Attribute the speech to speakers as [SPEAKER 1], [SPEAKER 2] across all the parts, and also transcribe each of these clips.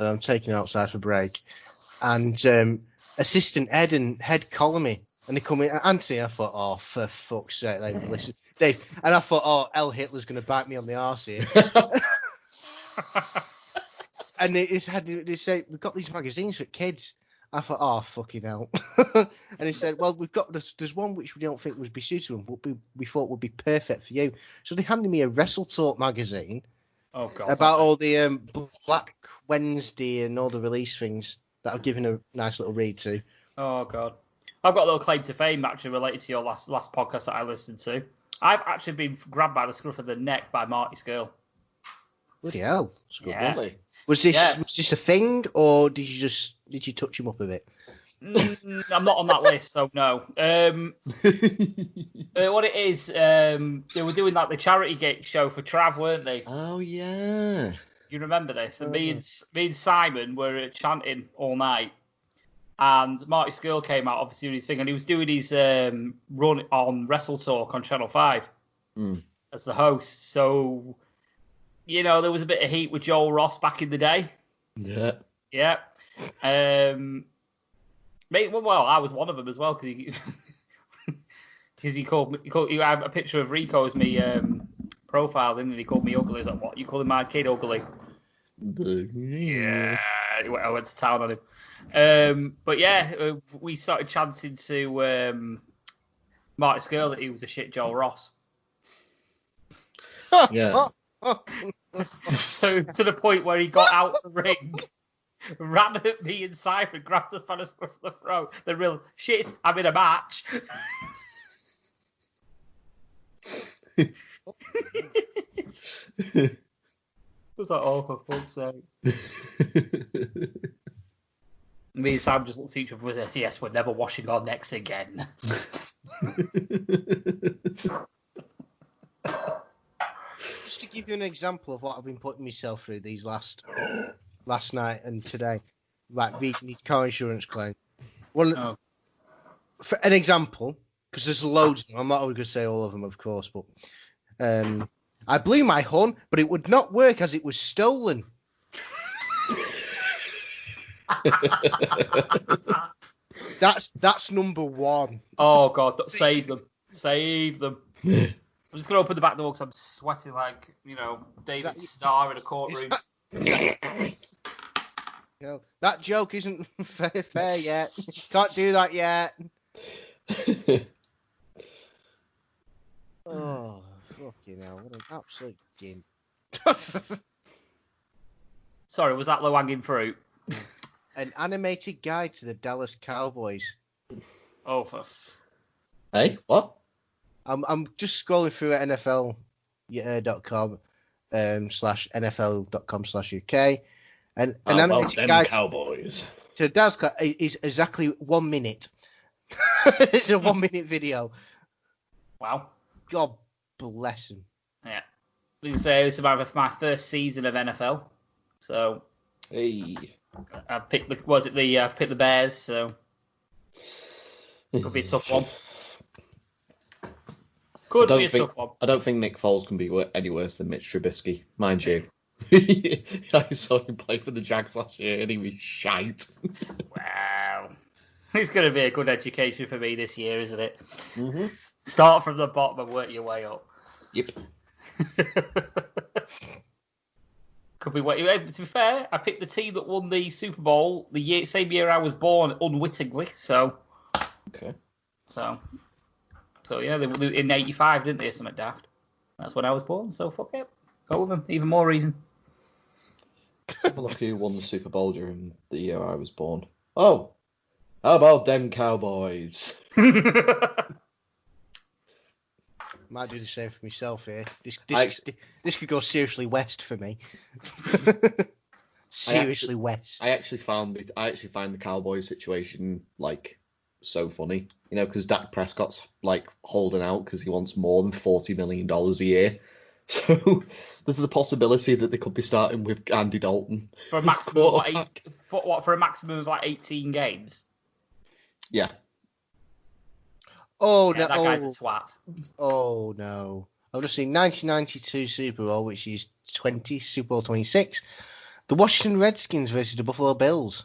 [SPEAKER 1] I'm taking her outside for break, and assistant Ed and head collar me, and they come in, Anthony. I thought, oh, for fuck's sake, listen, Dave, and I thought, oh, L. Hitler's going to bite me on the arse here. And they say, we've got these magazines for kids. I thought, oh, fucking hell. And he said, well, there's one which we don't think would be suitable, but we thought would be perfect for you. So they handed me a Wrestle Talk magazine.
[SPEAKER 2] Oh, God.
[SPEAKER 1] About all the Black Wednesday and all the release things that I've given a nice little read to.
[SPEAKER 2] Oh, God. I've got a little claim to fame, actually, related to your last podcast that I listened to. I've actually been grabbed by the scruff of the neck by Marty's girl.
[SPEAKER 1] Bloody hell.
[SPEAKER 2] Yeah.
[SPEAKER 1] Really? Was this a thing, or did you touch him up a bit?
[SPEAKER 2] I'm not on that list, so no. What it is, they were doing like the charity gate show for Trav, weren't they?
[SPEAKER 3] Oh yeah.
[SPEAKER 2] You remember this? And me and Simon were chanting all night, and Marty Skirl came out, obviously doing his thing, and he was doing his run on Wrestle Talk on Channel 5 as the host. So, you know, there was a bit of heat with Joel Ross back in the day.
[SPEAKER 3] Yeah.
[SPEAKER 2] Yeah. Well, I was one of them as well, because he called he had a picture of Rico as me profile, didn't he? He called me ugly. He's like, what? You calling my kid ugly? Yeah. I went to town on him. But yeah, we started chanting to Marty Skirl that he was a shit Joel Ross.
[SPEAKER 3] Yeah.
[SPEAKER 2] So to the point where he got out the ring, ran at me and Cypher, grabbed us by the scruff of the throat. The real shit, I'm in a match. It was like, oh, for fuck's sake. Me and Sam just looked at each other with this. Yes, we're never washing our necks again.
[SPEAKER 1] Just to give you an example of what I've been putting myself through these last night and today, like reading these car insurance claim. For an example, because there's loads of them, I'm not going to say all of them, of course, but I blew my horn, but it would not work as it was stolen. That's number one.
[SPEAKER 2] Oh God, save them. I'm just gonna open the back door because I'm sweating like, you know, David Starr in a courtroom.
[SPEAKER 1] That joke isn't fair yet. Can't do that yet. Oh, fucking hell. What an absolute gin.
[SPEAKER 2] Sorry, was that low-hanging fruit?
[SPEAKER 1] An animated guide to the Dallas Cowboys.
[SPEAKER 2] Oh,
[SPEAKER 3] Hey, what?
[SPEAKER 1] I'm just scrolling through at NFL.com /NFL.com/UK. And an animated guide
[SPEAKER 3] Cowboys.
[SPEAKER 1] to the Dallas Cowboys is exactly 1 minute. It's a 1 minute video.
[SPEAKER 2] Wow.
[SPEAKER 1] God bless him.
[SPEAKER 2] Yeah. We can say it's about my first season of NFL. So
[SPEAKER 3] Hey.
[SPEAKER 2] I picked the Bears, so it could be a tough one. Could be a tough one.
[SPEAKER 3] I don't think Nick Foles can be any worse than Mitch Trubisky, mind you. I saw him play for the Jags last year and he was shite.
[SPEAKER 2] Wow. It's going to be a good education for me this year, isn't it?
[SPEAKER 3] Mm-hmm.
[SPEAKER 2] Start from the bottom and work your way up.
[SPEAKER 3] Yep.
[SPEAKER 2] Could be. To be fair, I picked the team that won the Super Bowl the same year I was born, unwittingly. So.
[SPEAKER 3] Okay.
[SPEAKER 2] So yeah, they were in '85, didn't they? Something daft. That's when I was born. So fuck it. Go with them. Even more reason.
[SPEAKER 3] Have a look who won the Super Bowl during the year I was born. Oh, how about them Cowboys?
[SPEAKER 1] Might do the same for myself here. This could go seriously west for me. Seriously west.
[SPEAKER 3] I actually find the Cowboys situation like so funny, you know, because Dak Prescott's like holding out because he wants more than $40 million a year. So there's the possibility that they could be starting with Andy Dalton
[SPEAKER 2] for a maximum for a maximum of like 18 games.
[SPEAKER 3] Yeah.
[SPEAKER 1] Oh
[SPEAKER 2] yeah,
[SPEAKER 1] no!
[SPEAKER 2] That guy's a twat.
[SPEAKER 1] Oh no! I've just seen 1992 Super Bowl, which is Super Bowl 26. The Washington Redskins versus the Buffalo Bills.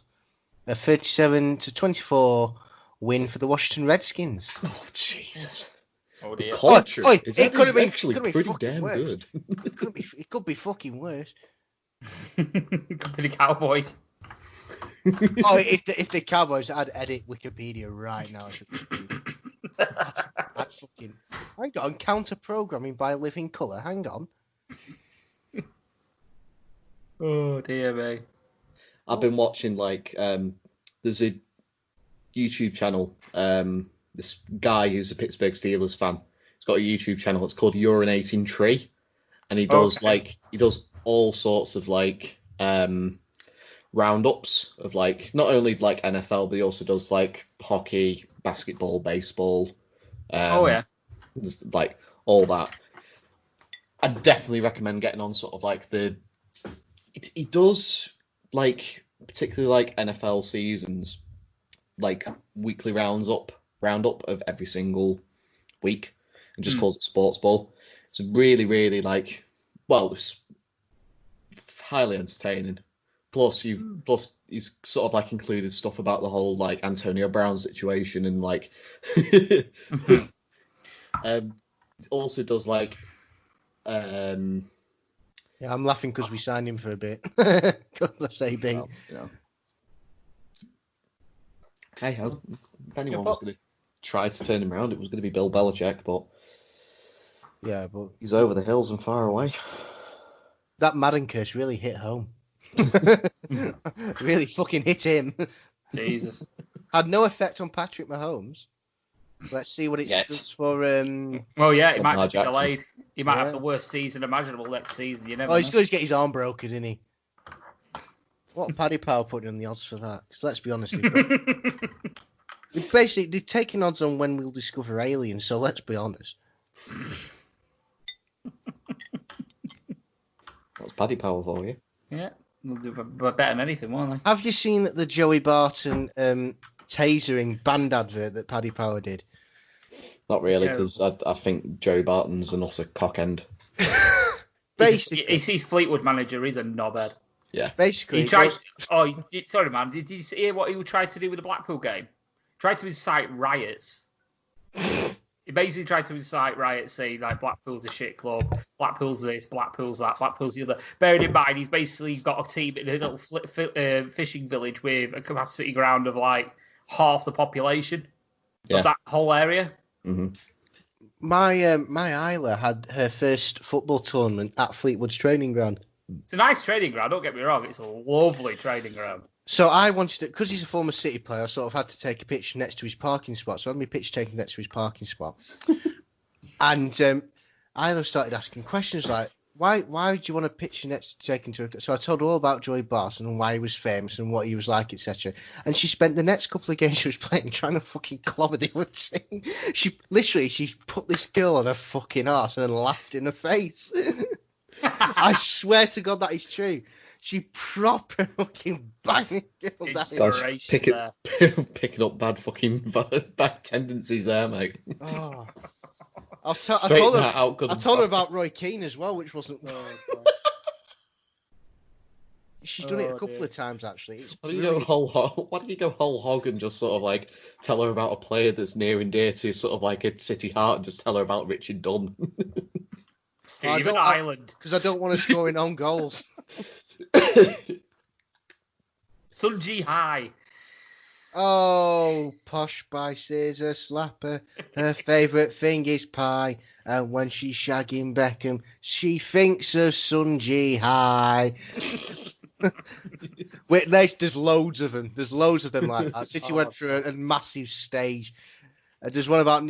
[SPEAKER 1] A 37-24 win for the Washington Redskins.
[SPEAKER 3] Oh, Jesus.
[SPEAKER 2] Oh, dear.
[SPEAKER 1] It could have been
[SPEAKER 3] actually pretty damn good.
[SPEAKER 1] It could be fucking worse.
[SPEAKER 2] Could be the Cowboys.
[SPEAKER 1] If the Cowboys, I'd edit Wikipedia right now. I'd fucking... Hang on, counter programming by Living Colour. Hang on.
[SPEAKER 2] Oh dear me.
[SPEAKER 3] I've been watching there's a YouTube channel. This guy who's a Pittsburgh Steelers fan. He's got a YouTube channel. It's called Urinating Tree, and he does he does all sorts of roundups of not only NFL, but he also does hockey, basketball, baseball. Just, all that. I definitely recommend getting on sort of he does particularly NFL seasons, weekly roundup of every single week, and just calls it Sports Ball. It's really, really it's highly entertaining. Plus he's sort of included stuff about the whole Antonio Brown situation and also does
[SPEAKER 1] Yeah, I'm laughing because we signed him for a bit. Let's say B.
[SPEAKER 3] Well, yeah. Hey ho, if anyone was going to try to turn him around, it was going to be Bill Belichick, but he's over the hills and far away.
[SPEAKER 1] That Madden curse really hit home. Really fucking hit him.
[SPEAKER 2] Jesus.
[SPEAKER 1] Had no effect on Patrick Mahomes. Let's see what it does for.
[SPEAKER 2] Well, yeah, it might be delayed. He might have the worst season imaginable next season. You never know.
[SPEAKER 1] He's going to get his arm broken, isn't he? What Paddy Power putting on the odds for that? Because let's be honest, they're taking odds on when we'll discover aliens. So let's be honest.
[SPEAKER 3] That's Paddy Power for you.
[SPEAKER 2] Yeah, they'll do better than anything, won't they?
[SPEAKER 1] Have you seen the Joey Barton tasering band advert that Paddy Power did?
[SPEAKER 3] Not really, because I think Joey Barton's an utter cockend.
[SPEAKER 1] Basically,
[SPEAKER 2] he's Fleetwood manager. He's a knobhead.
[SPEAKER 3] Yeah.
[SPEAKER 1] Basically,
[SPEAKER 2] he tried. Sorry, man. Did you hear what he tried to do with the Blackpool game? Tried to incite riots. He basically tried to incite riots, saying Blackpool's a shit club, Blackpool's this, Blackpool's that, Blackpool's the other. Bearing in mind, he's basically got a team in a little fishing village with a capacity ground of half the population of that whole area.
[SPEAKER 3] Mm-hmm.
[SPEAKER 1] My Isla had her first football tournament at Fleetwood's training ground.
[SPEAKER 2] It's a nice training ground, don't get me wrong. It's a lovely training ground.
[SPEAKER 1] So I wanted to, because he's a former City player, I sort of had to take a pitch next to his parking spot. So I had my pitch taken next to his parking spot. And Isla started asking questions like, why do you want a picture next to take into? So I told her all about Joey Barton and why he was famous and what he was like, etc. And she spent the next couple of games she was playing trying to fucking clobber the other team. She put this girl on her fucking arse and then laughed in her face. I swear to God that is true. She proper fucking banging girl down.
[SPEAKER 3] Picking up bad tendencies there, mate.
[SPEAKER 1] Oh. I told her about Roy Keane as well, which wasn't. She's done it a couple of times actually.
[SPEAKER 3] Why don't you go whole hog and just sort of tell her about a player that's near and dear to sort of a City heart and just tell her about Richard Dunn?
[SPEAKER 2] Stephen Ireland.
[SPEAKER 1] Because I don't want to score in own goals.
[SPEAKER 2] Sun Ji High.
[SPEAKER 1] Oh, posh by Caesar slapper. Her favourite thing is pie. And when she's shagging Beckham, she thinks of Sun Ji High. Wait, there's loads of them. There's loads of them like that. City went through a massive stage. There's one about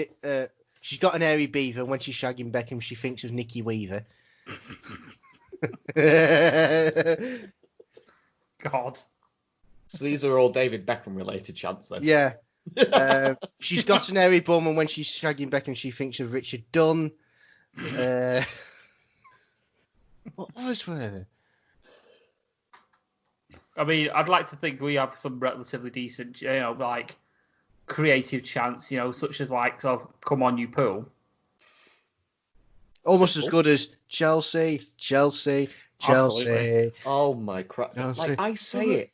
[SPEAKER 1] she's got an airy beaver. And when she's shagging Beckham, she thinks of Nicky Weaver.
[SPEAKER 2] God.
[SPEAKER 3] So these are all David Beckham related chants then.
[SPEAKER 1] Yeah. She's got an airy bum, and when she's shagging Beckham, she thinks of Richard Dunn. What others were there?
[SPEAKER 2] I mean, I'd like to think we have some relatively decent, creative chants, such as sort of "Come on, you pool."
[SPEAKER 1] Almost as good as Chelsea, Chelsea, Chelsea.
[SPEAKER 2] Absolutely.
[SPEAKER 3] Oh my crap!
[SPEAKER 1] Chelsea.
[SPEAKER 3] Like I say it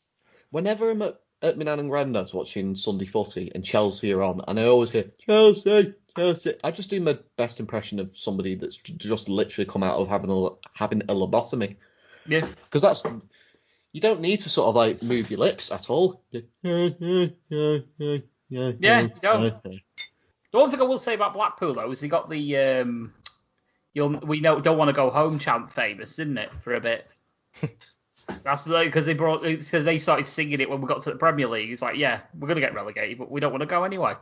[SPEAKER 3] whenever I'm at my nan and granddad's watching Sunday footy and Chelsea are on, and I always hear Chelsea, Chelsea. I just do my best impression of somebody that's just literally come out of having a lobotomy.
[SPEAKER 2] Yeah.
[SPEAKER 3] Because that's, you don't need to sort of like move your lips at all.
[SPEAKER 2] Yeah, you don't. The one thing I will say about Blackpool though is they got the don't want to go home chant famous, didn't it, for a bit? That's because they started singing it when we got to the Premier League. It's like, yeah, we're gonna get relegated, but we don't want to go anyway.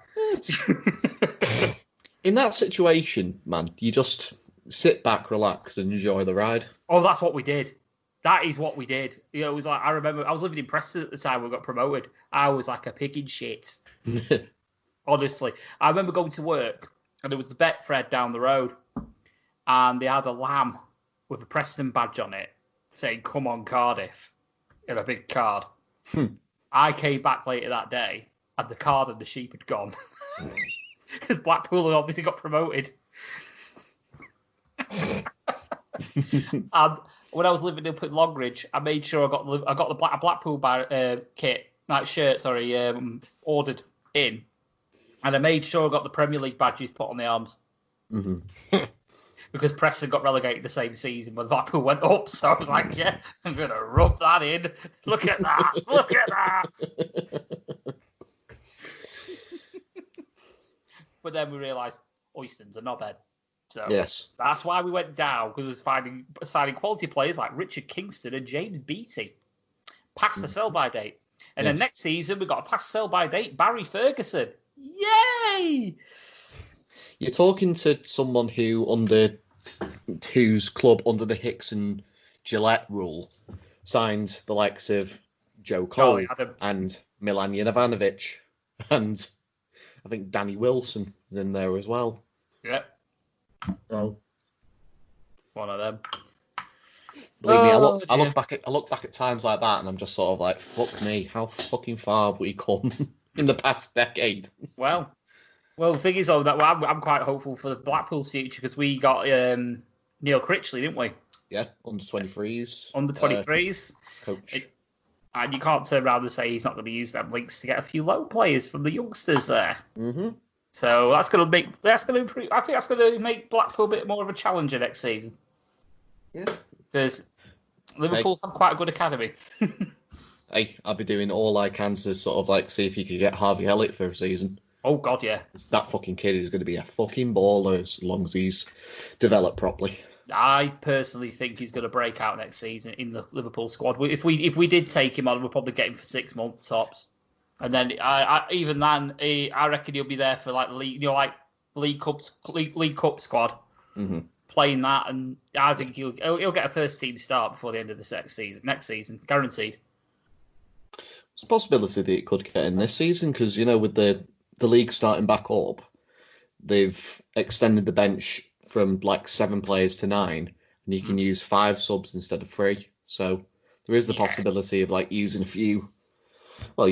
[SPEAKER 3] In that situation, man, you just sit back, relax, and enjoy the ride.
[SPEAKER 2] Oh, that's what we did. That is what we did. You know, it was like, I remember I was living in Preston at the time when we got promoted. I was like a pig in shit. Honestly, I remember going to work and there was the Betfred down the road, and they had a lamb with a Preston badge on it saying "Come on Cardiff" in a big card. I came back later that day and the card and the sheep had gone because Blackpool had obviously got promoted. And when I was living up in Longridge, I made sure I got the Blackpool shirt ordered in. And I made sure I got the Premier League badges put on the arms. Mm-hmm. Because Preston got relegated the same season when Blackpool went up. So I was like, yeah, I'm going to rub that in. Look at that. Look at that. But then we realised Oyston's a knobhead. So
[SPEAKER 3] yes.
[SPEAKER 2] That's why we went down, because it was signing quality players like Richard Kingston and James Beattie. Past the sell-by date. And then next season, we got a past sell-by date, Barry Ferguson. Yay!
[SPEAKER 3] You're talking to someone whose club under the Hicks and Gillette rule signs the likes of Joe Cole and Milan Jovanovic and I think Danny Wilson is in there as well.
[SPEAKER 2] Yeah.
[SPEAKER 3] So
[SPEAKER 2] one of them.
[SPEAKER 3] Believe me, I look back at times like that and I'm just sort of like, fuck me, how fucking far have we come in the past decade?
[SPEAKER 2] Well, the thing is, though, that I'm quite hopeful for the Blackpool's future because we got Neil Critchley, didn't we?
[SPEAKER 3] Yeah, under 23s.
[SPEAKER 2] Under 23s.
[SPEAKER 3] Coach.
[SPEAKER 2] And you can't turn around and say he's not going to use them links to get a few low players from the youngsters there.
[SPEAKER 3] Mm-hmm.
[SPEAKER 2] So that's going to improve. I think that's going to make Blackpool a bit more of a challenger next season.
[SPEAKER 3] Yeah.
[SPEAKER 2] Because Liverpool's have quite a good academy.
[SPEAKER 3] Hey, I'll be doing all I can to sort of like see if you could get Harvey Elliott for a season.
[SPEAKER 2] Oh, God, yeah.
[SPEAKER 3] That fucking kid is going to be a fucking baller as long as he's developed properly.
[SPEAKER 2] I personally think he's going to break out next season in the Liverpool squad. If we did take him on, we'd probably get him for 6 months tops. And then I reckon he'll be there for like League Cup squad,
[SPEAKER 3] mm-hmm.
[SPEAKER 2] playing that, and I think he'll get a first team start before the end of the next season, guaranteed.
[SPEAKER 3] It's a possibility that it could get in this season because with the league starting back up, they've extended the bench from like 7 players to 9, and you can use 5 subs instead of 3. So there is the possibility of like using a few. Well,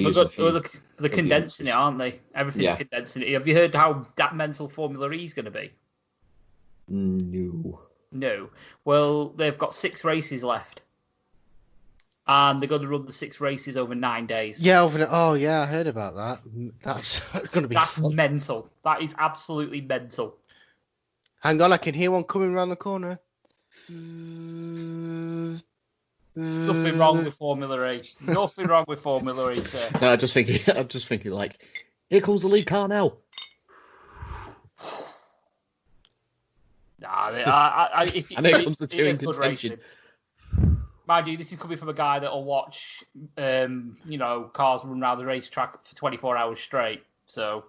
[SPEAKER 2] they're condensing it, aren't they? Everything's condensing it. Have you heard how that mental Formula E is going to be? No. Well, they've got 6 races left. And they're going to run the 6 races over 9 days.
[SPEAKER 1] Yeah, I heard about that. That's going to be fun.
[SPEAKER 2] Mental. That is absolutely mental.
[SPEAKER 1] Hang on, I can hear one coming around the corner.
[SPEAKER 2] Nothing wrong with Formula E. Nothing wrong with Formula E, sir.
[SPEAKER 3] No, I'm just thinking like, here comes the lead car now.
[SPEAKER 2] Nah,
[SPEAKER 3] and here comes the 2 in contention.
[SPEAKER 2] Mind you, this is coming from a guy that'll watch, cars run around the racetrack for 24 hours straight. So,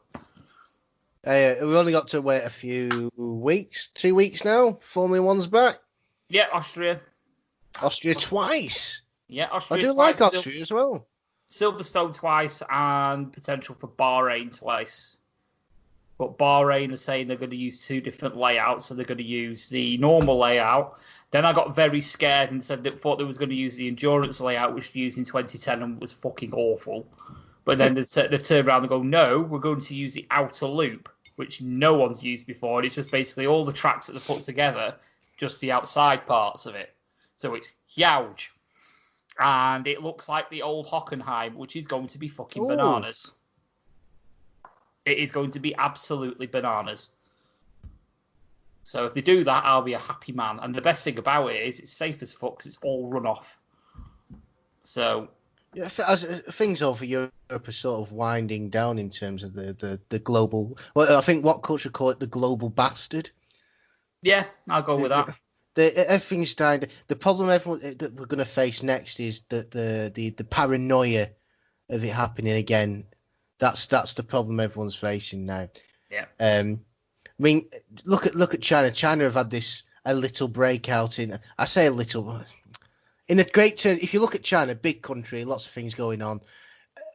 [SPEAKER 1] we've only got to wait a few weeks, 2 weeks now. Formula One's back.
[SPEAKER 2] Yeah, Austria
[SPEAKER 1] twice.
[SPEAKER 2] Yeah, Austria.
[SPEAKER 1] I do
[SPEAKER 2] twice,
[SPEAKER 1] like Austria as well.
[SPEAKER 2] Silverstone twice and potential for Bahrain twice. But Bahrain are saying they're going to use 2 different layouts, so they're going to use the normal layout. Then I got very scared and thought they was going to use the endurance layout, which was used in 2010 and was fucking awful. But then they've turned around and go, no, we're going to use the outer loop, which no one's used before. And it's just basically all the tracks that they've put together, just the outside parts of it. So it's huge. And it looks like the old Hockenheim, which is going to be fucking bananas. It is going to be absolutely bananas. So if they do that, I'll be a happy man. And the best thing about it is it's safe as fuck because it's all run off. So...
[SPEAKER 1] Yeah, as things over Europe are sort of winding down in terms of the global... Well, I think what culture call it the global bastard.
[SPEAKER 2] Yeah, I'll go with that.
[SPEAKER 1] Everything's dying. The problem that we're going to face next is that the paranoia of it happening again. That's the problem everyone's facing now.
[SPEAKER 2] Yeah.
[SPEAKER 1] I mean, look at China. China have had a little breakout in. I say a little. In a great term, if you look at China, big country, lots of things going on.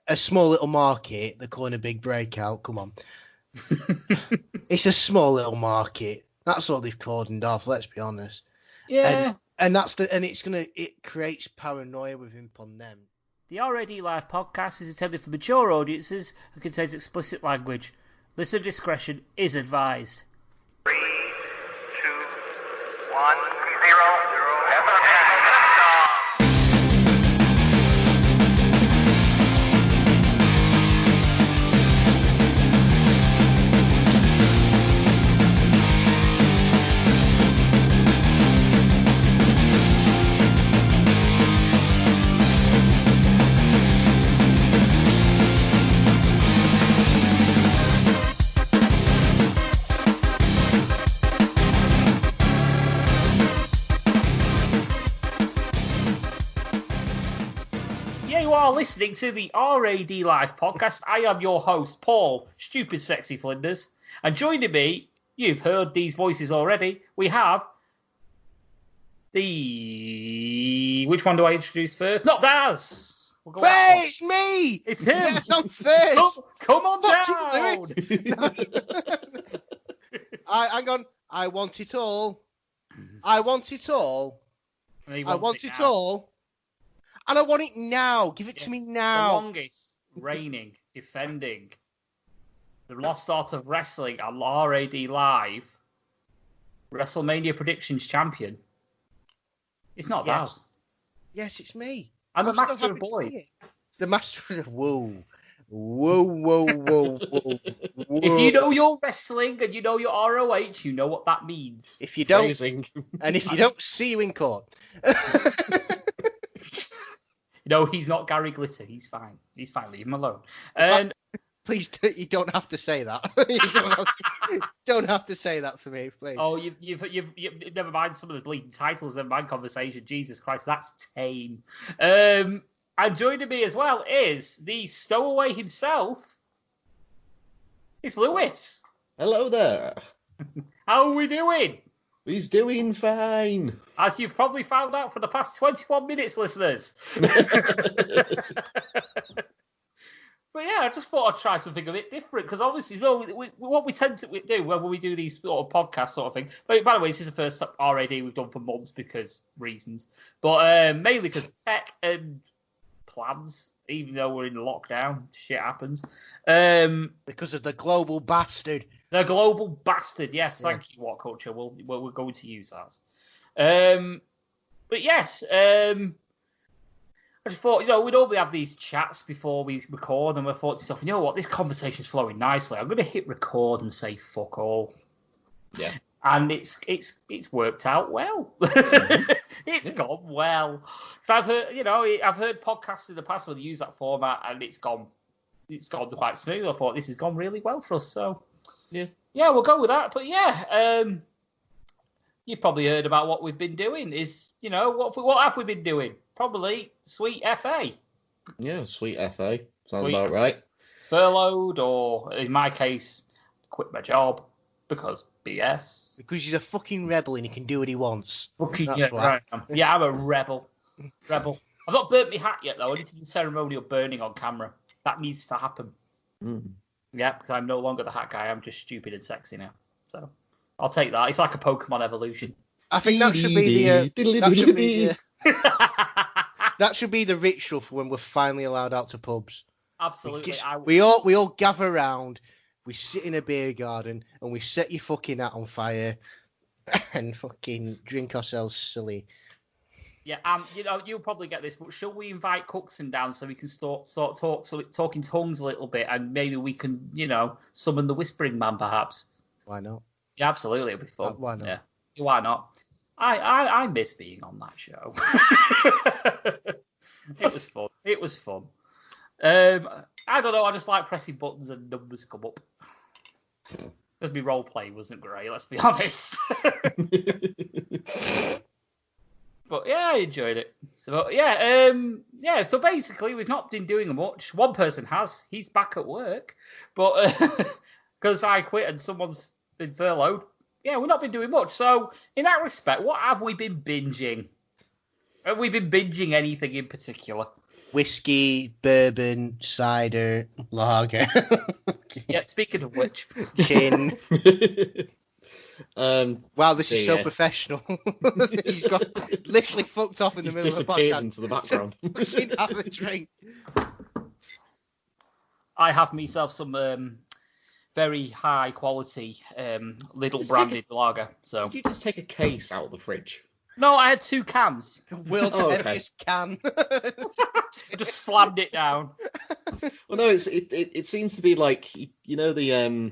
[SPEAKER 1] A small little market, they're calling a big breakout. Come on. It's a small little market. That's all they've cordoned off. Let's be honest.
[SPEAKER 2] Yeah.
[SPEAKER 1] And it creates paranoia upon them.
[SPEAKER 2] The R.A.D. Live podcast is intended for mature audiences and contains explicit language. Listener discretion is advised.
[SPEAKER 4] 3, 2, 1, 0.
[SPEAKER 2] Listening to the R.A.D. Live podcast. I am your host, Paul, Stupid Sexy Flinders. And joining me, you've heard these voices already, we have which one do I introduce first? Not Daz!
[SPEAKER 1] Hey, it's me!
[SPEAKER 2] It's him!
[SPEAKER 1] Yes, I'm first!
[SPEAKER 2] Come on down!
[SPEAKER 1] Hang on. I want it all. I want it all. I want it all. And I want it now. Give it to me now.
[SPEAKER 2] The longest reigning, defending, the lost art of wrestling at R.A.D. Live, WrestleMania predictions champion. It's not that.
[SPEAKER 1] Yes, it's me.
[SPEAKER 2] I'm the master of boys.
[SPEAKER 1] The master of... Whoa. Whoa.
[SPEAKER 2] If you know your wrestling and you know your ROH, you know what that means.
[SPEAKER 1] If you don't... And if you don't, see you in court.
[SPEAKER 2] No, he's not Gary Glitter. He's fine. Leave him alone. And
[SPEAKER 1] please, you don't have to say that. You don't have to say that for me, please.
[SPEAKER 2] Oh, you've never mind some of the bleeding titles. Never mind conversation. Jesus Christ, that's tame. And joining me as well is the stowaway himself. It's Lewis.
[SPEAKER 3] Hello there.
[SPEAKER 2] How are we doing?
[SPEAKER 3] He's doing fine.
[SPEAKER 2] As you've probably found out for the past 21 minutes, listeners. But yeah, I just thought I'd try something a bit different because obviously, what we tend to do when we do these sort of podcast sort of thing. But by the way, this is the first R.A.D. we've done for months because reasons, but mainly because tech and plans. Even though we're in lockdown, shit happens.
[SPEAKER 1] Because of the global bastard.
[SPEAKER 2] The global bastard, yes. Thank you, What Culture. We're going to use that. But yes, I just thought, we normally have these chats before we record, and I thought to myself, you know what, this conversation's flowing nicely. I'm going to hit record and say fuck all.
[SPEAKER 3] Yeah.
[SPEAKER 2] And it's worked out well. It's gone well. So I've heard podcasts in the past where they use that format, and it's gone quite smooth. I thought this has gone really well for us. So yeah, we'll go with that. But yeah, you probably heard about what we've been doing. What have we been doing? Probably Sweet FA.
[SPEAKER 3] Yeah, Sweet FA. Sounds about right.
[SPEAKER 2] Furloughed, or in my case, quit my job because BS.
[SPEAKER 1] Because he's a fucking rebel and he can do what he wants.
[SPEAKER 2] Right. Yeah, I'm a rebel. I've not burnt my hat yet, though. I need to do ceremonial burning on camera. That needs to happen. Yeah, because I'm no longer the hat guy. I'm just stupid and sexy now. So I'll take that. It's like a Pokemon evolution.
[SPEAKER 1] I think that should be that should be the ritual for when we're finally allowed out to pubs.
[SPEAKER 2] Absolutely.
[SPEAKER 1] We all gather around. We sit in a beer garden and we set your fucking hat on fire and fucking drink ourselves silly.
[SPEAKER 2] Yeah, and you'll probably get this, but shall we invite Cookson down so we can talk in tongues a little bit, and maybe we can, summon the Whispering Man, perhaps?
[SPEAKER 1] Why not?
[SPEAKER 2] Yeah, absolutely, it'll be fun.
[SPEAKER 1] Why not?
[SPEAKER 2] Yeah, why not? I miss being on that show. It was fun. I don't know. I just like pressing buttons and numbers come up. Because my role play wasn't great. Let's be honest. But yeah, I enjoyed it. So yeah. So basically, we've not been doing much. One person has. He's back at work, but because I quit and someone's been furloughed. Yeah, we've not been doing much. So in that respect, what have we been binging? Have we been binging anything in particular?
[SPEAKER 1] Whiskey, bourbon, cider, lager.
[SPEAKER 2] Yeah. Speaking of which,
[SPEAKER 1] gin. Wow, this is so
[SPEAKER 3] yeah.
[SPEAKER 1] professional. He's got literally fucked off in the middle of the
[SPEAKER 3] disappeared
[SPEAKER 1] podcast.
[SPEAKER 3] into the background.
[SPEAKER 1] Fucking have a drink.
[SPEAKER 2] I have myself some very high quality Lidl branded lager. So
[SPEAKER 3] Did you just take a case out of the fridge?
[SPEAKER 2] no, I had 2 cans.
[SPEAKER 1] World's
[SPEAKER 3] Oh, okay.
[SPEAKER 1] heaviest can.
[SPEAKER 2] I just slammed it down.
[SPEAKER 3] Well, no, it seems to be like the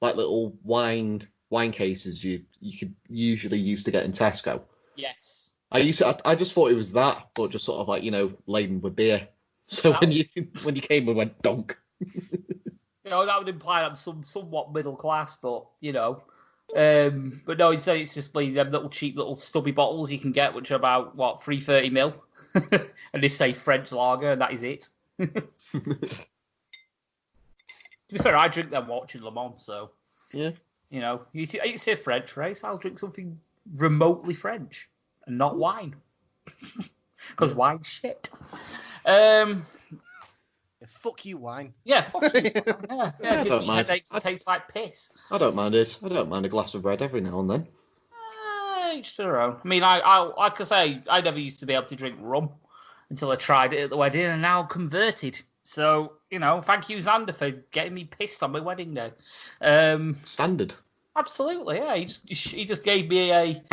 [SPEAKER 3] like little wine cases you could usually use to get in Tesco.
[SPEAKER 2] Yes.
[SPEAKER 3] I just thought it was that, but just sort of like laden with beer. So when you came and went donk.
[SPEAKER 2] That would imply I'm somewhat middle class, but but no, instead it's just like them little cheap little stubby bottles you can get, which are about 330ml, and they say French lager, and that is it. To be fair, I drink them watching Le Mans, so
[SPEAKER 3] Yeah.
[SPEAKER 2] You say a French race, I'll drink something remotely French and not wine, because wine's shit.
[SPEAKER 1] Fuck you, wine.
[SPEAKER 2] Yeah, fuck you. Yeah,
[SPEAKER 3] I don't mind.
[SPEAKER 2] Headaches and tastes like piss.
[SPEAKER 3] I don't mind it. I don't mind a glass of red every now and then.
[SPEAKER 2] Each to their own. I mean, I like I say, I never used to be able to drink rum until I tried it at the wedding, and now I'm converted. So, thank you, Xander, for getting me pissed on my wedding day.
[SPEAKER 3] Standard.
[SPEAKER 2] Absolutely, yeah. He just gave me a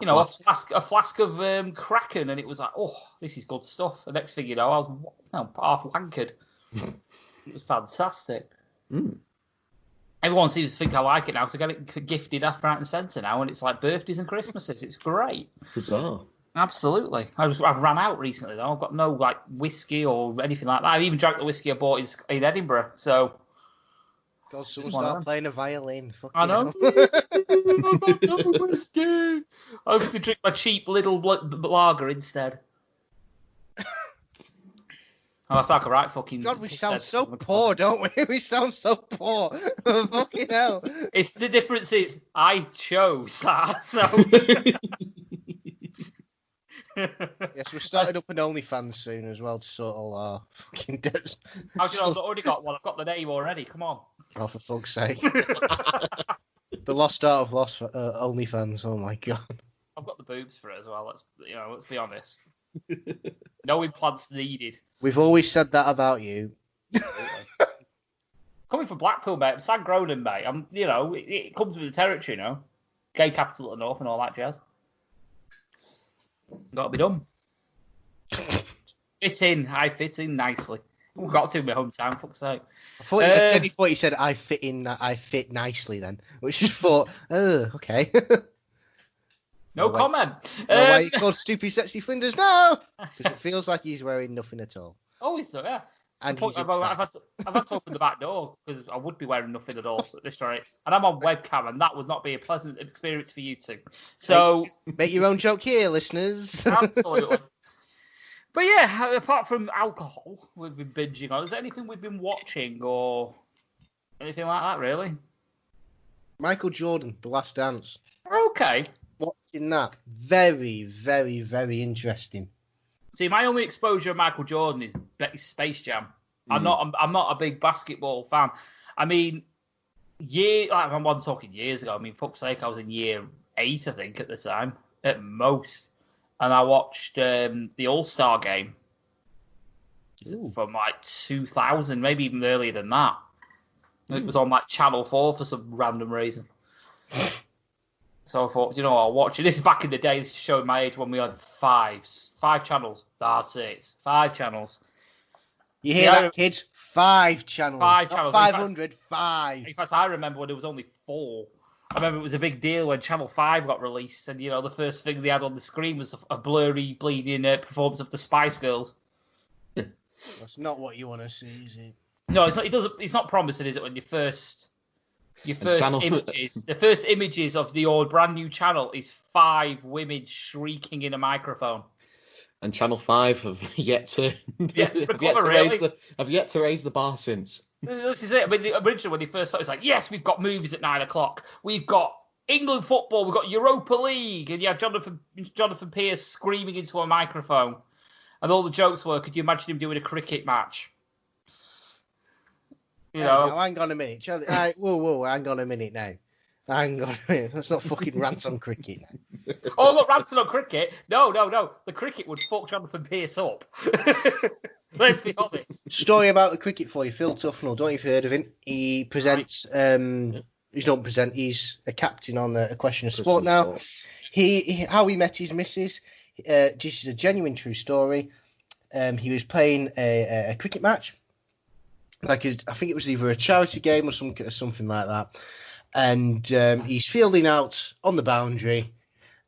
[SPEAKER 2] flask of Kraken, and it was like, oh, this is good stuff. The next thing you know, I was half wankered. It was fantastic.
[SPEAKER 3] Mm.
[SPEAKER 2] Everyone seems to think I like it now, because I get it gifted left, right, and centre now, and it's like birthdays and Christmases. It's great.
[SPEAKER 3] Bizarre.
[SPEAKER 2] Absolutely. I've ran out recently though. I've got no whiskey or anything like that. I even drank the whiskey I bought in Edinburgh. So.
[SPEAKER 1] God, someone start playing a violin.
[SPEAKER 2] I know. Whiskey. I have to drink my cheap little lager instead. That's like a right fucking.
[SPEAKER 1] God, we sound so poor, don't we? We sound so poor. Fucking hell.
[SPEAKER 2] It's the difference is I chose that. So.
[SPEAKER 1] Yes, we're starting up an OnlyFans soon as well to sort all our fucking debts.
[SPEAKER 2] I've already got one. I've got the name already. Come on.
[SPEAKER 1] Oh, for fuck's sake. The lost art of lost OnlyFans. Oh my god.
[SPEAKER 2] I've got the boobs for it as well. Let's be honest. No implants needed.
[SPEAKER 1] We've always said that about you.
[SPEAKER 2] Coming from Blackpool, mate, I'm Sam Groningen, mate. It comes with the territory, Gay capital of the north and all that jazz. Got to be done. I fit in nicely. We've got to in my hometown, fuck's sake.
[SPEAKER 1] I thought you said I fit nicely then, which is thought, okay.
[SPEAKER 2] No comment.
[SPEAKER 1] Why you called Stupid Sexy Flinders? No, because it feels like he's wearing nothing at all.
[SPEAKER 2] Always so, yeah.
[SPEAKER 1] And
[SPEAKER 2] I've had to open the back door because I would be wearing nothing at all at this rate. And I'm on webcam, and that would not be a pleasant experience for you two. So
[SPEAKER 1] make your own joke here, listeners.
[SPEAKER 2] Absolutely. But yeah, apart from alcohol, we've been binging on. Is there anything we've been watching or anything like that, really?
[SPEAKER 1] Michael Jordan, The Last Dance.
[SPEAKER 2] Okay.
[SPEAKER 1] Watching that, very, very, very interesting.
[SPEAKER 2] See, my only exposure of Michael Jordan is Space Jam. I'm not a big basketball fan. I mean, I'm talking years ago. I mean, fuck's sake, I was in year 8, I think, at the time, at most. And I watched the All-Star game from like 2000, maybe even earlier than that. It was on like Channel 4 for some random reason. So I thought, I'll watch it. This is back in the day. This is showing my age when we had five channels. That's it. 5 channels.
[SPEAKER 1] You hear that, kids? 5 channels.
[SPEAKER 2] 5
[SPEAKER 1] Not
[SPEAKER 2] channels.
[SPEAKER 1] 500, 5.
[SPEAKER 2] In fact, I remember when there was only 4. I remember it was a big deal when Channel 5 got released, and the first thing they had on the screen was a blurry, bleeding performance of the Spice Girls.
[SPEAKER 1] That's not what you want to see, is it?
[SPEAKER 2] No, it's not. It's not promising, is it? When the first images of the old brand new channel is 5 women shrieking in a microphone.
[SPEAKER 3] And Channel 5 have yet to raise the bar since.
[SPEAKER 2] This is it. I mean, originally when they first started, it's like, yes, we've got movies at 9 o'clock. We've got England football. We've got Europa League, and you have Jonathan Pierce screaming into a microphone, and all the jokes were, could you imagine him doing a cricket match?
[SPEAKER 1] Now, hang on a minute. Whoa, hang on a minute now. Hang on a minute. Let's not fucking rant on cricket.
[SPEAKER 2] Oh, look, ranting on cricket? No. The cricket would fuck Jonathan Pierce up. Let's be honest.
[SPEAKER 1] Story about the cricket for you. Phil Tufnell. Don't know if you've heard of him. He presents... he's a captain on A Question of Sport now. How he met his missus. This is a genuine true story. He was playing a cricket match. I think it was either a charity game or something like that. And he's fielding out on the boundary,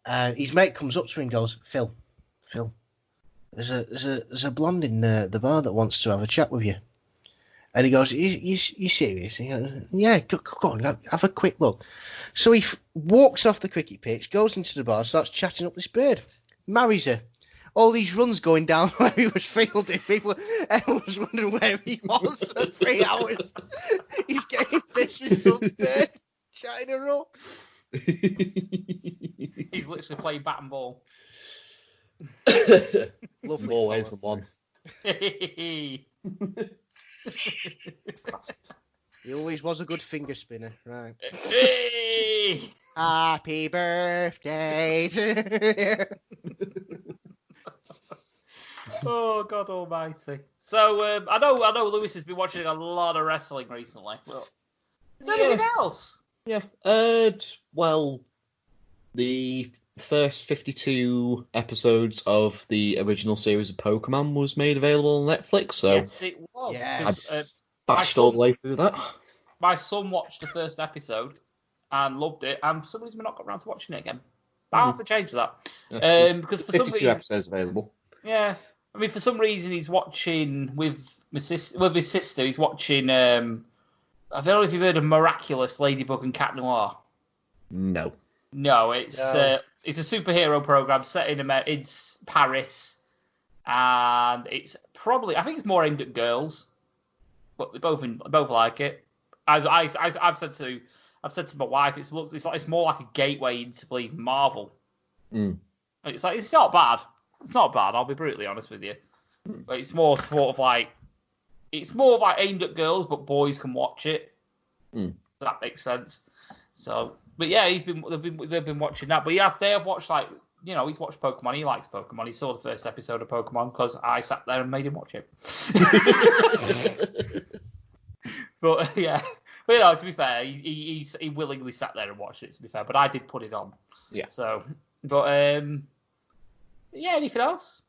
[SPEAKER 1] and his mate comes up to him and goes, Phil, there's a blonde in the bar that wants to have a chat with you. And he goes, you serious? He goes, yeah, go on, have a quick look. So he walks off the cricket pitch, goes into the bar, starts chatting up this bird, marries her. All these runs going down where he was fielding, everyone was wondering where he was for 3 hours. He's getting fish with some bird, chatting her up.
[SPEAKER 2] He's literally playing bat and ball.
[SPEAKER 1] Lovely.
[SPEAKER 3] Always the one.
[SPEAKER 1] He always was a good finger spinner, right?
[SPEAKER 2] Hey!
[SPEAKER 1] Happy birthday to
[SPEAKER 2] Oh, God almighty. So, I know Lewis has been watching a lot of wrestling recently. But is there anything else?
[SPEAKER 3] Yeah. Well, the first 52 episodes of the original series of Pokemon was made available on Netflix, so
[SPEAKER 2] Yes, it was.
[SPEAKER 1] Yes.
[SPEAKER 3] I bashed all the way through that.
[SPEAKER 2] My son watched the first episode and loved it, and for some reason we not got around to watching it again. But I'll have to change that.
[SPEAKER 3] Yeah,
[SPEAKER 2] because for some
[SPEAKER 3] 52
[SPEAKER 2] reason...
[SPEAKER 3] episodes available.
[SPEAKER 2] Yeah. I mean, for some reason he's watching with his sister, he's watching... I don't know if you've heard of Miraculous, Ladybug and Cat Noir.
[SPEAKER 3] No.
[SPEAKER 2] No, it's a superhero program set in Paris, and it's probably, I think it's more aimed at girls, but they both like it. I've said to my wife, it's more like a gateway into believing Marvel. It's not bad. It's not bad. I'll be brutally honest with you. But it's more aimed at girls, but boys can watch it. That makes sense. So, but yeah, they've been watching that. But yeah, they have watched he's watched Pokemon. He likes Pokemon. He saw the first episode of Pokemon because I sat there and made him watch it. But yeah, to be fair, he willingly sat there and watched it. To be fair, but I did put it on.
[SPEAKER 3] Yeah.
[SPEAKER 2] So, but yeah, anything else?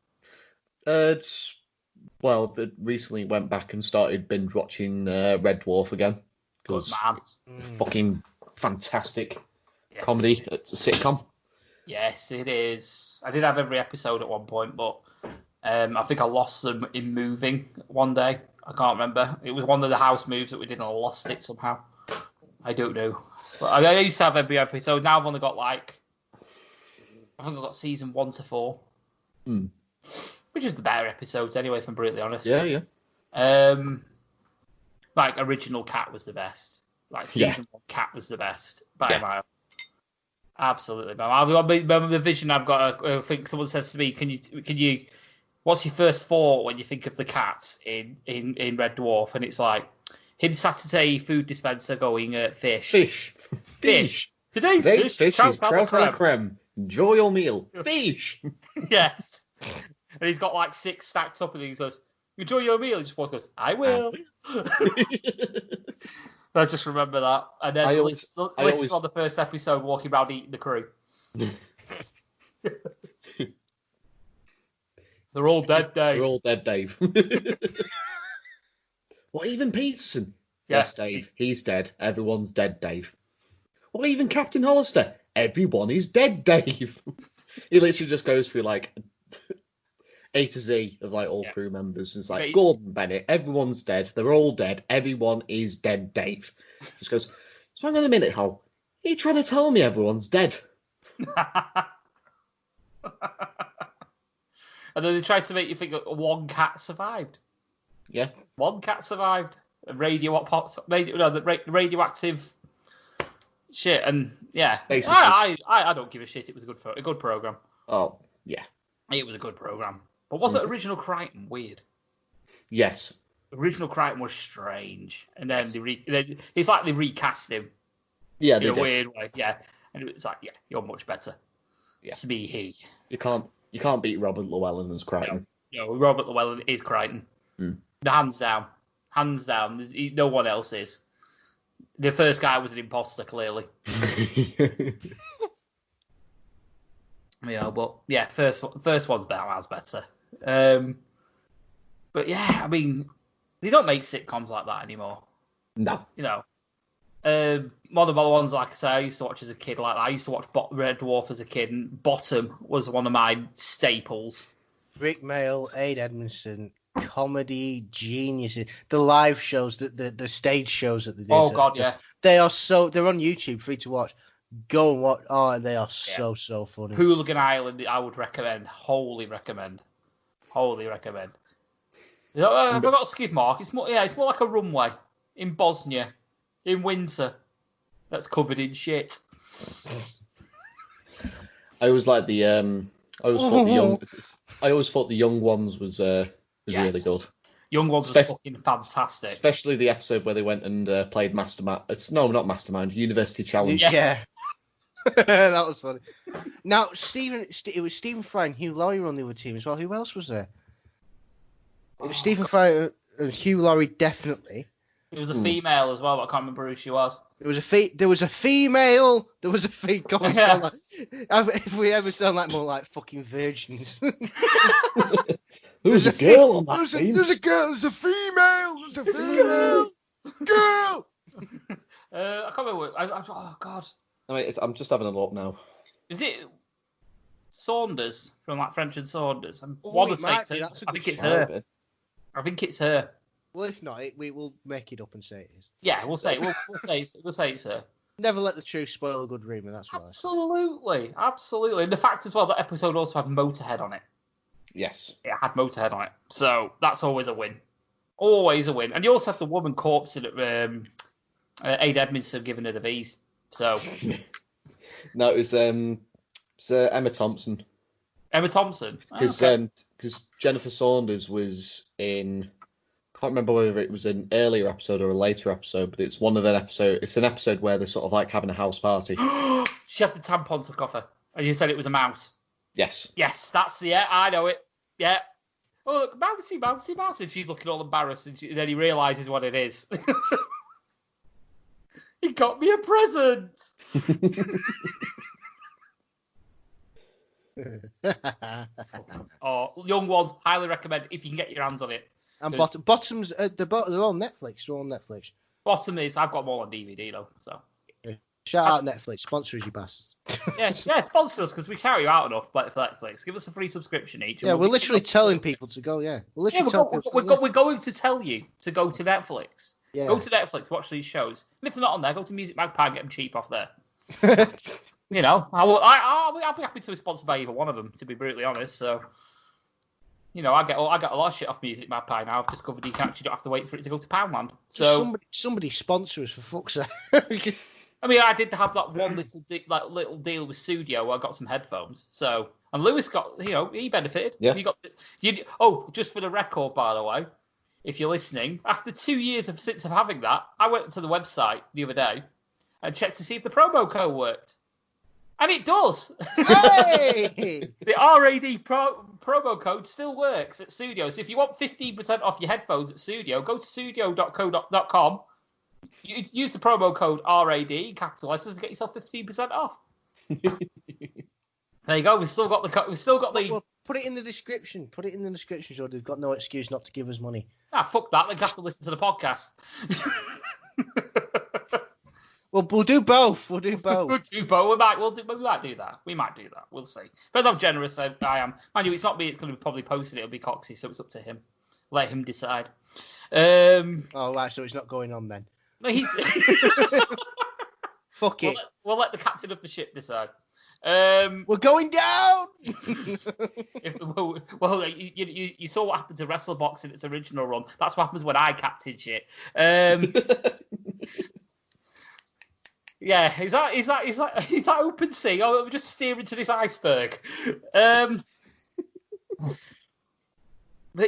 [SPEAKER 3] Well, recently went back and started binge watching Red Dwarf again because it's fucking fantastic comedy. It's a sitcom.
[SPEAKER 2] Yes, it is. I did have every episode at one point, but I think I lost them in moving one day. I can't remember. It was one of the house moves that we did and I lost it somehow. I don't know. But I used to have every episode. Now I've only got I think I've got season 1 to 4. Which is the better episodes anyway, if I'm brutally honest.
[SPEAKER 3] Yeah.
[SPEAKER 2] Original Cat was the best. Season 1 Cat was the best by a mile. Absolutely. The vision I've got. I think someone says to me, "Can you? What's your first thought when you think of the cat in Red Dwarf?" And it's like him sat at a food dispenser going, "Fish. Today's fish is trout a la
[SPEAKER 3] creme. Enjoy your meal. Fish."
[SPEAKER 2] Yes. And he's got 6 stacked up, and he says, "Enjoy your meal." And just goes, "I will." I just remember that. And then Liz on the first episode walking around eating the crew. They're all dead, Dave.
[SPEAKER 3] They're all dead, Dave. What, even Peterson?
[SPEAKER 2] Yeah.
[SPEAKER 3] Yes, Dave. He's dead. Everyone's dead, Dave. What, even Captain Hollister? Everyone is dead, Dave. He literally just goes through like A to Z of like all crew members. It's like Gordon Bennett. Everyone's dead. They're all dead. Everyone is dead, Dave. Just goes, so hang on a minute, Hal. Are you trying to tell me everyone's dead?
[SPEAKER 2] And then they tried to make you think that one cat survived.
[SPEAKER 3] Yeah.
[SPEAKER 2] One cat survived. The radioactive shit, and yeah.
[SPEAKER 3] Basically.
[SPEAKER 2] I don't give a shit. It was a good program.
[SPEAKER 3] Oh, yeah.
[SPEAKER 2] It was a good program. But was it original Crichton weird?
[SPEAKER 3] Yes.
[SPEAKER 2] Original Crichton was strange, and then it's like they recast him.
[SPEAKER 3] Yeah,
[SPEAKER 2] in a weird way. Yeah, and it's like, yeah, you're much better.
[SPEAKER 3] Yeah.
[SPEAKER 2] It's me, he.
[SPEAKER 3] You can't beat Robert Llewellyn as Crichton.
[SPEAKER 2] No, Robert Llewellyn is Crichton. Hands down. No one else is. The first guy was an imposter, clearly. But yeah, first one's miles better. But yeah, I mean, they don't make sitcoms like that anymore.
[SPEAKER 3] No.
[SPEAKER 2] One of the ones, like I say, I used to watch as a kid like that. I used to watch Red Dwarf as a kid, and Bottom was one of my staples.
[SPEAKER 1] Rick Mail, Aid Edmondson, comedy geniuses. The live shows, the stage shows that they do.
[SPEAKER 2] Oh God, yeah.
[SPEAKER 1] They're on YouTube, free to watch. Go and watch. Oh, they are so funny.
[SPEAKER 2] Hooligan Island, I would recommend. Wholly recommend. I got a skid mark. It's more like a runway in Bosnia in winter that's covered in shit.
[SPEAKER 3] I always like the I always thought the Young Ones was really good.
[SPEAKER 2] Young Ones was fucking fantastic.
[SPEAKER 3] Especially the episode where they went and played Mastermind. Not Mastermind, University Challenge.
[SPEAKER 1] Yeah. That was funny. Now, it was Stephen Fry and Hugh Laurie on the other team as well. Who else was there? It was Stephen Fry and Hugh Laurie, definitely.
[SPEAKER 2] It was a female as well, but I can't remember who she was.
[SPEAKER 1] There was a female. There was a female. If we ever sound like more like fucking virgins.
[SPEAKER 3] There's a girl on that team.
[SPEAKER 1] There's a girl. There's a female. There's a female. Girl.
[SPEAKER 2] I can't remember. Oh God.
[SPEAKER 3] I'm just having a look now.
[SPEAKER 2] Is it Saunders from like French and Saunders? I think it's her. I think it's her.
[SPEAKER 1] Well, if not, we will make it up and say it is.
[SPEAKER 2] Yeah, we'll say it's her.
[SPEAKER 1] Never let the truth spoil a good rumour. That's why.
[SPEAKER 2] Absolutely. And the fact as well, that episode also had Motorhead on it.
[SPEAKER 3] Yes.
[SPEAKER 2] It had Motorhead on it, so that's always a win. Always a win. And you also had the woman corpse at Aid Edmondson giving her the V's. So.
[SPEAKER 3] No, it was Emma Thompson.
[SPEAKER 2] Emma Thompson.
[SPEAKER 3] Because Jennifer Saunders was in. Can't remember whether it was an earlier episode or a later episode, but it's one of an episode. It's an episode where they're sort of like having a house party.
[SPEAKER 2] She had the tampon took off her, and you said it was a mouse.
[SPEAKER 3] Yes.
[SPEAKER 2] Yes, I know it. Yeah. Oh, look, mousey. And she's looking all embarrassed, and then he realises what it is. He got me a present. Young Ones, highly recommend if you can get your hands on it.
[SPEAKER 1] And Bottom's they're on Netflix. They're on Netflix.
[SPEAKER 2] Bottom is I've got them all on DVD though. So
[SPEAKER 1] shout out Netflix, sponsor us, you bastards.
[SPEAKER 2] yeah, sponsor us because we carry you out enough. But for Netflix, give us a free subscription each.
[SPEAKER 1] Yeah, we're literally telling people to go. Yeah, we're
[SPEAKER 2] going to tell you to go to Netflix. Yeah. Go to Netflix, watch these shows. And if they're not on there, go to Music Magpie and get them cheap off there. I'll be happy to be sponsored by either one of them, to be brutally honest. So, I get a lot of shit off Music Magpie now. I've discovered you don't have to wait for it to go to Poundland. So
[SPEAKER 1] somebody sponsor us for fuck's sake.
[SPEAKER 2] I mean, I did have that one little deal with Studio where I got some headphones. So, and Lewis got, he benefited.
[SPEAKER 3] Yeah.
[SPEAKER 2] Just for the record, by the way, if you're listening, after 2 years since having that, I went to the website the other day and checked to see if the promo code worked. And it does.
[SPEAKER 1] Hey!
[SPEAKER 2] The R.A.D. promo code still works at Studio. So if you want 15% off your headphones at Studio, go to studio.co.com, You use the promo code R.A.D. capital letters to get yourself 15% off. There you go. We've still got the.
[SPEAKER 1] Well, put it in the description. Put it in the description so they've got no excuse not to give us money.
[SPEAKER 2] Fuck that. They have to listen to the podcast.
[SPEAKER 1] Well, we'll do both. We'll do both.
[SPEAKER 2] We'll do both. We might do that. We might do that. We'll see. Depends how generous I am. Mind you, it's not me. It's going to be probably posted. It'll be Coxie, so it's up to him. Let him decide.
[SPEAKER 1] Oh, right. So it's not going on then.
[SPEAKER 2] No, he's.
[SPEAKER 1] Fuck it.
[SPEAKER 2] We'll let the captain of the ship decide.
[SPEAKER 1] We're going down.
[SPEAKER 2] You saw what happened to WrestleBox in its original run. That's what happens when I captain shit. Yeah, is that open sea? Oh, we're just steering to this iceberg. But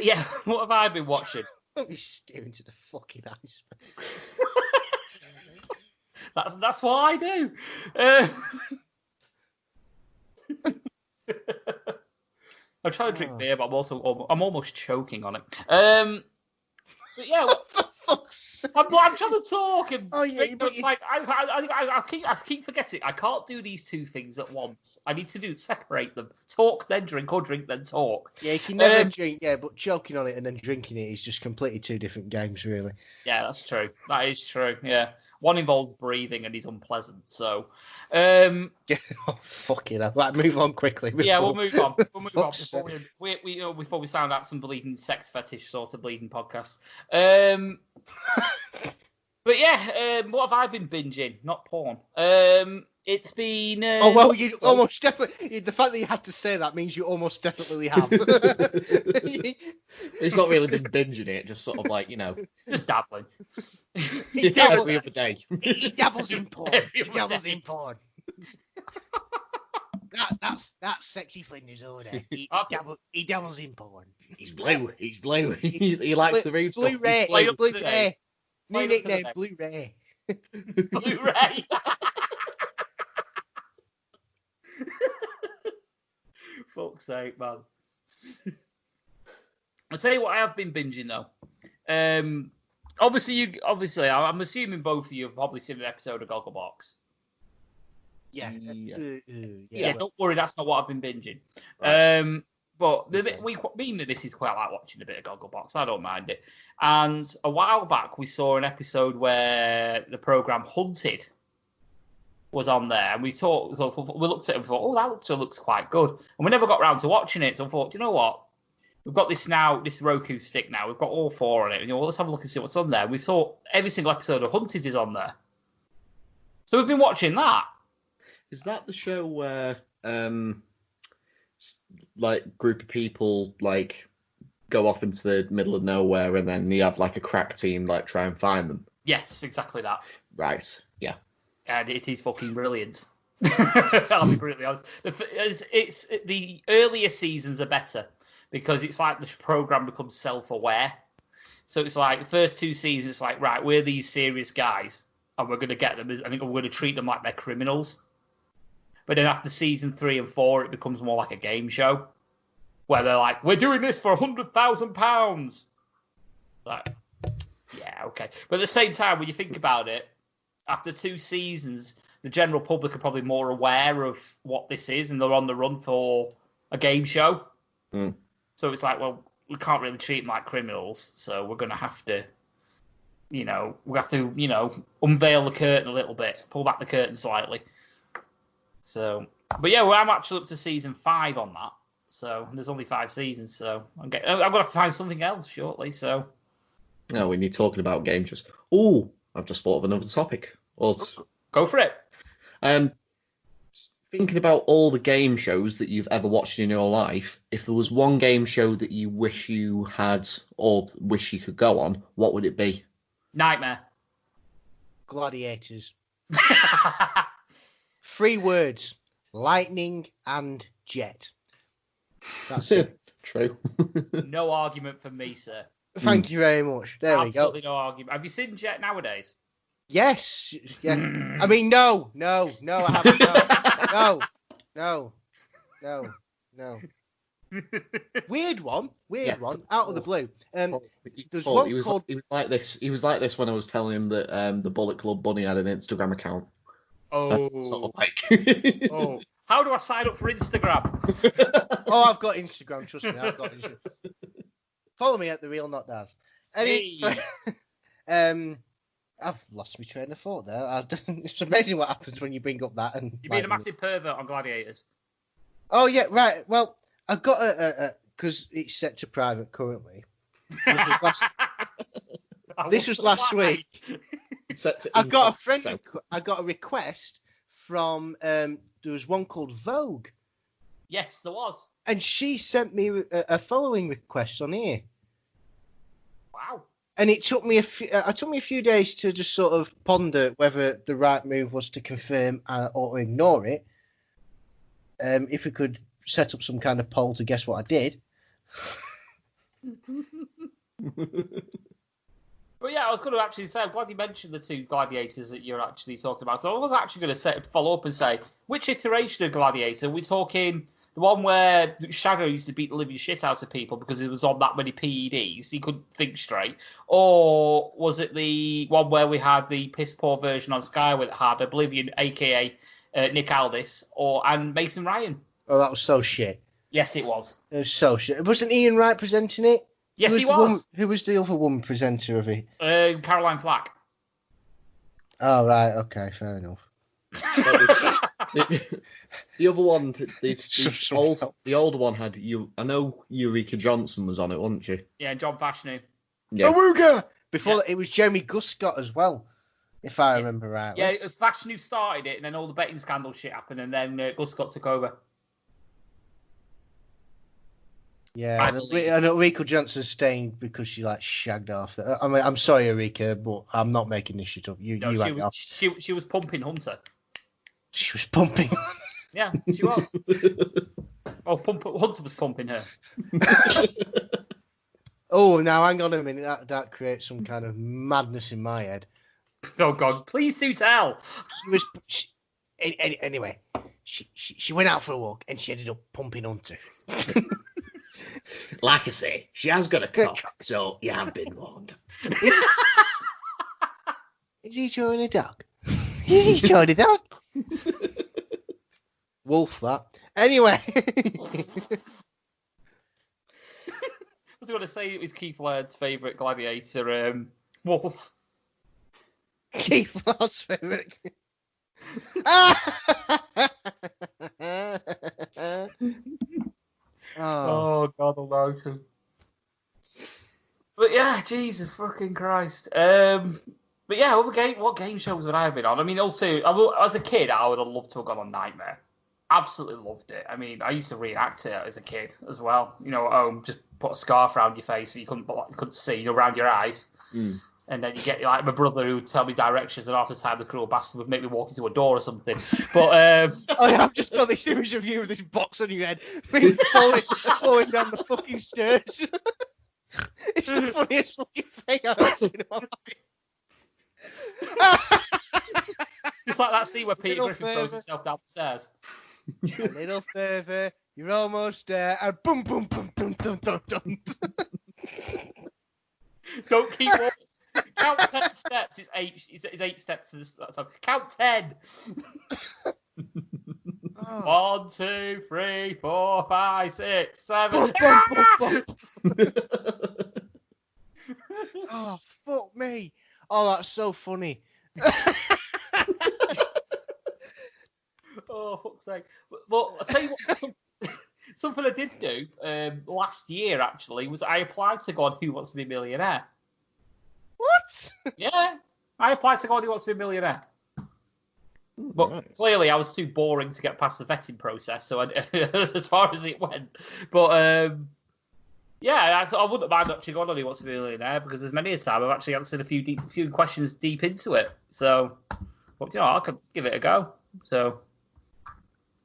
[SPEAKER 2] yeah, what have I been watching?
[SPEAKER 1] We're steering to the fucking iceberg.
[SPEAKER 2] That's what I do. I'm trying to drink beer, but I'm almost choking on it. But yeah. I'm trying to talk and I keep forgetting. I can't do these two things at once. I need to separate them. Talk then drink, or drink then talk.
[SPEAKER 1] Yeah, you can never drink. Yeah, but choking on it and then drinking it is just completely two different games, really.
[SPEAKER 2] Yeah, that's true. That is true. Yeah, one involves breathing and is unpleasant. So,
[SPEAKER 1] fucking hell. Right, move on quickly.
[SPEAKER 2] We'll move on. Before we sound out some bleeding sex fetish sort of bleeding podcast. But yeah, what have I been binging? Not porn. It's been.
[SPEAKER 1] You almost definitely. The fact that you had to say that means you almost definitely have.
[SPEAKER 3] It's not really been binging it, just sort of like,
[SPEAKER 2] just dabbling.
[SPEAKER 3] Every other day.
[SPEAKER 1] He dabbles in porn. In porn. That's Sexy Flinders over there. He dabbles in porn.
[SPEAKER 3] He's blue. He likes the rude stuff.
[SPEAKER 1] Blu-ray. New nickname, Blu-ray.
[SPEAKER 2] Blu-ray. Fuck's sake, man. I'll tell you what I have been binging though. Obviously, I'm assuming both of you have probably seen an episode of Gogglebox.
[SPEAKER 1] Yeah.
[SPEAKER 2] Don't worry, that's not what I've been binging.
[SPEAKER 3] Right.
[SPEAKER 2] But me and the missus quite like watching a bit of Gogglebox. I don't mind it. And a while back, we saw an episode where the program Hunted was on there, and we looked at it and thought, that looks quite good. And we never got round to watching it, so I thought, do you know what? We've got this Roku stick now. We've got all four on it. And let's have a look and see what's on there. We thought every single episode of Hunted is on there. So we've been watching that.
[SPEAKER 3] Is that the show where like group of people like go off into the middle of nowhere and then you have like a crack team like try and find them?
[SPEAKER 2] Yes, exactly that.
[SPEAKER 3] Right. Yeah.
[SPEAKER 2] And it is fucking brilliant. I'll be brutally honest. It's the earlier seasons are better because it's like the program becomes self-aware. So it's like the first two seasons, it's like, right, we're these serious guys and we're going to get them. I think we're going to treat them like they're criminals. But then after season 3 and 4, it becomes more like a game show where they're like, we're doing this for £100,000. Like, yeah, okay. But at the same time, when you think about it, after 2 seasons, the general public are probably more aware of what this is and they're on the run for a game show.
[SPEAKER 3] Mm.
[SPEAKER 2] So it's like, well, we can't really treat them like criminals, so we're going to have to, unveil the curtain a little bit, pull back the curtain slightly. So, but yeah, I'm actually up to season 5 on that. So there's only 5 seasons, so I've got to find something else shortly. So.
[SPEAKER 3] No, when you're talking about games, I've just thought of another topic.
[SPEAKER 2] Go for it.
[SPEAKER 3] Thinking about all the game shows that you've ever watched in your life, if there was one game show that you wish you had or wish you could go on, what would it be?
[SPEAKER 2] Knightmare.
[SPEAKER 1] Gladiators. 3 words: lightning and jet. That's it.
[SPEAKER 3] True.
[SPEAKER 2] No argument for me, sir.
[SPEAKER 1] Thank you very much. There we go.
[SPEAKER 2] Absolutely no argument. Have you seen Jet nowadays?
[SPEAKER 1] Yes. Yeah. I mean, no, I haven't. No. Weird one, out of the blue. There's
[SPEAKER 3] Paul,
[SPEAKER 1] one
[SPEAKER 3] he was
[SPEAKER 1] called.
[SPEAKER 3] he was like this. He was like this when I was telling him that the Bullet Club Bunny had an Instagram account.
[SPEAKER 2] Oh.
[SPEAKER 3] Sort of like.
[SPEAKER 2] Oh. How do I sign up for Instagram?
[SPEAKER 1] Oh, I've got Instagram. Trust me, I've got Instagram. Follow me at the Real Not Daz.
[SPEAKER 2] Hey.
[SPEAKER 1] I've lost my train of thought there. It's amazing what happens when you bring up that. And
[SPEAKER 2] You mean a massive pervert on Gladiators?
[SPEAKER 1] Oh yeah, right. Well, I've got because it's set to private currently. This was last week. I got a request from there was one called Vogue.
[SPEAKER 2] Yes, there was.
[SPEAKER 1] And she sent me a following request on here.
[SPEAKER 2] Wow.
[SPEAKER 1] And it took me a few days to just sort of ponder whether the right move was to confirm or ignore it. If we could set up some kind of poll to guess what I did.
[SPEAKER 2] But yeah, I was going to actually say, I'm glad you mentioned the two Gladiators that you're actually talking about. So I was actually going to follow up and say, which iteration of Gladiator? Are we talking the one where Shagger used to beat the living shit out of people because he was on that many PEDs, he couldn't think straight? Or was it the one where we had the piss poor version on Sky that had Oblivion, a.k.a. Nick Aldis, and Mason Ryan?
[SPEAKER 1] Oh, that was so shit.
[SPEAKER 2] Yes, it was.
[SPEAKER 1] It was so shit. Wasn't Ian Wright presenting it?
[SPEAKER 2] Yes, he was.
[SPEAKER 1] Who was the other woman presenter of it?
[SPEAKER 2] Caroline Flack.
[SPEAKER 1] Oh, right. Okay, fair enough.
[SPEAKER 3] The other one, the old one had you. I know Eureka Johnson was on it, wasn't she?
[SPEAKER 2] Yeah, John Fashanu.
[SPEAKER 3] Yeah.
[SPEAKER 1] Awooga! Before that, it was Jeremy Guscott as well, if I remember rightly.
[SPEAKER 2] Yeah, Fashanu started it, and then all the betting scandal shit happened, and then Guscott took over.
[SPEAKER 1] Yeah, and Eureka Johnson's staying because she shagged off. I mean, I'm sorry, Eureka, but I'm not making this shit up.
[SPEAKER 2] She was pumping Hunter.
[SPEAKER 1] She was pumping.
[SPEAKER 2] Yeah, she was. Hunter was pumping her.
[SPEAKER 1] Oh, now hang on a minute. That creates some kind of madness in my head.
[SPEAKER 2] Oh God, please do tell.
[SPEAKER 1] Anyway, she went out for a walk and she ended up pumping Hunter.
[SPEAKER 3] Like I say, she has got a cock, so you have been warned.
[SPEAKER 1] Is he showing a dog? Is he showing a dog? Wolf, that. Anyway.
[SPEAKER 2] I was going to say it was Keith Laird's favourite gladiator, Wolf.
[SPEAKER 1] Keith Laird's favourite.
[SPEAKER 2] Oh God almighty. But yeah, Jesus fucking Christ. But yeah, what game shows would I have been on? I mean, also, as a kid, I would have loved to have gone on Knightmare. Absolutely loved it. I mean, I used to reenact it as a kid as well. You know, at home, just put a scarf around your face so you couldn't see, around your eyes.
[SPEAKER 3] Mm.
[SPEAKER 2] And then you get my brother who would tell me directions, and half the time the cruel bastard would make me walk into a door or something. But
[SPEAKER 1] I've just got this image of you with this box on your head, falling down the fucking stairs. It's the funniest fucking thing I've ever seen in my life.
[SPEAKER 2] Just like that scene where Peter Griffin throws himself down the stairs.
[SPEAKER 1] A little further, you're almost there, and boom, boom, boom, boom, boom, boom, boom.
[SPEAKER 2] Don't keep walking. Count 10 steps. It's 8 steps to this. Count 10. 1, 2, 3, 4, 5, 6, 7.
[SPEAKER 1] Oh, fuck me. Oh, that's so funny.
[SPEAKER 2] Oh, fuck's sake. Well, I'll tell you what, something I did do last year, actually, was I applied to go on Who Wants to Be a Millionaire.
[SPEAKER 1] What?
[SPEAKER 2] Yeah, I applied to go on Who Wants to Be a Millionaire. But clearly I was too boring to get past the vetting process, so as far as it went. But yeah, I wouldn't mind actually going on Who Wants to Be a Millionaire, because there's many a time I've actually answered a few questions deep into it. So, but, I could give it a go. So,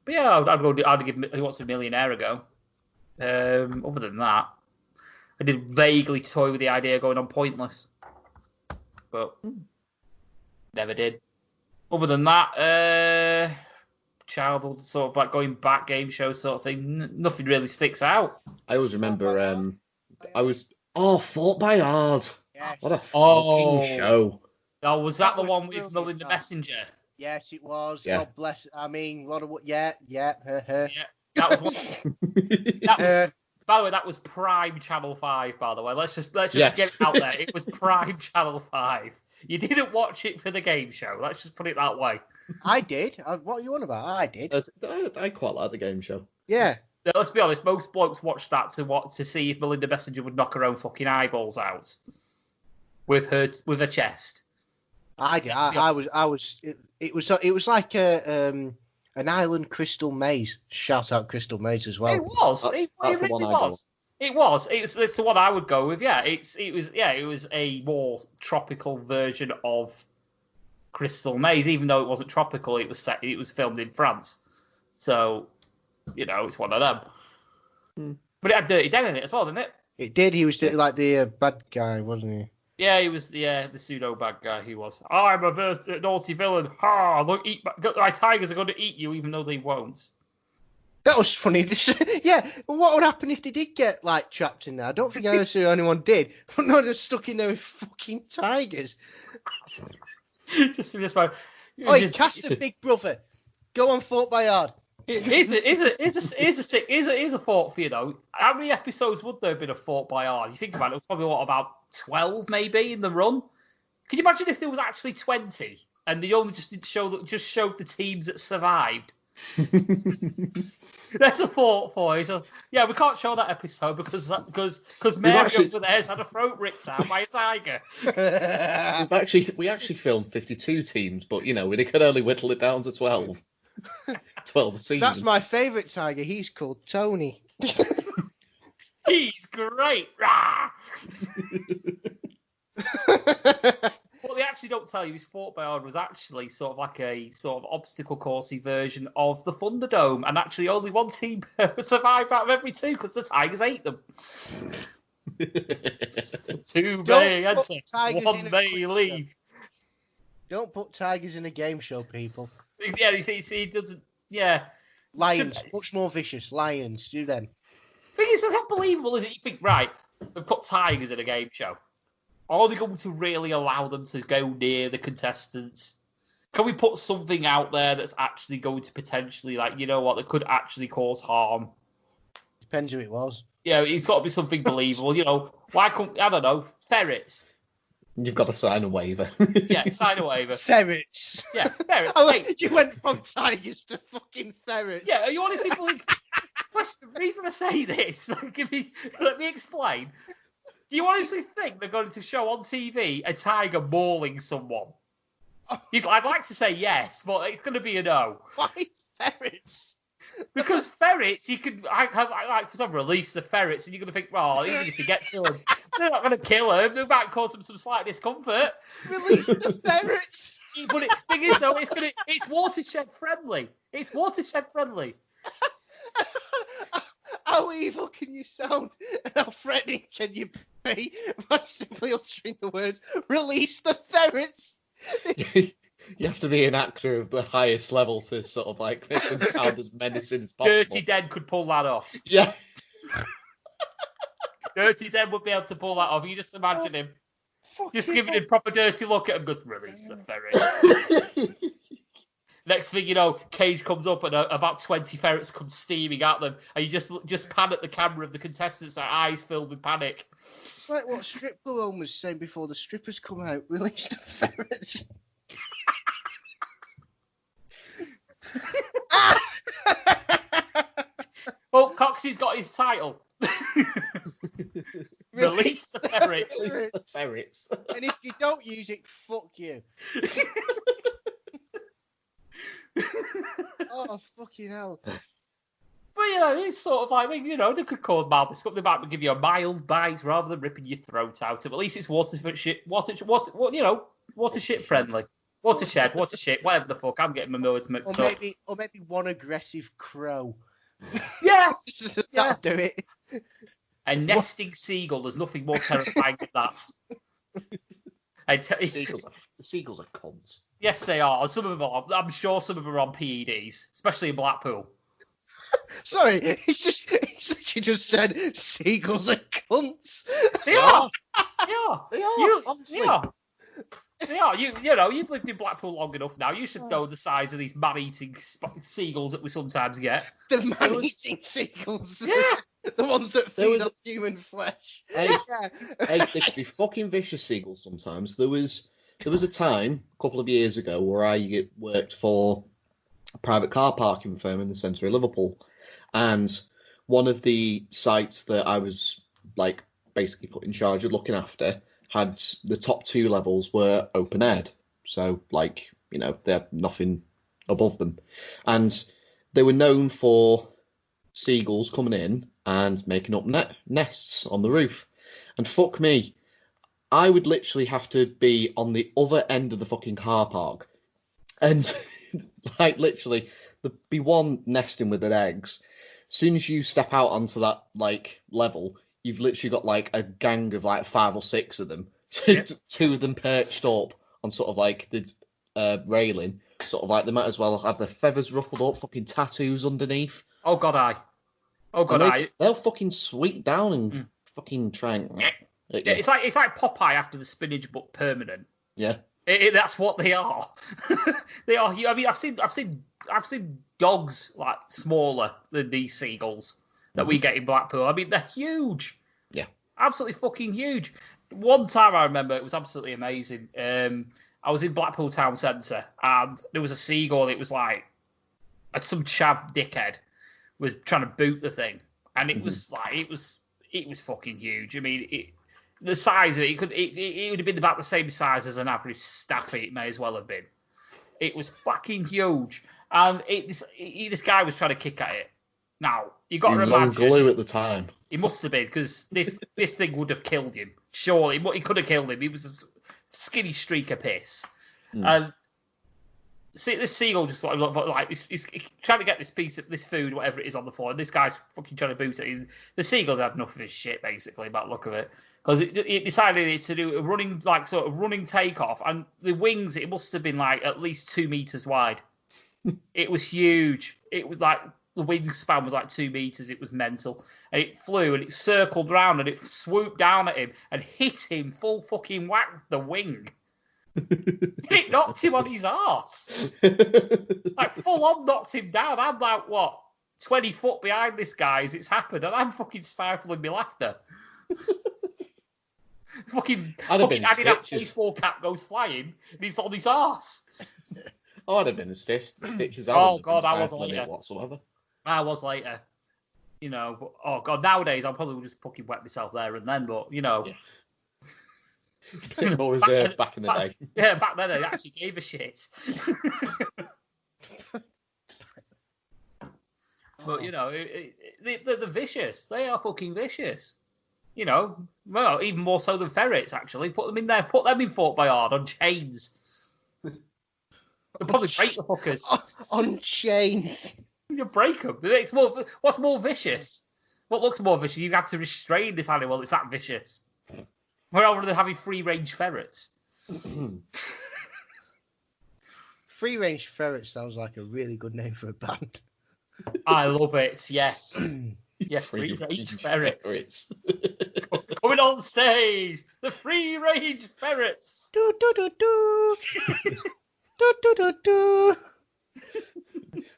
[SPEAKER 2] but yeah, I'd give Who Wants to Be a Millionaire a go. Other than that, I did vaguely toy with the idea of going on Pointless, but never did. Other than that, childhood sort of like going back game show sort of thing. Nothing really sticks out.
[SPEAKER 3] I always remember. Fought by R.A.D.
[SPEAKER 1] Yes.
[SPEAKER 3] What a fucking show.
[SPEAKER 2] Oh, was that the
[SPEAKER 1] was
[SPEAKER 2] one with
[SPEAKER 1] brilliant,
[SPEAKER 2] Melinda
[SPEAKER 1] that.
[SPEAKER 2] Messenger?
[SPEAKER 1] Yes, it was.
[SPEAKER 3] Yeah.
[SPEAKER 1] God bless. I mean, what a yeah.
[SPEAKER 2] Yeah, that was one. By the way, that was prime Channel 5. By the way, let's just get it out there. It was prime Channel 5. You didn't watch it for the game show. Let's just put it that way.
[SPEAKER 1] I did. What are you on about? I did.
[SPEAKER 3] I quite like the game show.
[SPEAKER 1] Yeah.
[SPEAKER 2] Now, let's be honest. Most blokes watched that to see if Melinda Messenger would knock her own fucking eyeballs out with her chest.
[SPEAKER 1] I did. I was. It was like an island crystal maze. Shout out Crystal Maze as well.
[SPEAKER 2] It was. It really was. It was. It's the one I would go with. Yeah. It was a more tropical version of Crystal Maze, even though it wasn't tropical. It was filmed in France. So, it's one of them. But it had Dirty Den in it as well, didn't it?
[SPEAKER 1] It did. He was like the bad guy, wasn't he?
[SPEAKER 2] Yeah, he was the pseudo bad guy. He was. I'm a naughty villain. Ha! Look, my tigers are going to eat you, even though they won't.
[SPEAKER 1] That was funny. Yeah, what would happen if they did get like trapped in there? I don't think I ever saw anyone did. But no, they're stuck in there with fucking tigers.
[SPEAKER 2] just like.
[SPEAKER 1] Oi, cast a Big Brother. Go on, Fought by R.A.D.
[SPEAKER 2] Here's a thought for you though. How many episodes would there have been of Fought by R.A.D? You think about it, it was probably about 12 maybe in the run. Can you imagine if there was actually 20 and they only just showed the teams that survived? That's a thought for you. So, yeah, we can't show that episode because Mary over there has had a throat ripped out by a tiger.
[SPEAKER 3] We actually filmed 52 teams, but we could only whittle it down to 12. 12 teams.
[SPEAKER 1] That's my favourite tiger. He's called Tony.
[SPEAKER 2] He's great. What they actually don't tell you is Fought by R.A.D was actually sort of like a sort of obstacle coursey version of the Thunderdome, and actually only one team survived out of every two because the Tigers ate them. Two may enter, one may leave.
[SPEAKER 1] Don't put tigers in a game show, people.
[SPEAKER 2] Yeah, he doesn't. Yeah.
[SPEAKER 1] Lions, much more vicious. Lions, do them.
[SPEAKER 2] Thing is, it's unbelievable, is it? You think, right, they've put tigers in a game show. Are they going to really allow them to go near the contestants? Can we put something out there that's actually going to potentially, that could actually cause harm?
[SPEAKER 1] Depends who it was.
[SPEAKER 2] Yeah, it's got to be something believable. Why can't, I don't know, ferrets?
[SPEAKER 3] You've got to sign a waiver.
[SPEAKER 2] Yeah, sign a waiver.
[SPEAKER 1] Ferrets.
[SPEAKER 2] Yeah, ferrets.
[SPEAKER 1] You went from tigers to fucking ferrets.
[SPEAKER 2] Yeah, are you honestly believe? The reason I say this, let me explain. Do you honestly think they're going to show on TV a tiger mauling someone? I'd like to say yes, but it's going to be a no.
[SPEAKER 1] Why ferrets?
[SPEAKER 2] Because ferrets, you could, for example, release the ferrets, and you're going to think, well, even if you get to them, they're not going to kill them. They might cause them some slight discomfort.
[SPEAKER 1] Release the ferrets.
[SPEAKER 2] But the thing is, though, it's watershed friendly. It's watershed friendly.
[SPEAKER 1] How evil can you sound and how threatening can you be by simply uttering the words, release the ferrets?
[SPEAKER 3] You have to be an actor of the highest level to sort of make them sound as menacing as possible.
[SPEAKER 2] Dirty Den could pull that off.
[SPEAKER 3] Yeah.
[SPEAKER 2] Dirty Den would be able to pull that off. You just imagine him. Just giving him proper dirty look at him, just release the ferret. Next thing you know, Cage comes up and about 20 ferrets come steaming at them, and you just pan at the camera of the contestants, their eyes filled with panic.
[SPEAKER 1] It's like what Strip Club was saying before the strippers come out, release the ferrets.
[SPEAKER 2] Oh, Coxie's got his title. Release the ferrets.
[SPEAKER 3] Release the ferrets.
[SPEAKER 1] And if you don't use it, fuck you. Oh, fucking hell.
[SPEAKER 2] But, it's sort of like, they could call mild discomfort. They might give you a mild bite rather than ripping your throat out. At least it's watershed friendly. Watershed, whatever the fuck. I'm getting my words mixed up.
[SPEAKER 1] Or maybe one aggressive crow.
[SPEAKER 2] Yeah.
[SPEAKER 1] That'll do it.
[SPEAKER 2] A nesting seagull. There's nothing more terrifying than that.
[SPEAKER 3] The seagulls are cunts.
[SPEAKER 2] Yes, they are. Some of them are. I'm sure some of them are on PEDs, especially in Blackpool.
[SPEAKER 1] Sorry, he's just said seagulls are cunts.
[SPEAKER 2] They are.
[SPEAKER 3] They are. Honestly.
[SPEAKER 2] They are. You know, you've lived in Blackpool long enough now. You should know the size of these man-eating seagulls that we sometimes get.
[SPEAKER 1] The man-eating seagulls.
[SPEAKER 2] Yeah.
[SPEAKER 1] The ones that feed on human flesh.
[SPEAKER 3] They can be fucking vicious seagulls sometimes. There was a time, a couple of years ago, where I worked for a private car parking firm in the centre of Liverpool. And one of the sites that I was, like, basically put in charge of looking after had the top 2 levels were open aired. So, like, you know, they had nothing above them. And they were known for seagulls coming in and making up nests on the roof. And fuck me, I would literally have to be on the other end of the fucking car park. And, like, literally, there'd be one nesting with their eggs. As soon as you step out onto that, like, level, you've literally got, like, a gang of, like, 5 or 6 of them.
[SPEAKER 2] Yep.
[SPEAKER 3] 2 of them perched up on sort of, like, the railing. Sort of, like, they might as well have their feathers ruffled up, fucking tattoos underneath.
[SPEAKER 2] Oh, God,
[SPEAKER 3] They'll fucking sweep down and fucking try and...
[SPEAKER 2] Yeah, it's like Popeye after the spinach, but permanent.
[SPEAKER 3] Yeah.
[SPEAKER 2] That's what they are. They are. I mean, I've seen dogs like smaller than these seagulls that we get in Blackpool. I mean, they're huge.
[SPEAKER 3] Yeah.
[SPEAKER 2] Absolutely fucking huge. One time I remember it was absolutely amazing. I was in Blackpool town centre and there was a seagull. It was like some chav dickhead was trying to boot the thing, and it was like it was fucking huge. I mean, the size of it, it would have been about the same size as an average staffy. It may as well have been. It was fucking huge, and this guy was trying to kick at it. Now you got to imagine. He was on
[SPEAKER 3] glue at the time.
[SPEAKER 2] He must have been, because this thing would have killed him. Surely, he could have killed him. He was a skinny streak of piss, and see this seagull just like he's trying to get this food, whatever it is, on the floor, and this guy's fucking trying to boot it. The seagull had enough of his shit, basically, by the look of it. Because it decided to do a running takeoff, and the wings, it must have been like at least 2 meters wide. It was huge. It was like the wingspan was like 2 meters. It was mental. And it flew and it circled round and it swooped down at him and hit him full fucking whack with the wing. It knocked him on his arse. Like full on knocked him down. I'm like, what, 20 foot behind this guy as it's happened, and I'm fucking stifling my laughter. fucking Adidas baseball cap goes flying and he's on his arse.
[SPEAKER 3] I'd have been the stitches.
[SPEAKER 2] Oh God, I was later.
[SPEAKER 3] Whatsoever.
[SPEAKER 2] I was later. You know, but, oh God, nowadays I probably would just fucking wet myself there and then, but you know.
[SPEAKER 3] Yeah. What was back in the day?
[SPEAKER 2] Yeah, back then I actually gave a shit. But you know, they're vicious. They are fucking vicious. You know, well, even more so than ferrets, actually. Put them in there. Put them in Fort Bayard on chains. They'll probably break the fuckers.
[SPEAKER 1] On chains.
[SPEAKER 2] You break them. It's more, what's more vicious? What looks more vicious? You have to restrain this animal. It's that vicious. Rather than having free-range ferrets.
[SPEAKER 1] Free-range ferrets sounds like a really good name for a band.
[SPEAKER 2] I love it. Yes. Yeah, free-range ferrets. Coming on stage, the free-range ferrets.
[SPEAKER 1] Do do do do. Do do do do.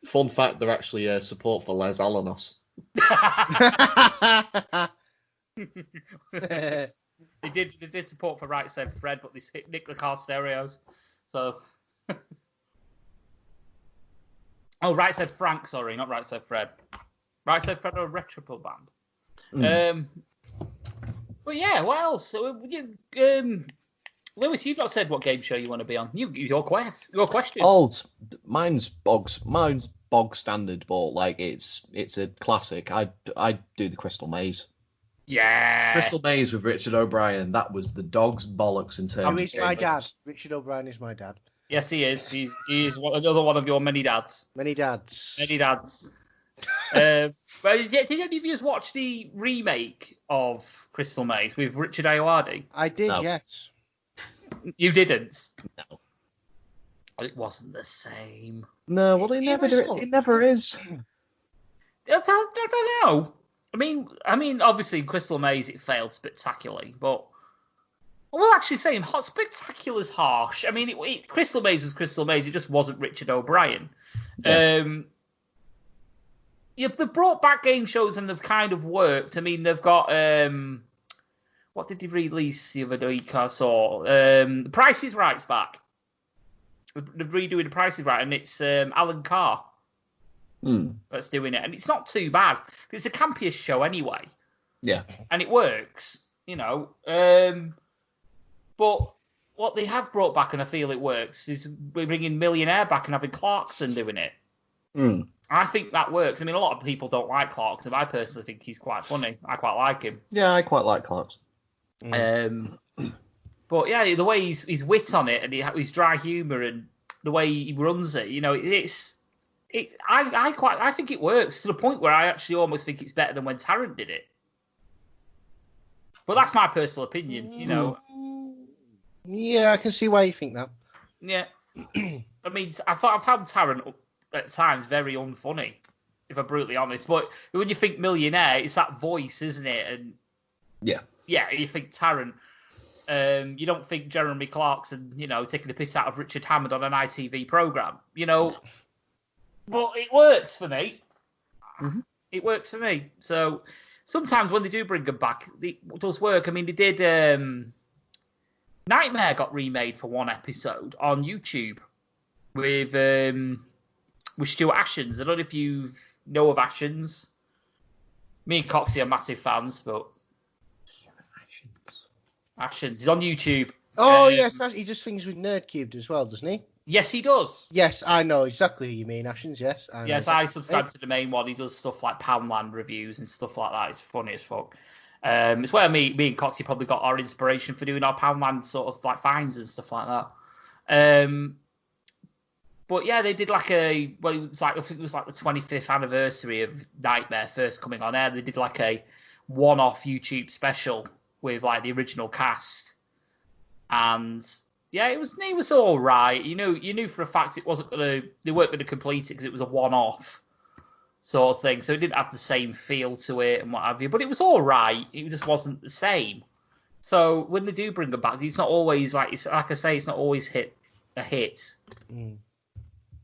[SPEAKER 3] Fun fact: they're actually support for Les Alanos.
[SPEAKER 2] They did support for Right Said Fred, but they nicked the car stereos. So. Oh, Right Said Frank, sorry, not Right Said Fred. Right Said Fred are a retro band. But yeah, what else? Lewis, you've not said what game show you want to be on. Your question.
[SPEAKER 3] Mine's bog standard, but like it's a classic. I do the Crystal Maze.
[SPEAKER 2] Yeah.
[SPEAKER 3] Crystal Maze with Richard O'Brien. That was the dog's bollocks in terms.
[SPEAKER 1] He's my dad. Richard O'Brien is my dad.
[SPEAKER 2] Yes, he is. He is another one of your many dads.
[SPEAKER 1] Many dads.
[SPEAKER 2] But did any of you watch the remake of Crystal Maze with Richard R.A.D?
[SPEAKER 1] I did,
[SPEAKER 3] No.
[SPEAKER 1] yes.
[SPEAKER 2] You didn't?
[SPEAKER 3] No.
[SPEAKER 2] It wasn't the same.
[SPEAKER 3] No, well, they never do it. It never is.
[SPEAKER 2] I don't know. I mean, obviously, Crystal Maze, it failed spectacularly, but well, actually, saying spectacular is harsh. I mean, Crystal Maze was Crystal Maze. It just wasn't Richard O'Brien. Yeah. They've brought back game shows and they've kind of worked. I mean, they've got what did they release the other week? I saw The Price is Right's back. They're redoing The Price is Right, and it's Alan Carr that's doing it, and it's not too bad. It's a campiest show anyway.
[SPEAKER 3] Yeah.
[SPEAKER 2] And it works, you know. But what they have brought back, and I feel it works, is we're bringing Millionaire back and having Clarkson doing it. I think that works. I mean, a lot of people don't like Clarkson. I personally think he's quite funny. I quite like him.
[SPEAKER 3] Yeah, I quite like Clarkson.
[SPEAKER 2] But yeah, the way he's wit on it and his dry humour and the way he runs it, you know, I think it works to the point where I actually almost think it's better than when Tarrant did it. But that's my personal opinion, you know.
[SPEAKER 1] Yeah, I can see why you think that.
[SPEAKER 2] Yeah. I mean, I found Tarrant at times very unfunny, if I'm brutally honest. But when you think Millionaire, it's that voice, isn't it? And yeah, you think Tarrant. You don't think Jeremy Clarkson, you know, taking the piss out of Richard Hammond on an ITV programme, you know. But it works for me. It works for me. So sometimes when they do bring them back, it does work. I mean, they did... Knightmare got remade for one episode on YouTube with Stuart Ashens. I don't know if you know of Ashens. Me and Coxie are massive fans, but... Ashens. He's on YouTube.
[SPEAKER 1] Oh, yes, he does things with Nerdcubed as well, doesn't he?
[SPEAKER 2] Yes, he does.
[SPEAKER 1] Yes, I know exactly who you mean, Ashens, yes.
[SPEAKER 2] I subscribe to the main one. He does stuff like Poundland reviews and stuff like that. It's funny as fuck. It's where me and Coxie probably got our inspiration for doing our Poundland sort of like finds and stuff like that. But yeah, they did I think it was like the 25th anniversary of Knightmare first coming on air. They did like a one-off YouTube special with like the original cast, and yeah, it was all right. You knew for a fact they weren't gonna complete it because it was a one-off sort of thing, so it didn't have the same feel to it and what have you. But it was all right. It just wasn't the same. So when they do bring them back, it's not always like I say, it's not always a hit.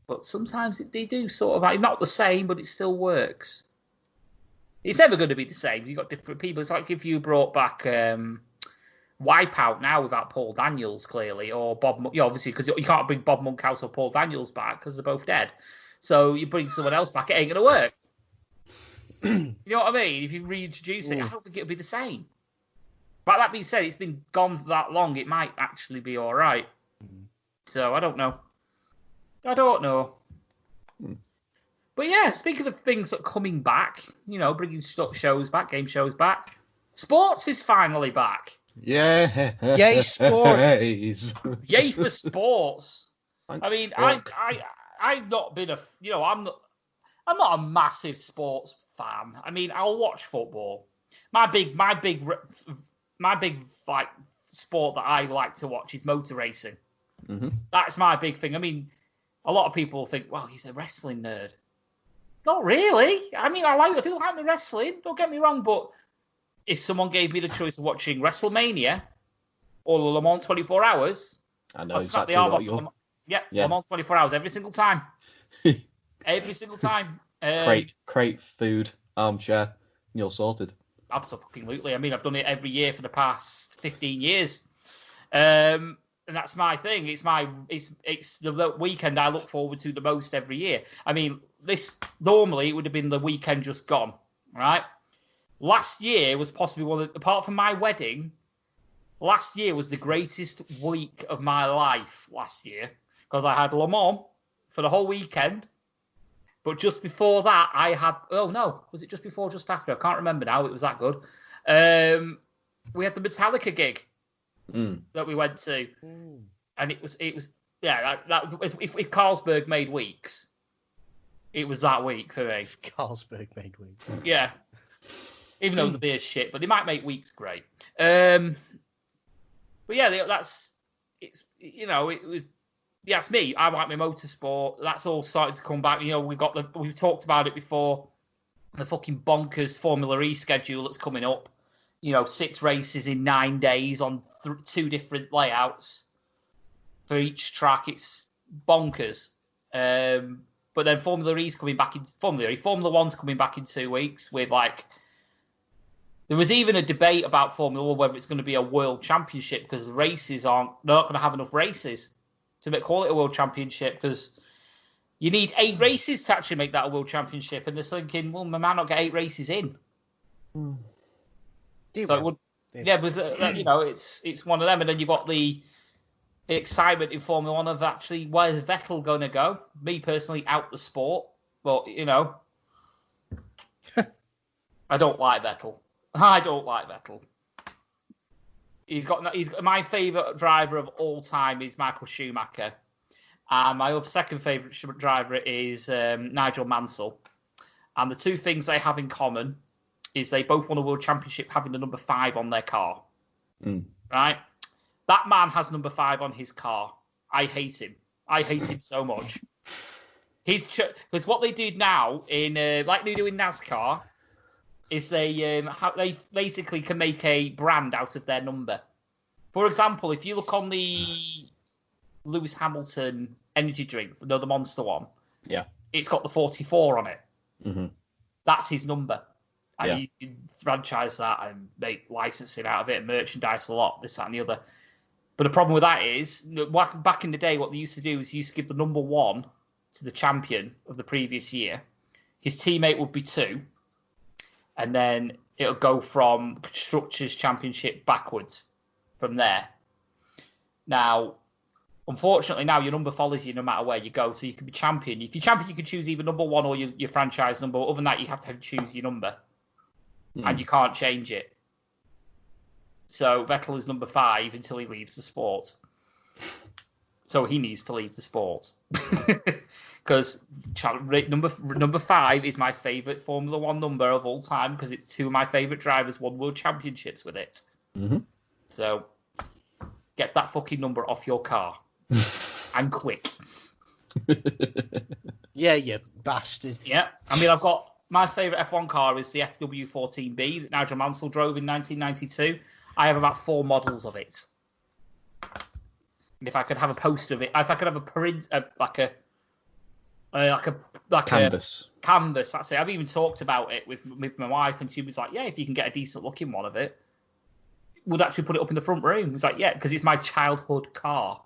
[SPEAKER 2] But sometimes they do sort of like not the same, but it still works. It's never going to be the same. You've got different people. It's like if you brought back Wipeout now without Paul Daniels, clearly, or Bob, obviously, because you can't bring Bob Monkhouse or Paul Daniels back because they're both dead. So you bring someone else back, it ain't going to work. You know what I mean? If you reintroduce it, I don't think it'll be the same. But that being said, it's been gone for that long, it might actually be all right. So I don't know. But yeah, speaking of things that are coming back, you know, bringing shows back, game shows back, sports is finally back.
[SPEAKER 3] Yeah.
[SPEAKER 1] Yay, sports.
[SPEAKER 2] Yay for sports. I mean, I've not been I'm not a massive sports fan. I mean, I'll watch football. My big like sport that I like to watch is motor racing. That's my big thing. I mean, a lot of people think, well, he's a wrestling nerd. Not really. I mean, I do like the wrestling. Don't get me wrong, but if someone gave me the choice of watching WrestleMania or Le Mans 24 Hours,
[SPEAKER 3] I know exactly what you're...
[SPEAKER 2] Le Mans 24 Hours every single time. Every single time.
[SPEAKER 3] Crate, food, armchair, you're sorted.
[SPEAKER 2] Absolutely. I mean, I've done it every year for the past 15 years. And that's my thing. It's the weekend I look forward to the most every year. I mean, normally it would have been the weekend just gone, right? Last year was possibly apart from my wedding, last year was the greatest week of my life last year because I had Le Mans for the whole weekend. But just before that, I had, was it just before or just after? I can't remember now. It was that good. We had the Metallica gig. That we went to, and it was if Carlsberg made weeks, it was that week for me.
[SPEAKER 1] Carlsberg made weeks.
[SPEAKER 2] Yeah, even though the beer's shit, but they might make weeks great. But yeah, it was. Yeah, it's me. I like my motorsport. That's all starting to come back. We've talked about it before. The fucking bonkers Formula E schedule that's coming up. 6 races in 9 days on 2 different layouts for each track. It's bonkers. But then Formula E's coming back in Formula One's coming back in 2 weeks with there was even a debate about Formula One whether it's going to be a world championship because the races they're not going to have enough races to call it a world championship because you need 8 races to actually make that a world championship. And they're thinking, well, we might not get 8 races in. So it would, it's one of them. And then you've got the excitement in Formula One of actually where's Vettel going to go? Me personally, out the sport, but I don't like Vettel. He's my favourite driver of all time is Michael Schumacher. My other second favourite driver is Nigel Mansell. And the 2 things they have in common is they both won a world championship having the number 5 on their car. Right? That man has number 5 on his car. I hate him. I hate him so much. Because what they do now like they do in NASCAR is they basically can make a brand out of their number. For example, if you look on the Lewis Hamilton energy drink, the Monster one, it's got the 44 on it.
[SPEAKER 3] Mm-hmm.
[SPEAKER 2] That's his number. And you can franchise that and make licensing out of it and merchandise a lot, this, that, and the other. But the problem with that is, back in the day, what they used to do is give the number 1 to the champion of the previous year. His teammate would be 2. And then it'll go from Constructors' Championship backwards from there. Now, unfortunately, now your number follows you no matter where you go. So you can be champion. If you're champion, you can choose either number 1 or your franchise number. Other than that, you have to choose your number. And you can't change it. So Vettel is number 5 until he leaves the sport. So he needs to leave the sport. Because number 5 is my favourite Formula One number of all time because it's 2 of my favourite drivers won world championships with it.
[SPEAKER 3] Mm-hmm.
[SPEAKER 2] So get that fucking number off your car. And quick.
[SPEAKER 1] Yeah, you bastard.
[SPEAKER 2] Yeah. I mean, I've got my favourite F1 car is the FW14B that Nigel Mansell drove in 1992. I have about 4 models of it. And if I could have a poster of it, if I could have a print, like a
[SPEAKER 3] canvas.
[SPEAKER 2] Canvas, that's it. I've even talked about it with my wife, and she was like, "Yeah, if you can get a decent looking one of it, we'd actually put it up in the front room." It was like, "Yeah, because it's my childhood car.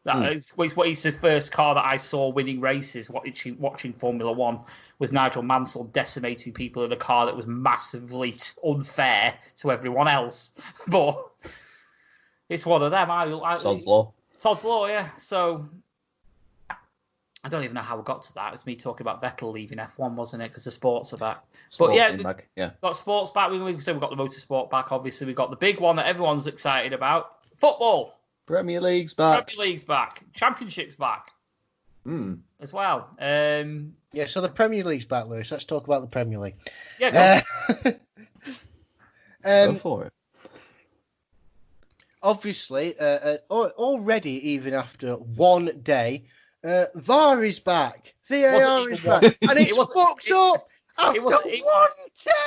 [SPEAKER 2] It's the first car that I saw winning races. Watching Formula One was Nigel Mansell decimating people in a car that was massively unfair to everyone else, but it's one of them.
[SPEAKER 3] Sod's law.
[SPEAKER 2] Sod's law, yeah. So I don't even know how we got to that. It was me talking about Vettel leaving F1, wasn't it? Because the sports are back. But yeah, got sports back. We've got the motorsport back. Obviously, we've got the big one that everyone's excited about. Football.
[SPEAKER 3] Premier League's back.
[SPEAKER 2] Championship's back. As well.
[SPEAKER 1] Yeah, so the Premier League's back, Lewis. Let's talk about the Premier League.
[SPEAKER 2] Yeah, go.
[SPEAKER 3] Go for it.
[SPEAKER 1] Obviously, already, even after 1 day, VAR is back. VAR is back. And it's fucked up after 1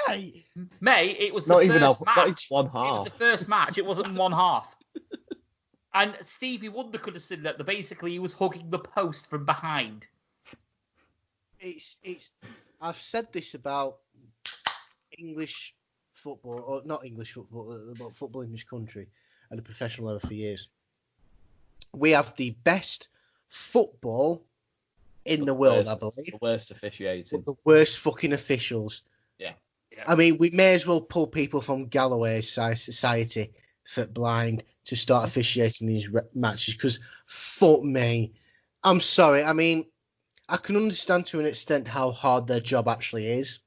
[SPEAKER 1] day.
[SPEAKER 2] Mate, it was
[SPEAKER 3] not
[SPEAKER 2] the
[SPEAKER 3] even
[SPEAKER 2] first match.
[SPEAKER 3] Not even 1 half.
[SPEAKER 2] It was the first match. It wasn't 1 half. And Stevie Wonder could have said that basically he was hugging the post from behind.
[SPEAKER 1] I've said this about English football, or not English football, but football in this country at a professional level for years. We have the best football in the world, I believe.
[SPEAKER 3] The worst officiating.
[SPEAKER 1] But the worst fucking officials.
[SPEAKER 3] Yeah.
[SPEAKER 1] I mean, we may as well pull people from Galloway's society for blind to start officiating these matches because, fuck me. I'm sorry. I mean, I can understand to an extent how hard their job actually is.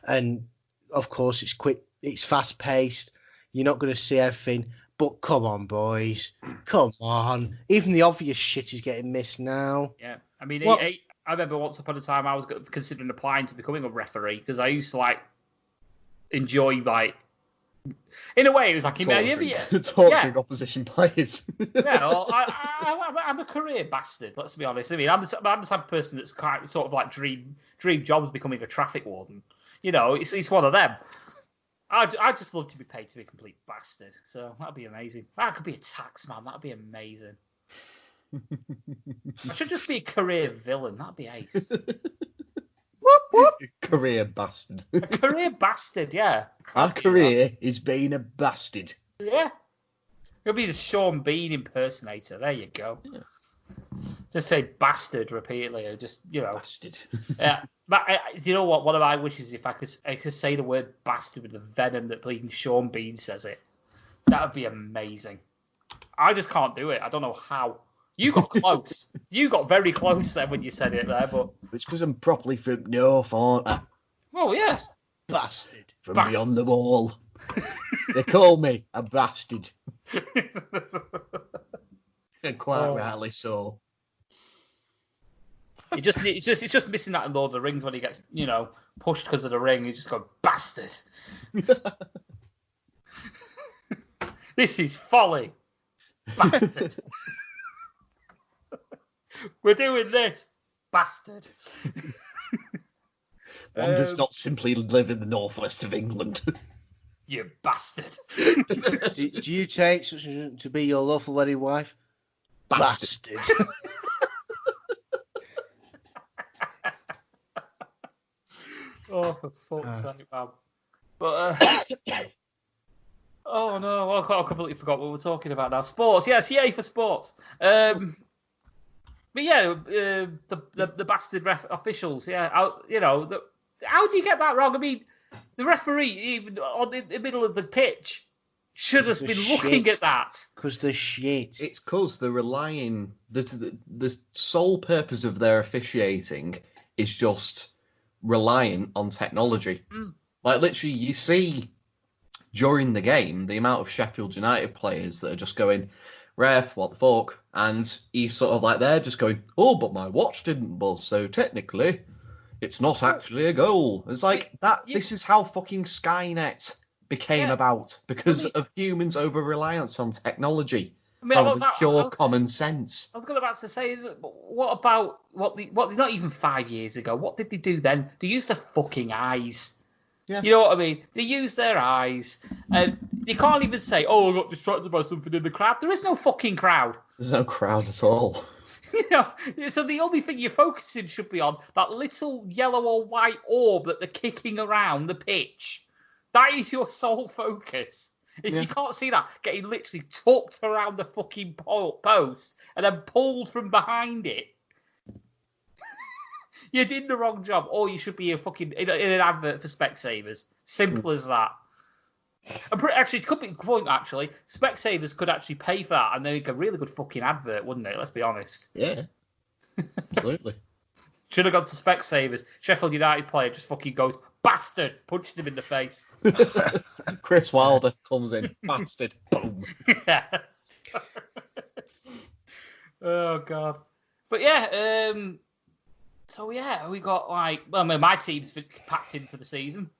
[SPEAKER 1] And, of course, it's quick, it's fast-paced. You're not going to see everything. But come on, boys. Come on. Even the obvious shit is getting missed now.
[SPEAKER 2] Yeah. I mean, I remember once upon a time I was considering applying to becoming a referee because I used to, enjoy, In a way, it was like
[SPEAKER 3] torturing opposition players.
[SPEAKER 2] Yeah, well, I'm a career bastard. Let's be honest. I mean, I'm the type of person that's kind of, sort of like dream jobs becoming a traffic warden. You know, it's one of them. I just love to be paid to be a complete bastard. So that'd be amazing. I could be a tax man. That'd be amazing. I should just be a career villain. That'd be ace.
[SPEAKER 1] Whoop, whoop.
[SPEAKER 3] Career bastard.
[SPEAKER 2] A career bastard, yeah.
[SPEAKER 3] Our career is being a bastard.
[SPEAKER 2] Yeah. You'll be the Sean Bean impersonator. There you go. Yeah. Just say bastard repeatedly, or just, you know.
[SPEAKER 3] Bastard.
[SPEAKER 2] Yeah. But you know what? One of my wishes is if I could say the word bastard with the venom that bleeding Sean Bean says it. That would be amazing. I just can't do it. I don't know how. You got close. You got very close then when you said it there, but
[SPEAKER 3] it's because I'm properly from North, aren't I?
[SPEAKER 2] Oh yes.
[SPEAKER 1] Bastard.
[SPEAKER 3] From beyond the wall. They call me a bastard. And quite rightly so.
[SPEAKER 2] It's just missing that in Lord of the Rings when he gets, you know, pushed because of the ring. You just go, bastard. This is folly. Bastard. We're doing this. Bastard.
[SPEAKER 3] One does not simply live in the northwest of England.
[SPEAKER 2] You bastard.
[SPEAKER 1] Do you take such to be your lawful wedded wife? Bastard.
[SPEAKER 2] Oh, for fuck's sake, man. But, oh no, I completely forgot what we're talking about now. Sports, yes, yay for sports. But yeah, the bastard officials, yeah, how do you get that wrong? I mean, the referee, even on the middle of the pitch, should have been looking at that.
[SPEAKER 1] Because they're shit.
[SPEAKER 3] It's because they're relying, the sole purpose of their officiating is just reliant on technology. Like, literally, you see during the game the amount of Sheffield United players that are just going, ref, what the fuck? And he's sort of like there just going, oh, but my watch didn't buzz, so technically it's not actually a goal. It's like that. This is how fucking Skynet became about, because of humans' over-reliance on technology. Rather than pure common sense.
[SPEAKER 2] I was about to say, what about not even 5 years ago? What did they do then? They used their fucking eyes. Yeah. You know what I mean? They use their eyes, and you can't even say, "Oh, I got distracted by something in the crowd." There is no fucking crowd.
[SPEAKER 3] There's no crowd at all.
[SPEAKER 2] You know, so the only thing you're focusing should be on that little yellow or white orb that they're kicking around the pitch. That is your sole focus. If you can't see that, getting literally tucked around the fucking post and then pulled from behind it, you did the wrong job. Or you should be in an advert for Specsavers. Simple as that. Actually, it could be a point, actually. Specsavers could actually pay for that and make a really good fucking advert, wouldn't it? Let's be honest.
[SPEAKER 3] Yeah. Absolutely.
[SPEAKER 2] Should have gone to Specsavers. Sheffield United player just fucking goes, bastard, punches him in the face.
[SPEAKER 3] Chris Wilder comes in, bastard, boom.
[SPEAKER 2] Yeah. Oh, God. But yeah, so yeah, we got my team's packed in for the season.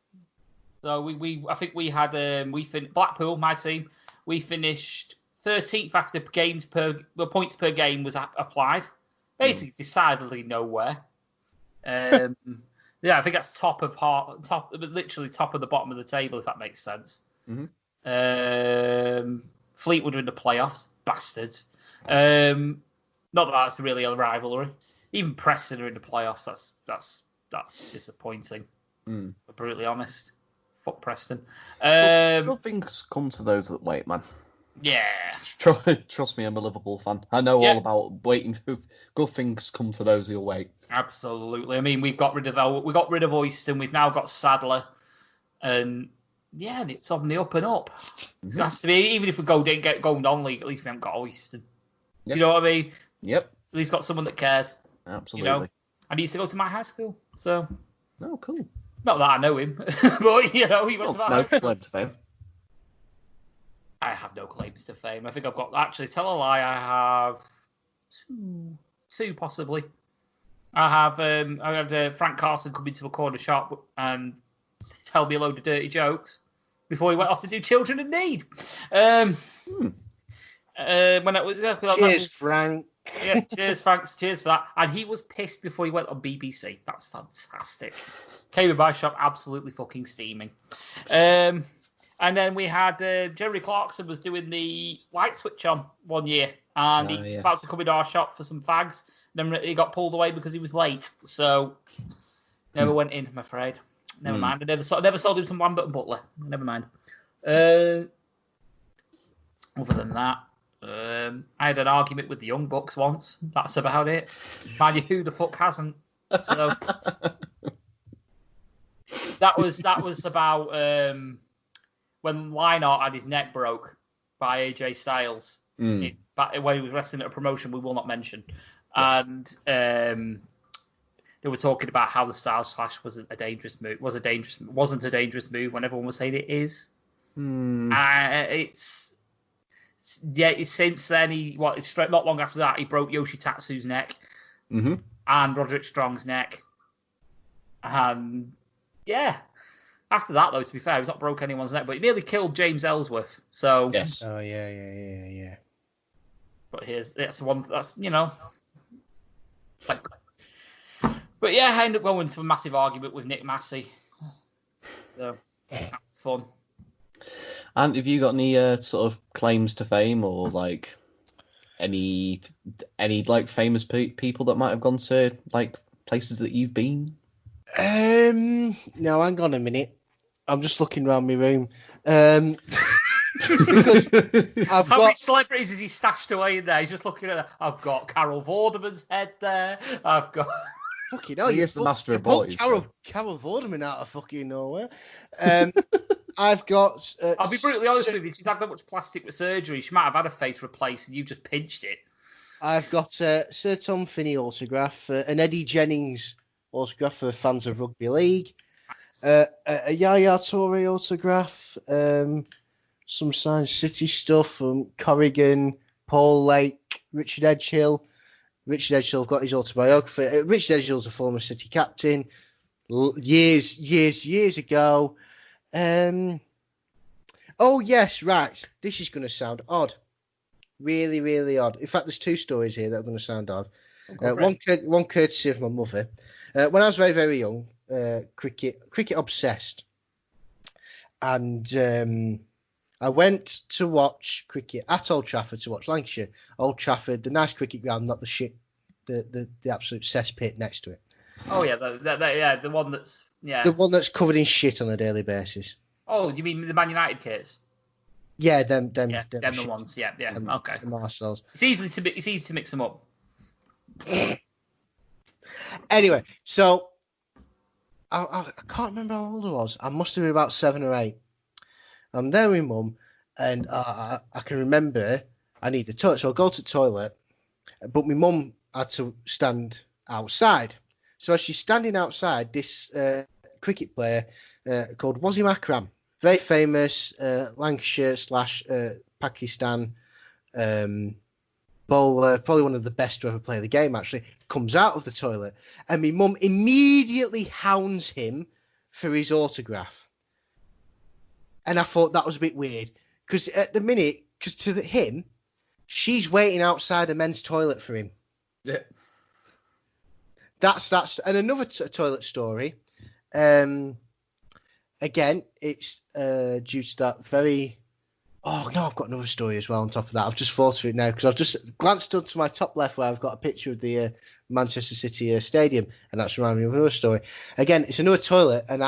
[SPEAKER 2] So I think we had Blackpool, my team, we finished 13th after points per game was applied. Basically, decidedly nowhere. Yeah, I think that's literally top of the bottom of the table, if that makes sense. Mm-hmm. Fleetwood are in the playoffs, bastards. Not that that's really a rivalry. Even Preston are in the playoffs. That's disappointing. I'm brutally honest. Fuck Preston.
[SPEAKER 3] Good things come to those that wait, man.
[SPEAKER 2] Yeah.
[SPEAKER 3] Trust me, I'm a Liverpool fan. I know all about waiting. Good things come to those who'll wait.
[SPEAKER 2] Absolutely. I mean, we got rid of Oyston. We've now got Sadler, and yeah, it's on the up and up. Mm-hmm. It has to be. Even if we didn't get going non-league, at least we haven't got Oyston. Yep. You know what I mean?
[SPEAKER 3] Yep.
[SPEAKER 2] At least got someone that cares.
[SPEAKER 3] Absolutely.
[SPEAKER 2] You know? And he used to go to my high school, so.
[SPEAKER 3] Oh, cool.
[SPEAKER 2] Not that I know him, but he went to my high school.
[SPEAKER 3] No claim to fame.
[SPEAKER 2] I have no claims to fame. I think I've got, actually, tell a lie, I have two possibly. I had Frank Carson come into a corner shop and tell me a load of dirty jokes. before he went off to do Children in Need. When
[SPEAKER 1] Cheers, Frank.
[SPEAKER 2] Yeah, cheers, Frank. Cheers for that. And he was pissed before he went on BBC. That's fantastic. Came in my shop absolutely fucking steaming. And then we had Jeremy Clarkson was doing the light switch on one year, and he was about to come in our shop for some fags. Then he got pulled away because he was late, so never went in. I'm afraid. Never mind. I never sold him some Lambert and Butler. Never mind. Other than that, I had an argument with the Young Bucks once. That's about it. Mind you, who the fuck hasn't? So that was about when Lionheart had his neck broke by AJ Styles when he was wrestling at a promotion we will not mention. Yes. And they were talking about how the Styles Clash wasn't a dangerous move when everyone was saying it is. It's since then not long after that he broke Yoshitatsu's neck and Roderick Strong's neck, and after that though, to be fair, he's not broke anyone's neck, but he nearly killed James Ellsworth. So
[SPEAKER 1] yes, yeah.
[SPEAKER 2] But that's one that's But yeah, I ended up going into a massive argument with Nick Massey. So that was fun.
[SPEAKER 3] And have you got any sort of claims to fame, or like any like famous people that might have gone to like places that you've been?
[SPEAKER 1] No, hang on a minute. I'm just looking around my room. Because
[SPEAKER 2] how many celebrities has he stashed away in there? He's just looking at. I've got Carol Vorderman's head there. I've got.
[SPEAKER 1] Fucking hell,
[SPEAKER 3] you're the master of boys.
[SPEAKER 1] Carol Vorderman out of fucking nowhere. I've got.
[SPEAKER 2] I'll be brutally honest with you. She's had that much plastic surgery. She might have had a face replaced, and you just pinched it.
[SPEAKER 1] I've got Sir Tom Finney autograph, an Eddie Jennings autograph for fans of rugby league, a Yaya Toure autograph, some Science City stuff from Corrigan, Paul Lake, Richard Edgehill. Richard Edgehill got his autobiography. Richard Edghill's a former City captain, years ago. Oh yes, right. This is going to sound odd, really, really odd. In fact, there's two stories here that are going to sound odd. One courtesy of my mother. When I was very, very young, cricket obsessed, and I went to watch cricket at Old Trafford to watch Lancashire. Old Trafford, the nice cricket ground, not the shit, the absolute cesspit next to it.
[SPEAKER 2] Oh yeah, the one that's
[SPEAKER 1] the one that's covered in shit on a daily basis.
[SPEAKER 2] Oh, you mean the Man United kits?
[SPEAKER 1] Yeah, them
[SPEAKER 2] the ones. Yeah. Okay.
[SPEAKER 1] The Marcells.
[SPEAKER 2] It's easy to mix them up.
[SPEAKER 1] Anyway, so I can't remember how old I was. I must have been about 7 or 8. I'm there with Mum, and I can remember I need the toilet, so I go to the toilet, but my Mum had to stand outside. So as she's standing outside, this cricket player called Wasim Akram, very famous Lancashire / Pakistan bowler, probably one of the best to ever play the game, actually, comes out of the toilet, and my Mum immediately hounds him for his autograph. And I thought that was a bit weird, because at the minute, to him, she's waiting outside a men's toilet for him.
[SPEAKER 2] Yeah.
[SPEAKER 1] That's and another toilet story. Again, it's due to that very. Oh no, I've got another story as well on top of that. I've just thought of it now because I've just glanced up to my top left where I've got a picture of the Manchester City stadium, and that's reminding me of another story. Again, it's another toilet, and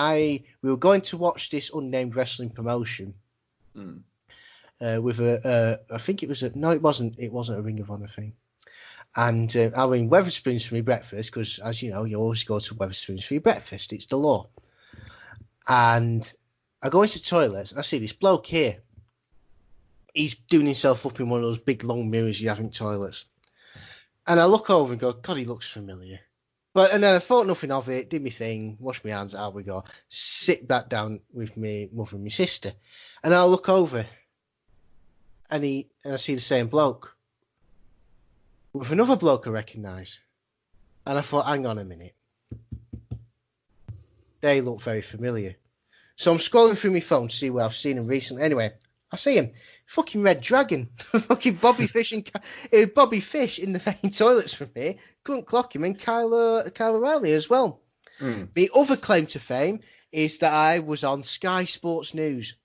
[SPEAKER 1] we were going to watch this unnamed wrestling promotion with I think it was it wasn't a Ring of Honor thing. And I mean Wetherspoons for my breakfast, because as you know, you always go to Wetherspoons for your breakfast. It's the law. And I go into the toilets and I see this bloke here. He's doing himself up in one of those big long mirrors you have in toilets. And I look over and go, God, he looks familiar. And then I thought nothing of it, did my thing, washed my hands, out we go. Sit back down with my mother and my sister. And I look over and I see the same bloke with another bloke I recognise. And I thought, hang on a minute. They look very familiar. So I'm scrolling through my phone to see where I've seen him recently. Anyway, I see him. Fucking Red Dragon. Fucking Bobby Fish in the fucking toilets from me. Couldn't clock him. And Kyle O'Reilly as well. The other claim to fame is that I was on Sky Sports News.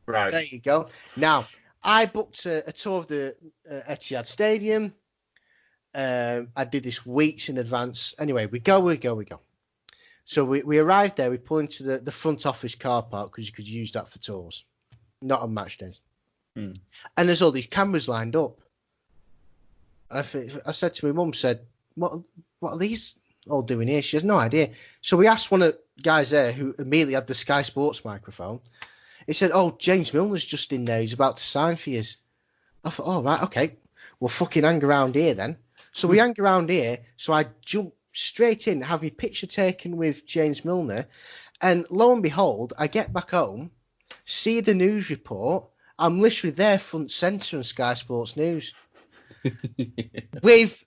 [SPEAKER 3] Right.
[SPEAKER 1] There you go. Now, I booked a tour of the Etihad Stadium. I did this weeks in advance. Anyway, we go. So we arrived there. We pull into the front office car park because you could use that for tours, not on match days. And there's all these cameras lined up. I said to my mum, what are these all doing here? She has no idea. So we asked one of the guys there who immediately had the Sky Sports microphone. He said, "Oh, James Milner's just in there. He's about to sign for you." I thought, "Oh, right, okay. We'll fucking hang around here then." So we hang around here. So I jump straight in, have my picture taken with James Milner. And lo and behold, I get back home, see the news report. I'm literally there front centre on Sky Sports News. With,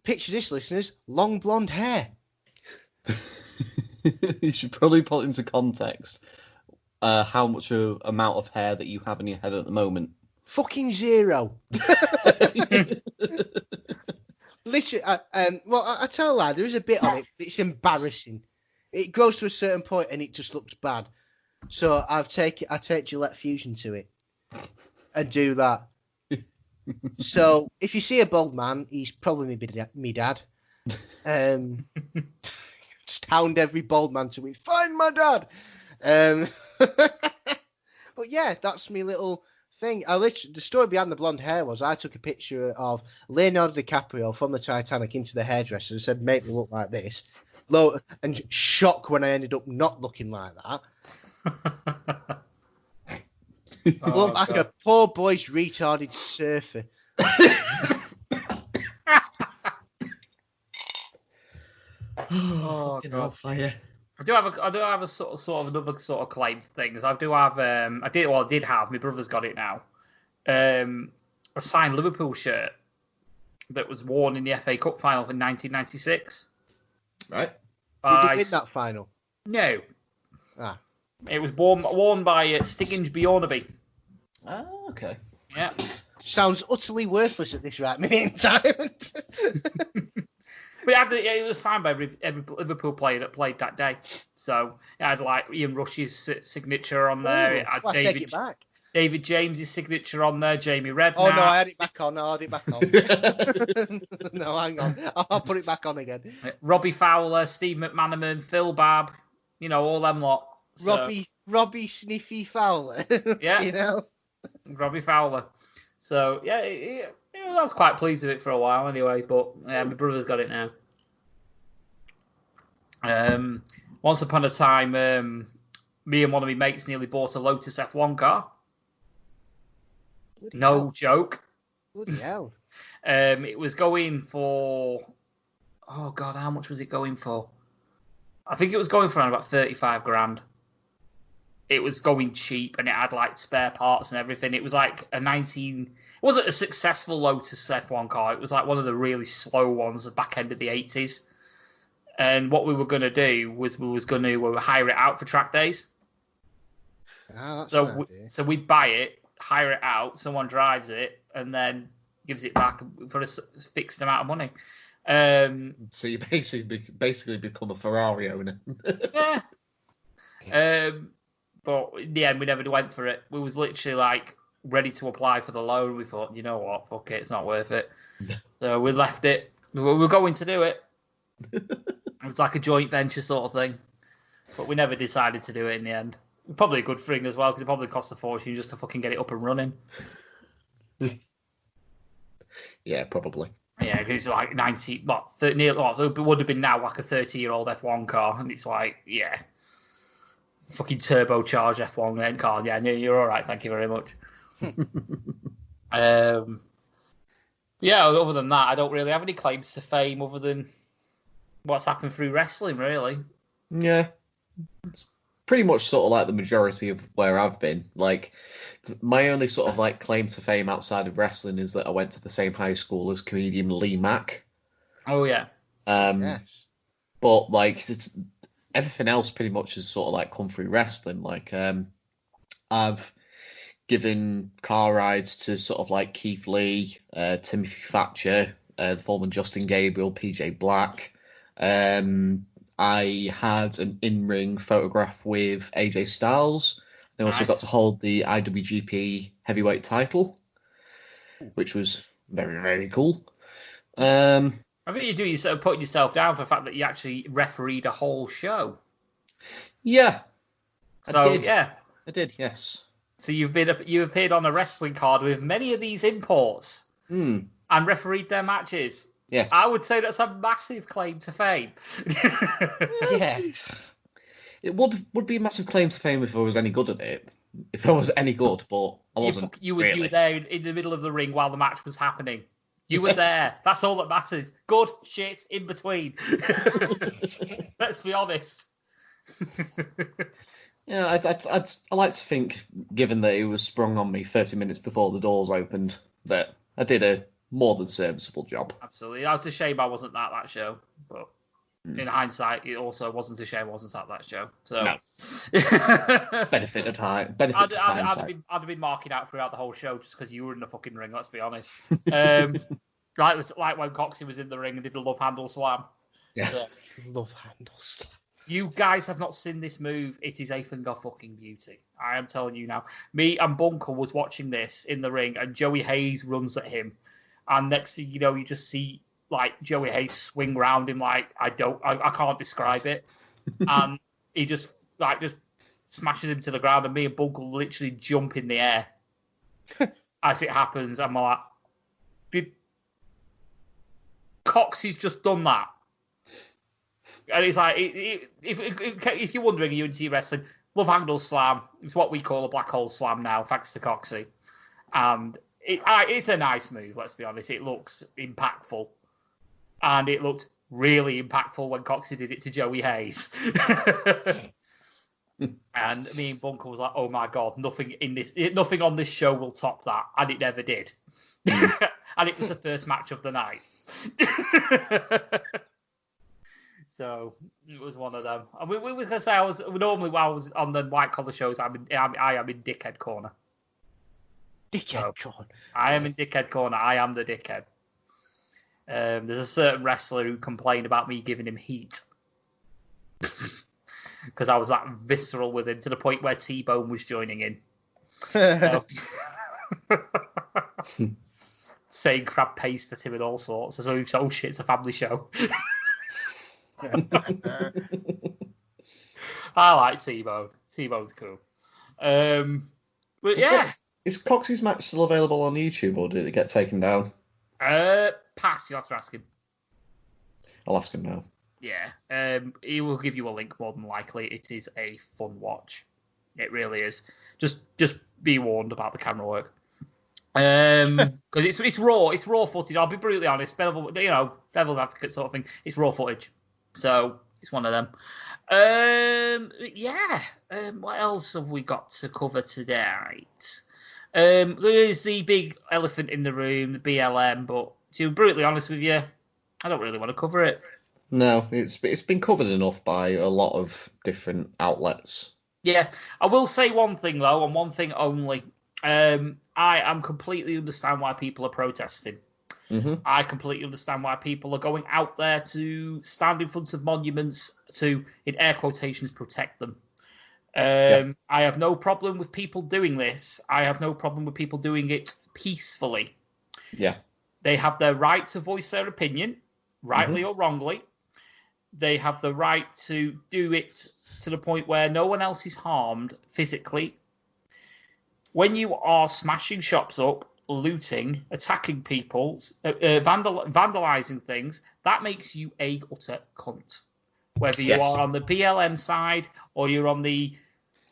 [SPEAKER 1] picture this, listeners, long blonde hair.
[SPEAKER 3] You should probably put into context how much amount of hair that you have in your head at the moment.
[SPEAKER 1] Fucking zero. Literally, I tell a lie, there is a bit on it, but it's embarrassing. It grows to a certain point and it just looks bad. So I take Gillette Fusion to it and do that. So if you see a bald man, he's probably me dad. Just hound every bald man to it. Find my dad. But yeah, that's my little thing. The story behind the blonde hair was I took a picture of Leonardo DiCaprio from the Titanic into the hairdresser and said, "Make me look like this." And shock when I ended up not looking like that. Look like a poor boy's retarded surfer.
[SPEAKER 2] Oh, God.
[SPEAKER 3] Fire.
[SPEAKER 2] I do have a sort of another sort of claim to things. I do have I did have, my brother's got it now, a signed Liverpool shirt that was worn in the FA Cup final in 1996.
[SPEAKER 3] Right.
[SPEAKER 1] Did they win that final?
[SPEAKER 2] No.
[SPEAKER 1] Ah.
[SPEAKER 2] It was worn by Stiggins Bjornaby.
[SPEAKER 3] Ah, okay.
[SPEAKER 2] Yeah.
[SPEAKER 1] Sounds utterly worthless at this right minute in time.
[SPEAKER 2] But it was signed by every Liverpool player that played that day. So it had like Ian Rush's signature on there. It had
[SPEAKER 1] take it back.
[SPEAKER 2] David James's signature on there. Jamie Redknapp.
[SPEAKER 1] Oh no, I had it back on. No, hang on. I'll put it back on again.
[SPEAKER 2] Robbie Fowler, Steve McManaman, Phil Babb. You know, all them lot. So,
[SPEAKER 1] Robbie Sniffy Fowler.
[SPEAKER 2] Yeah.
[SPEAKER 1] You know? Robbie
[SPEAKER 2] Fowler. So yeah, I was quite pleased with it for a while anyway, but my brother's got it now. Once upon a time, me and one of my mates nearly bought a Lotus F1 car.
[SPEAKER 1] Bloody
[SPEAKER 2] no
[SPEAKER 1] hell.
[SPEAKER 2] joke.
[SPEAKER 1] Bloody hell.
[SPEAKER 2] It was going for, oh God, how much was it going for? I think it was going for around about 35 grand. It was going cheap and it had like spare parts and everything. It was like it wasn't a successful Lotus F1 car. It was like one of the really slow ones, the back end of the 80s. And what we were going to do was we would hire it out for track days.
[SPEAKER 1] That's
[SPEAKER 2] So we'd buy it, hire it out, someone drives it, and then gives it back for a fixed amount of money.
[SPEAKER 3] So you basically become a Ferrari owner.
[SPEAKER 2] Yeah. But in the end, we never went for it. We was literally like ready to apply for the loan. We thought, you know what, fuck it, it's not worth it. So we left it. We were going to do it. It was like a joint venture sort of thing. But we never decided to do it in the end. Probably a good thing as well, because it probably cost a fortune just to fucking get it up and running.
[SPEAKER 3] Yeah, probably.
[SPEAKER 2] Yeah, because it's like 90, what, 30, it would have been now like a 30-year-old F1 car, and it's like, yeah, fucking turbocharged F1 car. Yeah, you're all right, thank you very much. Yeah, other than that, I don't really have any claims to fame other than what's happened through wrestling, really.
[SPEAKER 3] Yeah, it's pretty much sort of like the majority of where I've been. Like, my only sort of like claim to fame outside of wrestling is that I went to the same high school as comedian Lee Mack.
[SPEAKER 2] Oh yeah.
[SPEAKER 1] Yes.
[SPEAKER 3] But like, everything else pretty much has sort of like come through wrestling. Like I've given car rides to sort of like Keith Lee, Timothy Thatcher, the former Justin Gabriel, PJ Black. I had an in-ring photograph with AJ Styles. I also got to hold the IWGP heavyweight title, which was very, very cool.
[SPEAKER 2] I think you're putting yourself down for the fact that you actually refereed a whole show.
[SPEAKER 3] Yeah.
[SPEAKER 2] I
[SPEAKER 3] did, yes.
[SPEAKER 2] So you appeared on a wrestling card with many of these imports and refereed their matches.
[SPEAKER 3] Yes.
[SPEAKER 2] I would say that's a massive claim to fame.
[SPEAKER 1] Yeah.
[SPEAKER 3] It would be a massive claim to fame if I was any good at it. If I was any good, but I wasn't.
[SPEAKER 2] You were there in the middle of the ring while the match was happening. You were there. That's all that matters. Good shit in between. Let's be honest.
[SPEAKER 3] Yeah, I'd like to think, given that it was sprung on me 30 minutes before the doors opened, that I did a more than serviceable job.
[SPEAKER 2] Absolutely. That's a shame I wasn't at that show, but in hindsight, it also wasn't a shame I wasn't at that show. So
[SPEAKER 3] no. Benefit of hindsight.
[SPEAKER 2] I'd have been marking out throughout the whole show just because you were in the fucking ring. Let's be honest. Like when Coxie was in the ring and did the love handle slam.
[SPEAKER 3] Yeah.
[SPEAKER 1] Love handle slam.
[SPEAKER 2] You guys have not seen this move. It is a thing of fucking beauty. I am telling you now. Me and Bunker was watching this in the ring, and Joey Hayes runs at him, and next thing you know, you just see like Joey Hayes swing round him like I can't describe it, and he just smashes him to the ground, and me and Bunker literally jump in the air as it happens. I'm like, did Coxie's just done that? And it's like, if you're wondering, are you into wrestling? Love handle slam. It's what we call a black hole slam now, thanks to Coxie. And it's a nice move, let's be honest. It looks impactful. And it looked really impactful when Coxie did it to Joey Hayes. And me and Bunker was like, oh my God, nothing on this show will top that. And it never did. And it was the first match of the night. So it was one of them. And we were gonna say I was on the white collar shows. I am in dickhead corner.
[SPEAKER 1] Dickhead corner.
[SPEAKER 2] I am in dickhead corner. I am the dickhead. There's a certain wrestler who complained about me giving him heat because I was that visceral with him to the point where T-Bone was joining in. So, saying crab paste at him and all sorts. So oh shit, it's a family show. I like T-Bone. T-Bone's cool. But yeah.
[SPEAKER 3] Is Coxie's match still available on YouTube, or did it get taken down?
[SPEAKER 2] Pass. You have to ask him.
[SPEAKER 3] I'll ask him now.
[SPEAKER 2] Yeah. He will give you a link more than likely. It is a fun watch. It really is. Just be warned about the camera work. Because it's raw. It's raw footage. I'll be brutally honest. Devil's advocate sort of thing. It's raw footage. So it's one of them. What else have we got to cover tonight? There's the big elephant in the room, the BLM, but to be brutally honest with you, I don't really want to cover it.
[SPEAKER 3] No, it's been covered enough by a lot of different outlets.
[SPEAKER 2] Yeah, I will say one thing though, and one thing only. I am completely understand why people are protesting. Mm-hmm. I completely understand why people are going out there to stand in front of monuments to, in air quotations, protect them. I have no problem with people doing this. I have no problem with people doing it peacefully.
[SPEAKER 3] Yeah.
[SPEAKER 2] They have their right to voice their opinion, rightly or wrongly. They have the right to do it to the point where no one else is harmed physically. When you are smashing shops up, looting, attacking people, vandalizing things, that makes you a utter cunt. Whether you are on the BLM side or you're on the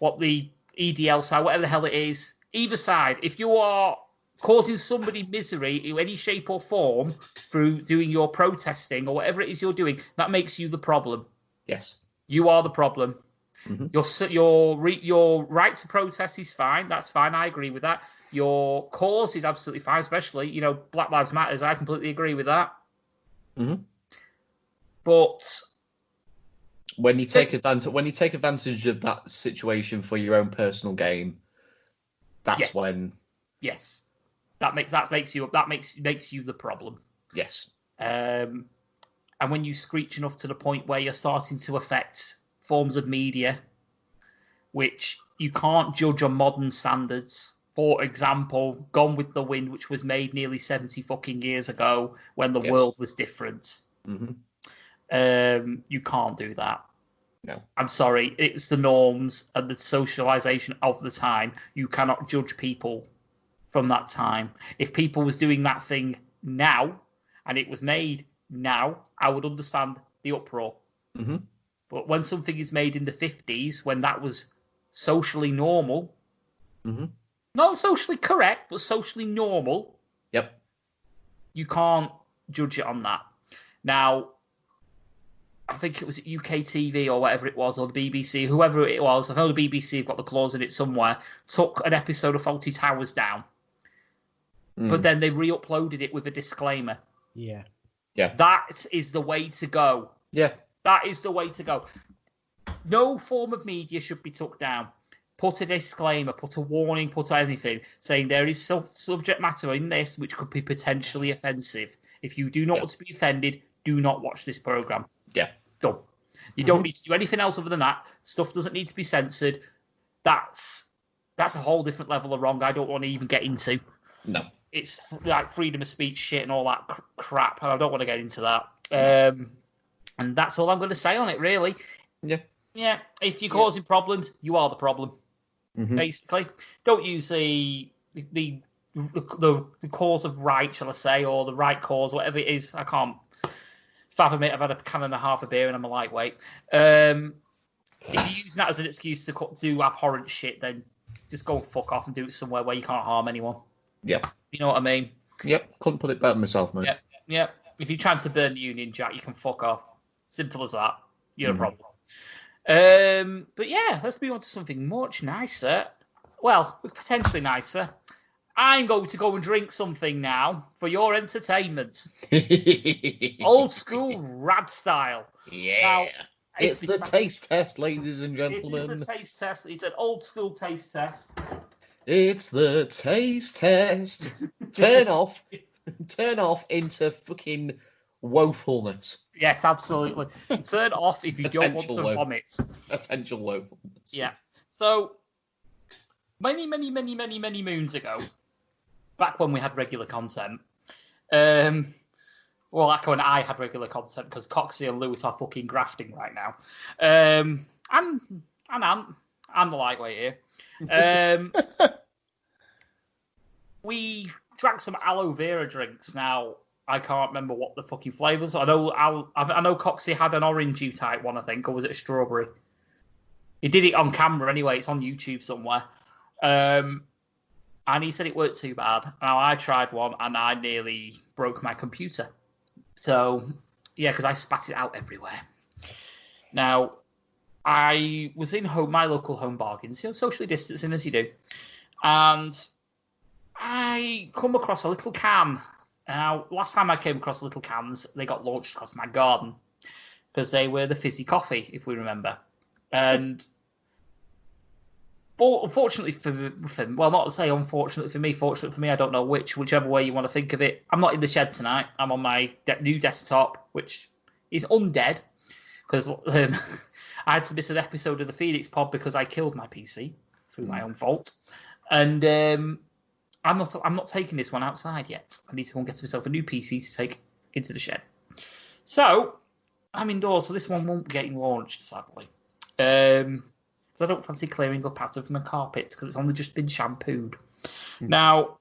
[SPEAKER 2] EDL side, whatever the hell it is, either side, if you are causing somebody misery in any shape or form through doing your protesting or whatever it is you're doing, that makes you the problem.
[SPEAKER 3] Yes.
[SPEAKER 2] You are the problem. Mm-hmm. Your right to protest is fine. That's fine. I agree with that. Your cause is absolutely fine, especially, Black Lives Matter. I completely agree with that. Mm-hmm. But
[SPEAKER 3] When you take advantage of that situation for your own personal gain, that's
[SPEAKER 2] Yes.
[SPEAKER 3] when.
[SPEAKER 2] Yes, makes you the problem.
[SPEAKER 3] Yes.
[SPEAKER 2] And when you screech enough to the point where you're starting to affect forms of media, which you can't judge on modern standards. For example, Gone with the Wind, which was made nearly 70 fucking years ago when the world was different.
[SPEAKER 3] Mm-hmm.
[SPEAKER 2] You can't do that.
[SPEAKER 3] No.
[SPEAKER 2] I'm sorry. It's the norms and the socialization of the time. You cannot judge people from that time. If people was doing that thing now and it was made now, I would understand the uproar.
[SPEAKER 3] Mm-hmm.
[SPEAKER 2] But when something is made in the 50s, when that was socially normal, not socially correct, but socially normal,
[SPEAKER 3] yep,
[SPEAKER 2] you can't judge it on that. Now, I think it was UK TV or whatever it was, or the BBC, whoever it was, I know the BBC have got the clause in it somewhere, took an episode of Fawlty Towers down. But then they re-uploaded it with a disclaimer.
[SPEAKER 1] Yeah.
[SPEAKER 3] Yeah.
[SPEAKER 2] That is the way to go.
[SPEAKER 3] Yeah.
[SPEAKER 2] That is the way to go. No form of media should be took down. Put a disclaimer, put a warning, put anything, saying there is subject matter in this which could be potentially offensive. If you do not want to be offended, do not watch this programme.
[SPEAKER 3] Yeah.
[SPEAKER 2] Done. You don't need to do anything else other than that. Stuff doesn't need to be censored. That's a whole different level of wrong I don't want to even get into.
[SPEAKER 3] No.
[SPEAKER 2] It's like freedom of speech shit and all that crap, and I don't want to get into that. And that's all I'm going to say on it, really.
[SPEAKER 3] Yeah.
[SPEAKER 2] Yeah. If you're causing problems, you are the problem. Basically, don't use the cause of right, shall I say, or the right cause, whatever it is. I can't fathom it. I've had a can and a half of beer and I'm a lightweight. If you're using that as an excuse to do abhorrent shit, then just go and fuck off and do it somewhere where you can't harm anyone.
[SPEAKER 3] Yep.
[SPEAKER 2] You know what I mean?
[SPEAKER 3] Yep. Couldn't put it better myself, mate.
[SPEAKER 2] Yep. If you're trying to burn the Union Jack, you can fuck off. Simple as that. You're a problem. But yeah, let's move on to something much nicer. Well, potentially nicer. I'm going to go and drink something now for your entertainment. Old school R.A.D style.
[SPEAKER 3] Yeah.
[SPEAKER 2] Now,
[SPEAKER 3] it's the taste test, ladies and gentlemen.
[SPEAKER 2] It is a taste test. It's an old school taste test.
[SPEAKER 3] It's the taste test. Turn off into fucking woefulness.
[SPEAKER 2] Yes, absolutely. Turn off if you don't want to vomit.
[SPEAKER 3] Potential woefulness.
[SPEAKER 2] Yeah. So, many moons ago, back when we had regular content, well, like when I had regular content, because Coxie and Lewis are fucking grafting right now. And Ant, I'm the lightweight here. We drank some aloe-vera drinks. Now, I can't remember what the fucking flavours. I know Coxie had an orangey type one, I think, or was it a strawberry? He did it on camera anyway. It's on YouTube somewhere. And he said it weren't too bad. Now, I tried one and I nearly broke my computer. So, yeah, because I spat it out everywhere. Now, I was in my local Home Bargains, socially distancing as you do. And I come across a little can. Now, last time I came across little cans, they got launched across my garden because they were the fizzy coffee, if we remember. And unfortunately well, not to say unfortunately for me, fortunately for me, I don't know whichever way you want to think of it. I'm not in the shed tonight. I'm on my new desktop, which is undead because I had to miss an episode of the Phoenix Pod because I killed my PC through my own fault. And I'm not taking this one outside yet. I need to go and get myself a new PC to take into the shed. So I'm indoors, so this one won't get launched, sadly. So I don't fancy clearing up out of my carpet because it's only just been shampooed. Now,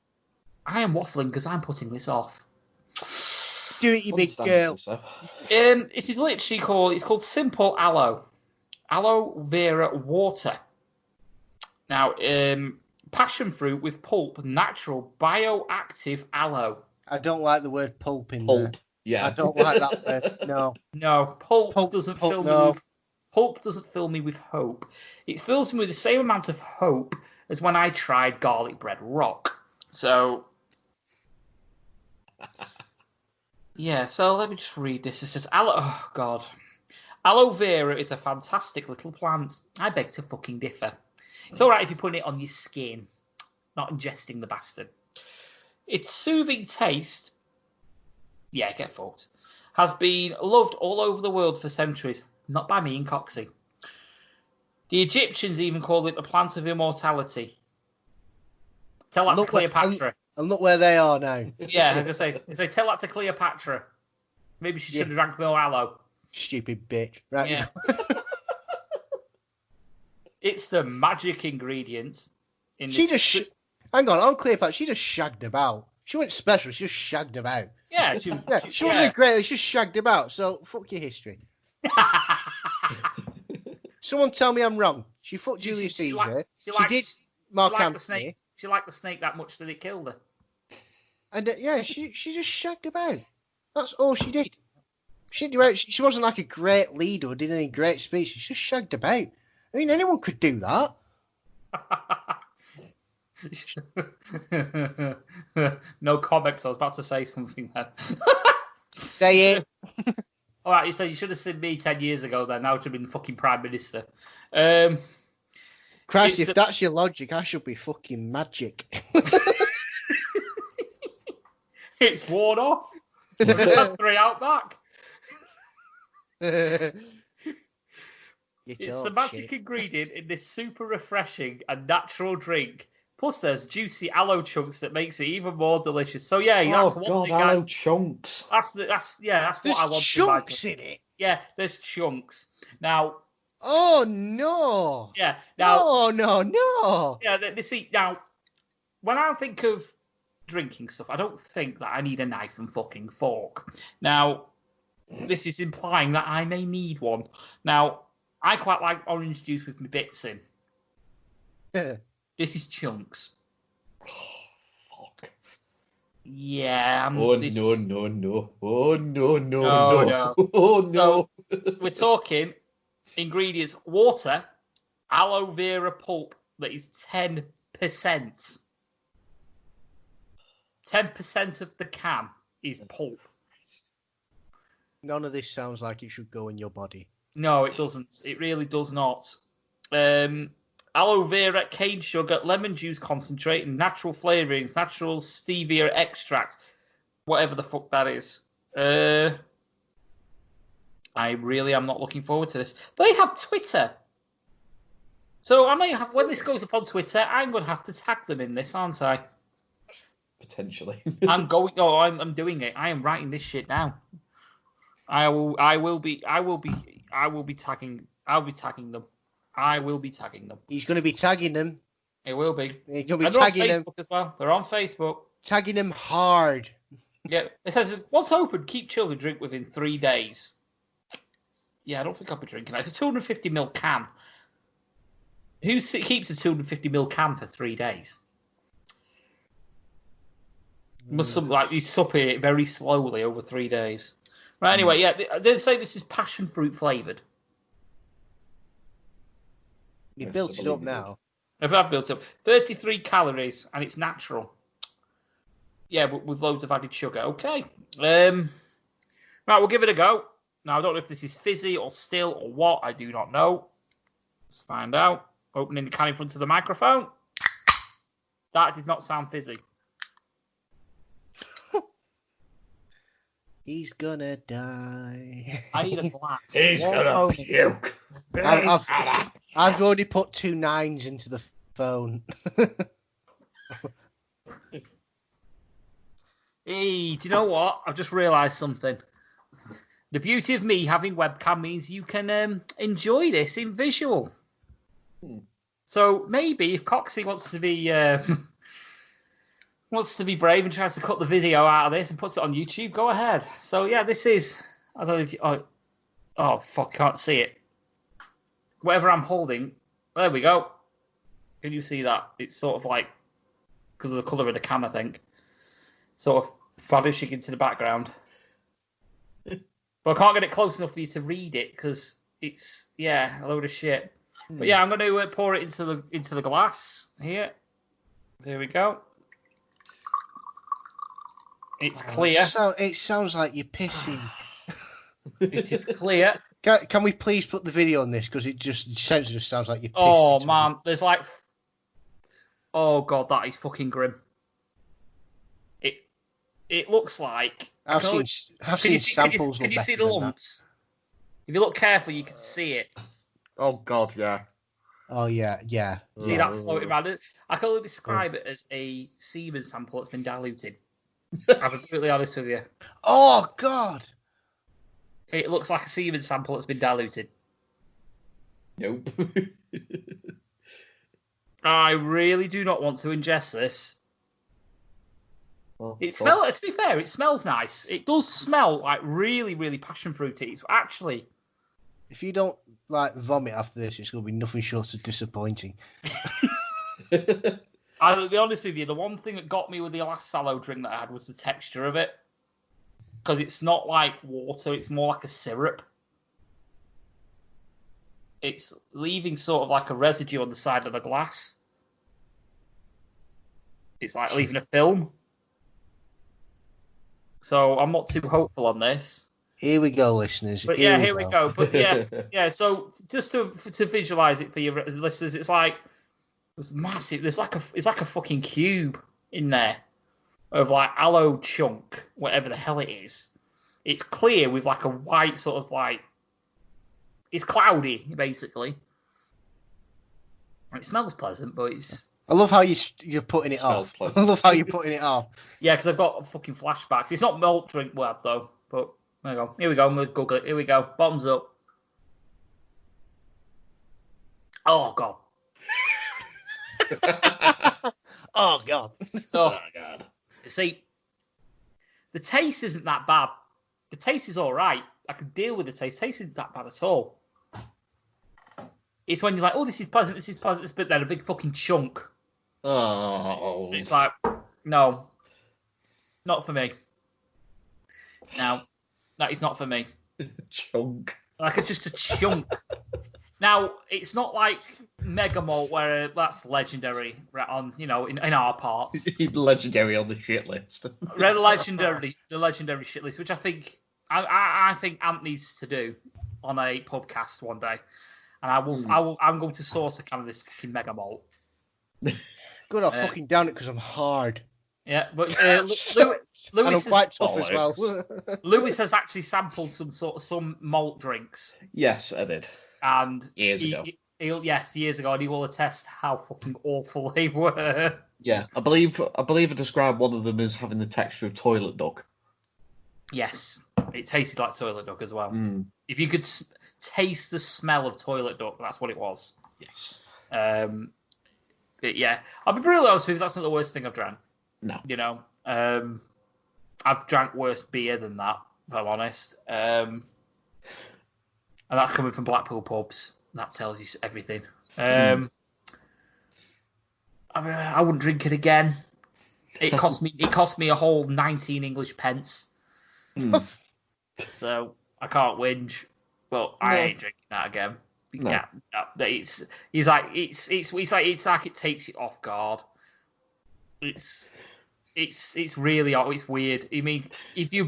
[SPEAKER 2] I am waffling because I'm putting this off.
[SPEAKER 1] Do it, you big girl.
[SPEAKER 2] It is literally called Simple Aloe-vera water. Now, passion fruit with pulp, natural, bioactive aloe.
[SPEAKER 1] I don't like the word pulp in
[SPEAKER 3] Pulp.
[SPEAKER 1] there.
[SPEAKER 3] Yeah.
[SPEAKER 1] I don't like that word. No.
[SPEAKER 2] No, pulp doesn't fill me with. Pulp doesn't fill me with hope. It fills me with the same amount of hope as when I tried garlic bread rock. So, yeah. So let me just read this. It says aloe. Oh God. Aloe vera is a fantastic little plant. I beg to fucking differ. It's alright if you're putting it on your skin, not ingesting the bastard. Its soothing taste, yeah, get fucked, has been loved all over the world for centuries. Not by me and Coxie. The Egyptians even called it the plant of immortality. Tell that to Cleopatra.
[SPEAKER 1] And look where they are now.
[SPEAKER 2] Yeah, I was going to say, tell that to Cleopatra. Maybe she should have drank more aloe.
[SPEAKER 1] Stupid bitch. Right.
[SPEAKER 2] Yeah. It's the magic ingredient.
[SPEAKER 1] Hang on Cleopatra. She just shagged about. She wasn't special. She just shagged about.
[SPEAKER 2] Yeah,
[SPEAKER 1] she wasn't great. She just shagged about. So fuck your history. Someone tell me I'm wrong. She fucked Julius Caesar. She did Mark Antony.
[SPEAKER 2] She liked the snake that much that it killed her.
[SPEAKER 1] And she just shagged about. That's all she did. She wasn't like a great leader or did any great speech. She just shagged about. I mean, anyone could do that.
[SPEAKER 2] No comics. I was about to say something then.
[SPEAKER 1] Say it.
[SPEAKER 2] All right, you should have seen me 10 years ago then. Now I would have been fucking Prime Minister.
[SPEAKER 1] Christ, if that's your logic, I should be fucking magic.
[SPEAKER 2] It's worn off. I've just had 3 out back. It's the magic ingredient in this super refreshing and natural drink. Plus, there's juicy aloe chunks that makes it even more delicious. So yeah, that's one thing.
[SPEAKER 3] Aloe chunks.
[SPEAKER 2] That's what I want.
[SPEAKER 1] Chunks in it.
[SPEAKER 2] Yeah, there's chunks. Now.
[SPEAKER 1] Oh no.
[SPEAKER 2] Yeah. Now.
[SPEAKER 1] No.
[SPEAKER 2] Yeah. Now, when I think of drinking stuff, I don't think that I need a knife and fucking fork. Now, this is implying that I may need one. Now, I quite like orange juice with my bits in. This is chunks.
[SPEAKER 3] Oh, fuck.
[SPEAKER 2] Yeah.
[SPEAKER 3] No. Oh, no. Oh, no. Oh, no.
[SPEAKER 2] So, we're talking ingredients: water, aloe vera pulp that is 10%. 10% of the can is pulp.
[SPEAKER 1] None of this sounds like it should go in your body.
[SPEAKER 2] No, it doesn't. It really does not. Aloe vera, cane sugar, lemon juice concentrate, and natural flavourings, natural stevia extract, whatever the fuck that is. I really am not looking forward to this. They have Twitter. So I may have, when this goes up on Twitter, I'm going to have to tag them in this, aren't I?
[SPEAKER 3] Potentially.
[SPEAKER 2] I'm doing it. I am writing this shit down. I'll be tagging them. I will be tagging them.
[SPEAKER 1] He's going to be tagging them.
[SPEAKER 2] It will be.
[SPEAKER 1] He's going to be tagging them.
[SPEAKER 2] They're on Facebook as well. They're on Facebook.
[SPEAKER 1] Tagging them hard.
[SPEAKER 2] Yeah. It says, once open, keep chilled and drink within 3 days. Yeah, I don't think I'll be drinking that. It's a 250ml can. Who keeps a 250ml can for 3 days? You sup it very slowly over 3 days. Right, anyway, yeah, they say this is passion fruit flavoured.
[SPEAKER 1] You built it up now.
[SPEAKER 2] I've built it up. 33 calories, and it's natural. Yeah, but with loads of added sugar. Okay. Right, we'll give it a go. Now, I don't know if this is fizzy or still or what. I do not know. Let's find out. Opening the can in front of the microphone. That did not sound fizzy.
[SPEAKER 1] He's gonna die.
[SPEAKER 2] I need a glass.
[SPEAKER 3] He's gonna puke.
[SPEAKER 1] I've already put 2 9s into the phone.
[SPEAKER 2] Hey, do you know what? I've just realised something. The beauty of me having webcam means you can enjoy this in visual. So maybe if Coxie wants to be brave and tries to cut the video out of this and puts it on YouTube, go ahead. So yeah, this is. I don't know if you. Oh fuck! Can't see it. Whatever I'm holding. There we go. Can you see that? It's sort of like because of the colour of the can, I think. Sort of vanishing into the background. But I can't get it close enough for you to read it because it's a load of shit. But yeah, I'm going to pour it into the glass here. There we go. It's clear.
[SPEAKER 1] It sounds like you're pissing.
[SPEAKER 2] It is clear.
[SPEAKER 1] Can we please put the video on this because it just sounds like you're pissed.
[SPEAKER 2] Oh man, there's like, oh god, that is fucking grim. It looks like
[SPEAKER 1] I've seen samples.
[SPEAKER 2] Can you see the lumps? If you look careful, you can see it.
[SPEAKER 3] Oh god, yeah.
[SPEAKER 1] Oh yeah.
[SPEAKER 2] See that floating around? I can only describe it as a semen sample that's been diluted. I'll be completely honest with you.
[SPEAKER 1] Oh god.
[SPEAKER 2] It looks like a semen sample that's been diluted.
[SPEAKER 3] Nope.
[SPEAKER 2] I really do not want to ingest this.
[SPEAKER 3] Well,
[SPEAKER 2] To be fair, it smells nice. It does smell like really, really passion fruity. It's actually,
[SPEAKER 1] if you don't like vomit after this, it's going to be nothing short of disappointing.
[SPEAKER 2] I'll be honest with you, the one thing that got me with the last sallow drink that I had was the texture of it. Because it's not like water, it's more like a syrup. It's leaving sort of like a residue on the side of the glass. It's like leaving a film. So I'm not too hopeful on this.
[SPEAKER 1] Here we go, listeners.
[SPEAKER 2] But here we go. But yeah. So just to visualize it for your listeners, it's like it's massive. It's like a fucking cube in there of like aloe chunk, whatever the hell it is. It's clear with like a white sort of like. It's cloudy basically. It smells pleasant, but it's.
[SPEAKER 1] I love how you're putting it off.
[SPEAKER 3] Pleasant.
[SPEAKER 1] I love how you're putting it off.
[SPEAKER 2] Yeah, because I've got fucking flashbacks. It's not malt drink web though, but there we go. Here we go. I'm gonna Google it. Here we go. Bottoms up. Oh god.
[SPEAKER 1] Oh god.
[SPEAKER 2] Oh god. See, the taste isn't that bad. The taste is all right. I can deal with the taste. The taste isn't that bad at all. It's when you're like, oh, this is pleasant, but then a big fucking chunk.
[SPEAKER 3] Oh.
[SPEAKER 2] It's like, no, not for me. Now, that is not for me.
[SPEAKER 3] Chunk.
[SPEAKER 2] Like just a chunk. Now, it's not like Mega Malt where that's legendary right on, in our parts.
[SPEAKER 3] Legendary on the shit list.
[SPEAKER 2] The legendary shit list, which I think Ant needs to do on a podcast one day. And I'm going to source a can of this fucking Mega Malt.
[SPEAKER 1] Good, I'll fucking down it because I'm hard.
[SPEAKER 2] Yeah, but Lewis
[SPEAKER 1] and I'm quite tough as well.
[SPEAKER 2] Lewis has actually sampled some malt drinks.
[SPEAKER 3] Yes, I did.
[SPEAKER 2] And
[SPEAKER 3] years ago,
[SPEAKER 2] and he will attest how fucking awful they were.
[SPEAKER 3] Yeah, I believe I described one of them as having the texture of toilet duck.
[SPEAKER 2] Yes, it tasted like toilet duck as well.
[SPEAKER 3] Mm.
[SPEAKER 2] If you could taste the smell of toilet duck, that's what it was.
[SPEAKER 3] Yes.
[SPEAKER 2] But yeah, I'll be brutally honest with you, that's not the worst thing I've drank.
[SPEAKER 3] No.
[SPEAKER 2] I've drank worse beer than that, if I'm honest. And that's coming from Blackpool pubs. That tells you everything. I wouldn't drink it again. It cost me a whole 19 English pence. So I can't whinge. Well, I ain't drinking that again.
[SPEAKER 3] No.
[SPEAKER 2] Yeah, it's like it takes you off guard. It's really it's weird. I mean, if you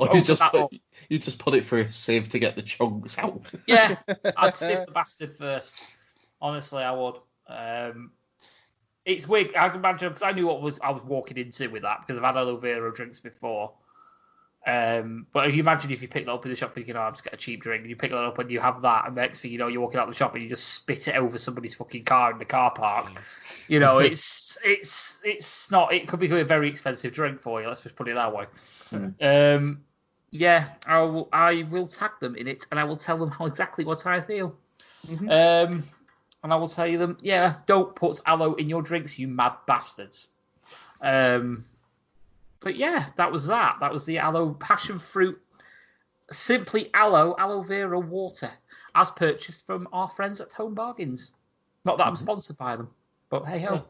[SPEAKER 3] you just put it through a sieve to get the chunks out.
[SPEAKER 2] Yeah, I'd sieve the bastard first. Honestly, I would. It's weird. I can imagine because I knew what I was walking into with that because I've had aloe-vera drinks before. But you imagine if you pick that up in the shop thinking, I'm just get a cheap drink, and you pick that up and you have that, and next thing you know, you're walking out the shop and you just spit it over somebody's fucking car in the car park. It's not. It could be a very expensive drink for you. Let's just put it that way. Yeah, I will tag them in it, and I will tell them exactly what I feel. And I will tell them, don't put aloe in your drinks, you mad bastards. But yeah, that was that. That was the aloe passion fruit, simply aloe vera water, as purchased from our friends at Home Bargains. Not that I'm sponsored by them, but hey ho.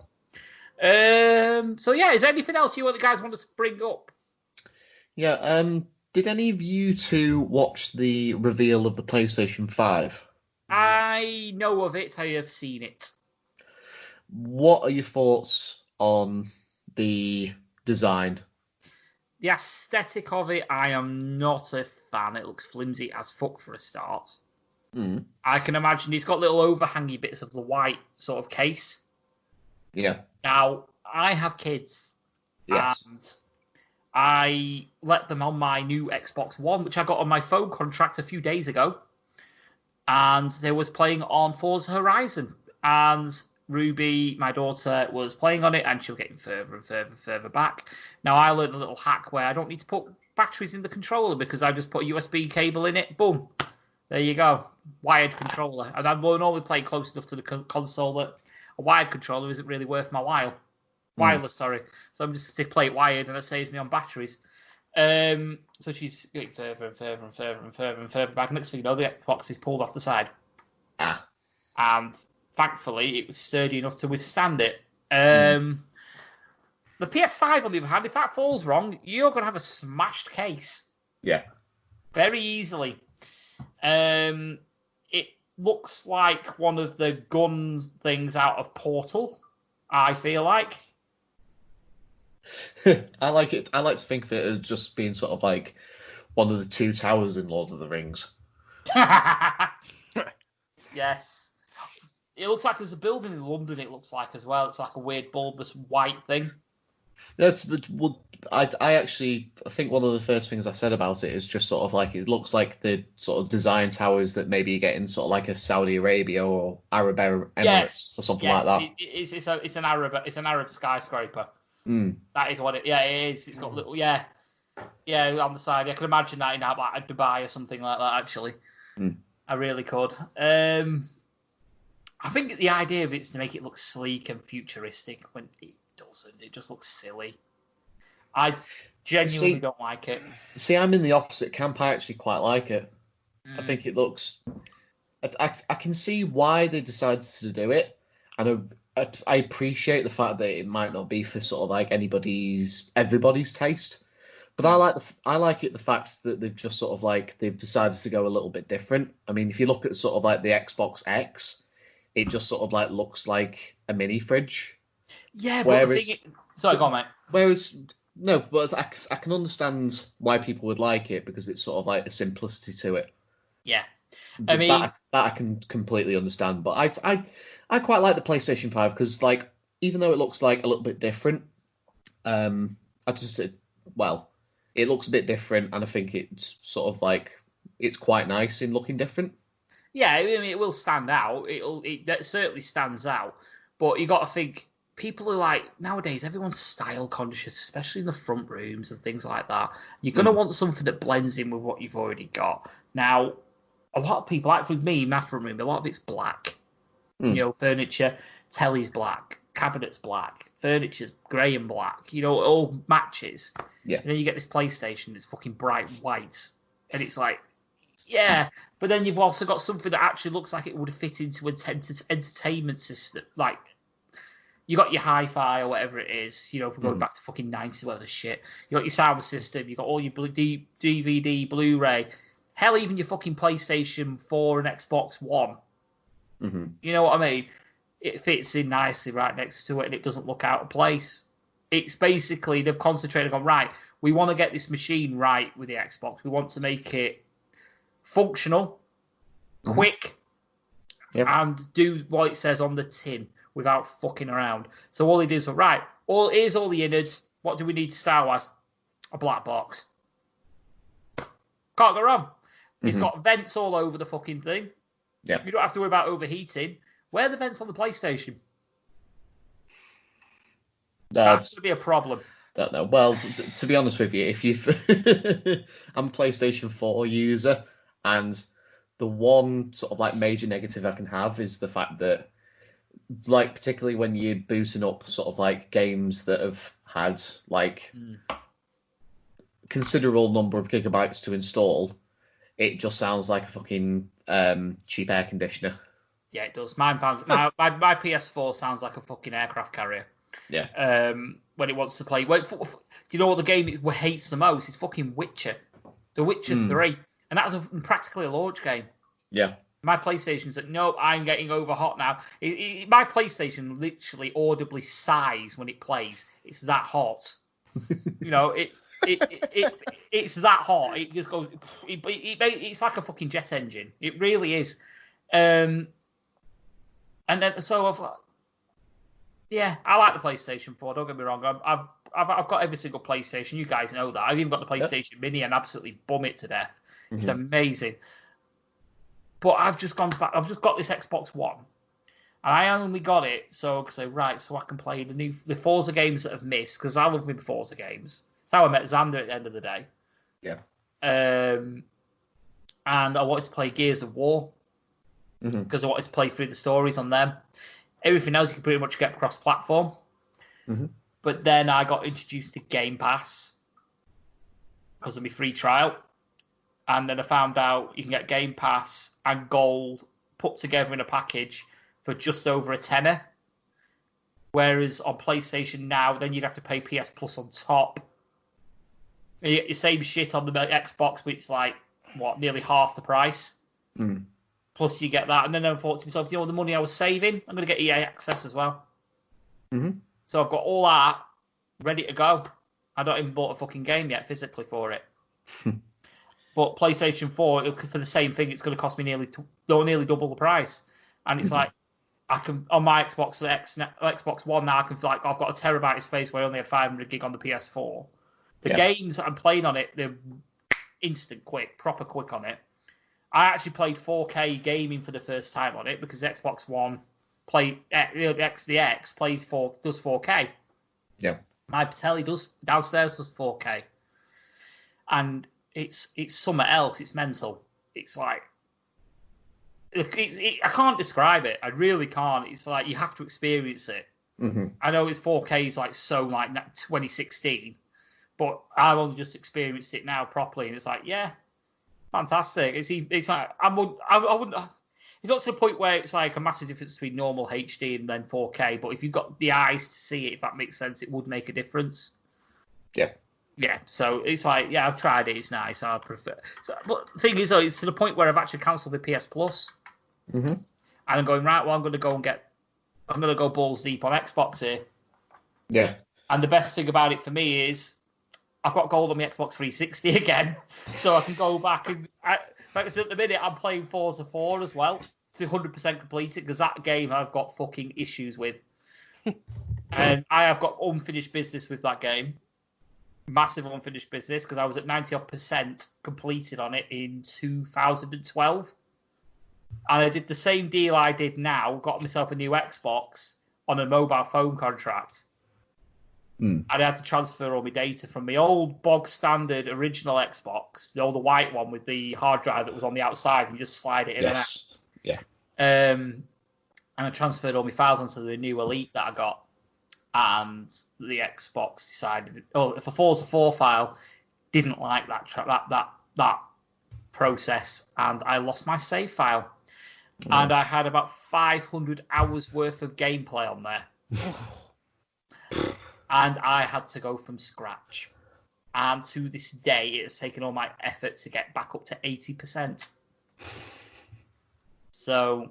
[SPEAKER 2] So yeah, is there anything else you guys want to bring up?
[SPEAKER 3] Yeah. Did any of you two watch the reveal of the PlayStation 5?
[SPEAKER 2] I know of it. I have seen it.
[SPEAKER 3] What are your thoughts on the design?
[SPEAKER 2] The aesthetic of it, I am not a fan. It looks flimsy as fuck for a start.
[SPEAKER 3] Mm.
[SPEAKER 2] I can imagine it's got little overhangy bits of the white sort of case.
[SPEAKER 3] Yeah.
[SPEAKER 2] Now, I have kids,
[SPEAKER 3] Yes.
[SPEAKER 2] and I let them on my new Xbox One, which I got on my phone contract a few days ago, and they was playing on Forza Horizon, and Ruby, my daughter, was playing on it, and she was getting further and further and further back. Now, I learned a little hack where I don't need to put batteries in the controller because I just put a USB cable in it, boom, there you go, wired controller. And I will normally play close enough to the console that a wired controller isn't really worth my while. Wireless, sorry. So I'm just to play it wired, and that saves me on batteries. So she's getting further and further and further and further and further back. Next thing you know, the Xbox is pulled off the side.
[SPEAKER 3] Ah.
[SPEAKER 2] And thankfully, it was sturdy enough to withstand it. The PS5, on the other hand, if that falls wrong, you're going to have a smashed case.
[SPEAKER 3] Yeah.
[SPEAKER 2] Very easily. It looks like one of the gun things out of Portal, I feel like.
[SPEAKER 3] I like it. I like to think of it as just being sort of like one of the two towers in Lord of the Rings.
[SPEAKER 2] Yes. It looks like there's a building in London, it looks like, as well. It's like a weird bulbous white thing.
[SPEAKER 3] That's well, I think one of the first things I said about it is just sort of like it looks like the sort of design towers that maybe you get in sort of like a Saudi Arabia or Arab Emirates or something like that.
[SPEAKER 2] It's an Arab skyscraper.
[SPEAKER 3] Mm.
[SPEAKER 2] That is what it. Yeah, it is. It's got little on the side. I could imagine that in like Dubai or something like that. Actually, I really could. I think the idea of it is to make it look sleek and futuristic when it doesn't. It just looks silly. I genuinely don't like it.
[SPEAKER 3] See, I'm in the opposite camp. I actually quite like it. I think it looks. I can see why they decided to do it, and I appreciate the fact that it might not be for sort of like everybody's taste. But I like it the fact that they've just sort of like they've decided to go a little bit different. I mean, if you look at sort of like the Xbox X, it just sort of like looks like a mini fridge.
[SPEAKER 2] Yeah, but the thing sorry, go on, mate.
[SPEAKER 3] Whereas but I can understand why people would like it because it's sort of like the simplicity to it.
[SPEAKER 2] Yeah, I mean
[SPEAKER 3] that I can completely understand. But I quite like the PlayStation 5 because like even though it looks like a little bit different, it looks a bit different, and I think it's sort of like it's quite nice in looking different.
[SPEAKER 2] Yeah, I mean it will stand out. It certainly stands out. But you got to think. People are like, nowadays, everyone's style conscious, especially in the front rooms and things like that. You're going to want something that blends in with what you've already got. Now, a lot of people, like for me, my front room, a lot of it's black. You know, furniture, telly's black, cabinet's black, furniture's grey and black. You know, it all matches.
[SPEAKER 3] Yeah.
[SPEAKER 2] And then you get this PlayStation that's fucking bright white. And it's like, yeah. But then you've also got something that actually looks like it would fit into an entertainment system. Like, you got your hi-fi or whatever it is, you know, if we're going back to fucking 90s, whatever the shit. You got your sound system, you got all your DVD, Blu-ray, hell, even your fucking PlayStation 4 and Xbox One.
[SPEAKER 3] Mm-hmm.
[SPEAKER 2] You know what I mean? It fits in nicely right next to it, and it doesn't look out of place. It's basically, they've concentrated on, right, we want to get this machine right with the Xbox. We want to make it functional, quick, and do what it says on the tin. Without fucking around. So all he did was, right, here's all the innards. What do we need to style as? A black box. Can't go wrong. It's got vents all over the fucking thing.
[SPEAKER 3] Yeah.
[SPEAKER 2] You don't have to worry about overheating. Where are the vents on the PlayStation? That's going to be a problem.
[SPEAKER 3] Don't know. Well, to be honest with you, if you've... I'm a PlayStation 4 user, and the one sort of like major negative I can have is the fact that like particularly when you're booting up sort of like games that have had like considerable number of gigabytes to install, it just sounds like a fucking cheap air conditioner.
[SPEAKER 2] Yeah, it does. My PS4 sounds like a fucking aircraft carrier.
[SPEAKER 3] Yeah.
[SPEAKER 2] When it wants to play. Do you know what the game it hates the most? It's fucking Witcher. The Witcher 3. And that was practically a launch game.
[SPEAKER 3] Yeah. My
[SPEAKER 2] PlayStation's like, no, I'm getting over hot now. My PlayStation literally audibly sighs when it plays. It's that hot. You know, it's that hot. It just goes. It's like a fucking jet engine. It really is. And then so I like the PlayStation 4. Don't get me wrong. I've got every single PlayStation. You guys know that. I've even got the PlayStation Mini and absolutely bum it to death. Mm-hmm. It's amazing. But I've just gone back. I've just got this Xbox One, and I only got it so I can play the Forza games that have missed, because I love my Forza games. That's how I met Xander at the end of the day.
[SPEAKER 3] Yeah.
[SPEAKER 2] And I wanted to play Gears of War because I wanted to play through the stories on them. Everything else you can pretty much get cross-platform. Mm-hmm. But then I got introduced to Game Pass because of my free trial. And then I found out you can get Game Pass and Gold put together in a package for just over $10. Whereas on PlayStation now, then you'd have to pay PS Plus on top. You get the same shit on the Xbox, which is like, nearly half the price. Mm. Plus you get that. And then I thought to myself, the money I was saving, I'm going to get EA Access as well. Mm-hmm. So I've got all that ready to go. I don't even bought a fucking game yet physically for it. But PlayStation 4, for the same thing, it's going to cost me nearly double the price. And it's like, I can, on my Xbox One now, I've got a terabyte of space where I only have 500 gig on the PS4. The games that I'm playing on it, they're instant quick, proper quick on it. I actually played 4K gaming for the first time on it because Xbox One does 4K. Yeah. My telly downstairs does 4K. And it's something else. It's mental. It's like, I can't describe it. I really can't. It's like you have to experience it. Mm-hmm. I know it's 4K is like 2016, but I've only just experienced it now properly, and it's like, fantastic. It's like I wouldn't. It's not to the point where it's like a massive difference between normal HD and then 4K. But if you've got the eyes to see it, if that makes sense, it would make a difference. Yeah. Yeah, so it's like, I've tried it. It's nice. I prefer. But the thing is, though, it's to the point where I've actually cancelled the PS Plus. Mm-hmm. And I'm going, right, well, I'm going to go balls deep on Xbox here. Yeah. And the best thing about it for me is I've got gold on my Xbox 360 again. So I can go back and, like I said, at the minute, I'm playing Forza 4 as well to 100% complete it, because that game I've got fucking issues with. And I have got unfinished business with that game. Massive unfinished business, because I was at 90% completed on it in 2012. And I did the same deal I did now, got myself a new Xbox on a mobile phone contract. And I had to transfer all my data from my old bog standard original Xbox, the white one with the hard drive that was on the outside, and just slide it in and out. Yeah. And I transferred all my files onto the new Elite that I got. And the Xbox decided, if a Forza 4 file didn't like that process, and I lost my save file. And I had about 500 hours worth of gameplay on there. And I had to go from scratch. And to this day, it has taken all my effort to get back up to 80%. So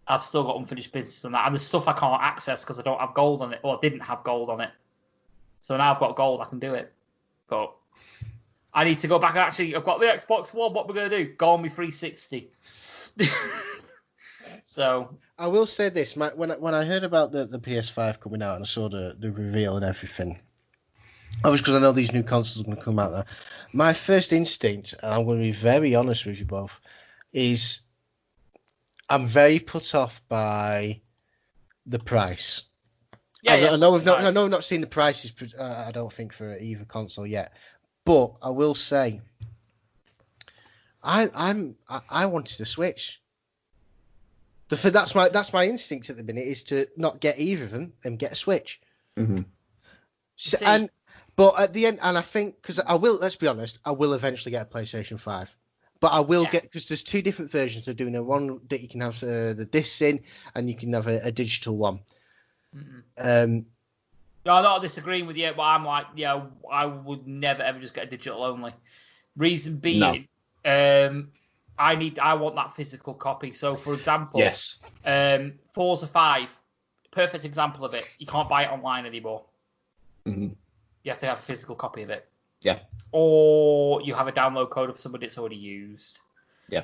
[SPEAKER 2] I've still got unfinished business on that. And there's stuff I can't access because I don't have gold on it, or I didn't have gold on it. So now I've got gold, I can do it. But I need to go back. Actually, I've got the Xbox One. What we're going to do? Go on my 360. So
[SPEAKER 1] I will say this: when I heard about the PS5 coming out and I saw the reveal and everything, obviously because I know these new consoles are going to come out there, my first instinct, and I'm going to be very honest with you both, is I'm very put off by the price. I know we've not seen the prices. I don't think for either console yet, but I will say I wanted a Switch. That's my instinct at the minute, is to not get either of them and get a Switch. Mm-hmm. But at the end, and I think, because I will, let's be honest, I will eventually get a PlayStation 5. But I will get, because there's two different versions. They're doing one that you can have the discs in, and you can have a digital one. Mm-hmm.
[SPEAKER 2] No, I'm not disagreeing with you, but I'm like, I would never ever just get a digital only. Reason being, I want that physical copy. So, for example, Forza 5, perfect example of it. You can't buy it online anymore. Mm-hmm. You have to have a physical copy of it.
[SPEAKER 3] Yeah.
[SPEAKER 2] Or you have a download code of somebody that's already used.
[SPEAKER 3] Yeah.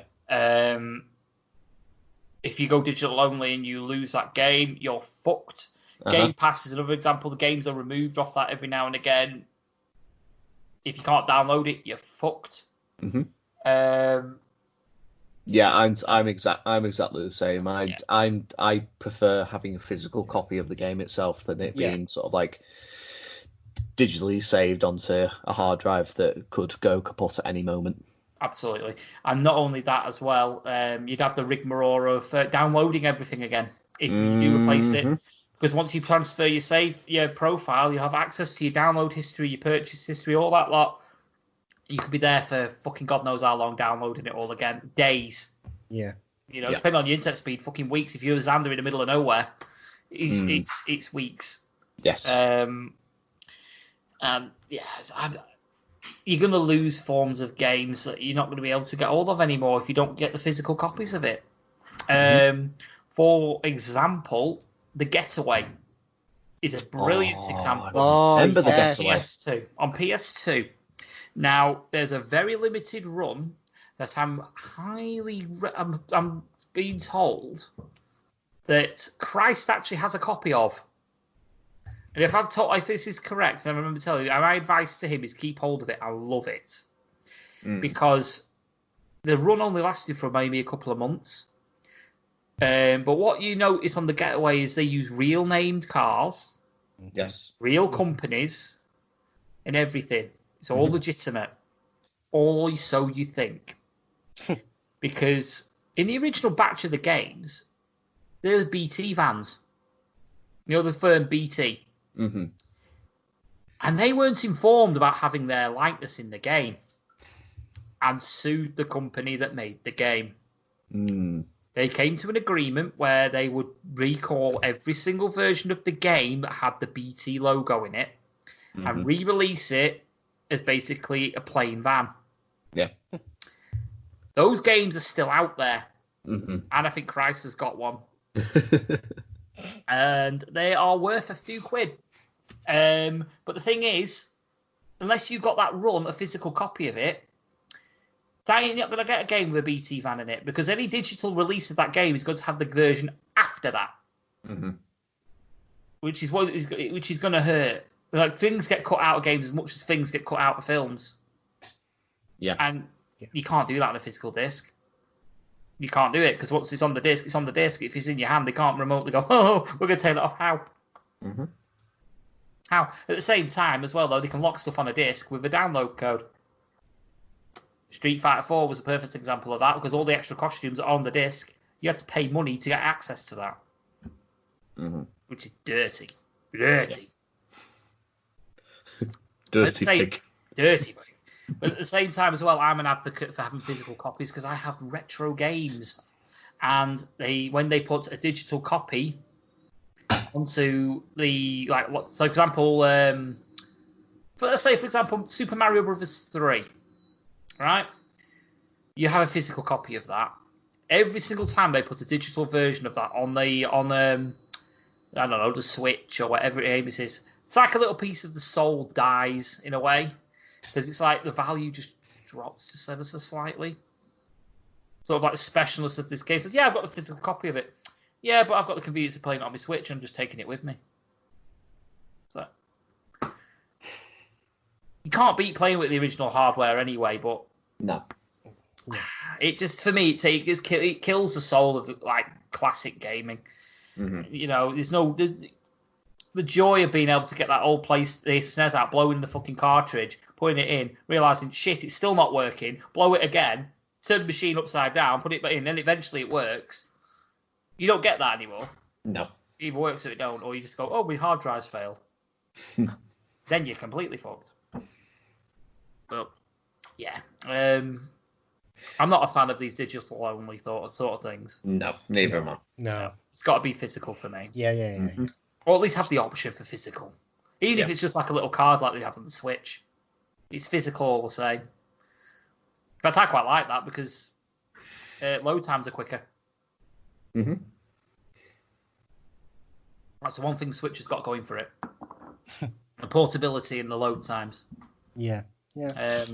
[SPEAKER 2] If you go digital only and you lose that game, you're fucked. Game Pass is another example. The games are removed off that every now and again. If you can't download it, you're fucked.
[SPEAKER 3] Yeah, I'm exactly the same. I prefer having a physical copy of the game itself than it being sort of like digitally saved onto a hard drive that could go kaput at any moment.
[SPEAKER 2] Absolutely. And not only that as well, you'd have the rigmarole of downloading everything again if you do replace it. Because once you transfer your profile, you have access to your download history, your purchase history, all that lot. You could be there for fucking God knows how long downloading it all again. Days.
[SPEAKER 1] Yeah.
[SPEAKER 2] Depending on your internet speed, fucking weeks. If you're a Xander in the middle of nowhere, it's weeks.
[SPEAKER 3] Yes.
[SPEAKER 2] You're going to lose forms of games that you're not going to be able to get hold of anymore if you don't get the physical copies of it. For example, The Getaway is a brilliant example.
[SPEAKER 3] Remember The Getaway?
[SPEAKER 2] On PS2. Now, there's a very limited run that I'm being told that Christ actually has a copy of. And if this is correct, and I remember telling you, my advice to him is keep hold of it. I love it. Because the run only lasted for maybe a couple of months. But what you notice on The Getaway is they use real named cars.
[SPEAKER 3] Yes.
[SPEAKER 2] Real companies and everything. It's all legitimate. Or so you think. Because in the original batch of the games, there's BT vans. The firm BT. And they weren't informed about having their likeness in the game and sued the company that made the game. They came to an agreement where they would recall every single version of the game that had the BT logo in it and re-release it as basically a plain van.
[SPEAKER 3] Yeah.
[SPEAKER 2] Those games are still out there. And I think Christ has got one. And they are worth a few quid. But the thing is, unless you've got that run, a physical copy of it, that ain't not going to get a game with a BT van in it, because any digital release of that game is going to have the version after that, which is going to hurt. Like, things get cut out of games as much as things get cut out of films.
[SPEAKER 3] Yeah.
[SPEAKER 2] And you can't do that on a physical disc. You can't do it, because once it's on the disc, it's on the disc. If it's in your hand, they can't remotely go, oh, we're going to take that off. How? How? At the same time, as well, though, they can lock stuff on a disc with a download code. Street Fighter 4 was a perfect example of that, because all the extra costumes are on the disc. You had to pay money to get access to that. Which is dirty. Dirty.
[SPEAKER 3] Dirty pig.
[SPEAKER 2] Dirty, mate. But at the same time as well, I'm an advocate for having physical copies, because I have retro games. And when they put a digital copy onto the, for example, let's say, for example, Super Mario Brothers 3, right? You have a physical copy of that. Every single time they put a digital version of that on I don't know, the Switch or whatever it is, it's like a little piece of the soul dies in a way, because it's like the value just drops just ever so slightly. Sort of like the specialness of this game says, yeah, I've got the physical copy of it. Yeah, but I've got the convenience of playing it on my Switch and just taking it with me. So you can't beat playing with the original hardware anyway, but
[SPEAKER 3] no.
[SPEAKER 2] It just, for me, it kills the soul of like classic gaming. There's the joy of being able to get that old SNES out, blowing the fucking cartridge, putting it in, realizing shit, it's still not working, blow it again, turn the machine upside down, put it back in, then eventually it works. You don't get that anymore.
[SPEAKER 3] No.
[SPEAKER 2] It either works or it don't, or you just go, oh, my hard drive's failed. Then you're completely fucked. But yeah, I'm not a fan of these digital only sort of things.
[SPEAKER 3] No, neither am I.
[SPEAKER 1] No.
[SPEAKER 2] It's got to be physical for me.
[SPEAKER 1] Yeah.
[SPEAKER 2] Or at least have the option for physical. Even if it's just like a little card like they have on the Switch. It's physical all the same. In fact, I quite like that because load times are quicker. That's the one thing Switch has got going for it. The portability and the load times.
[SPEAKER 1] Yeah. Yeah.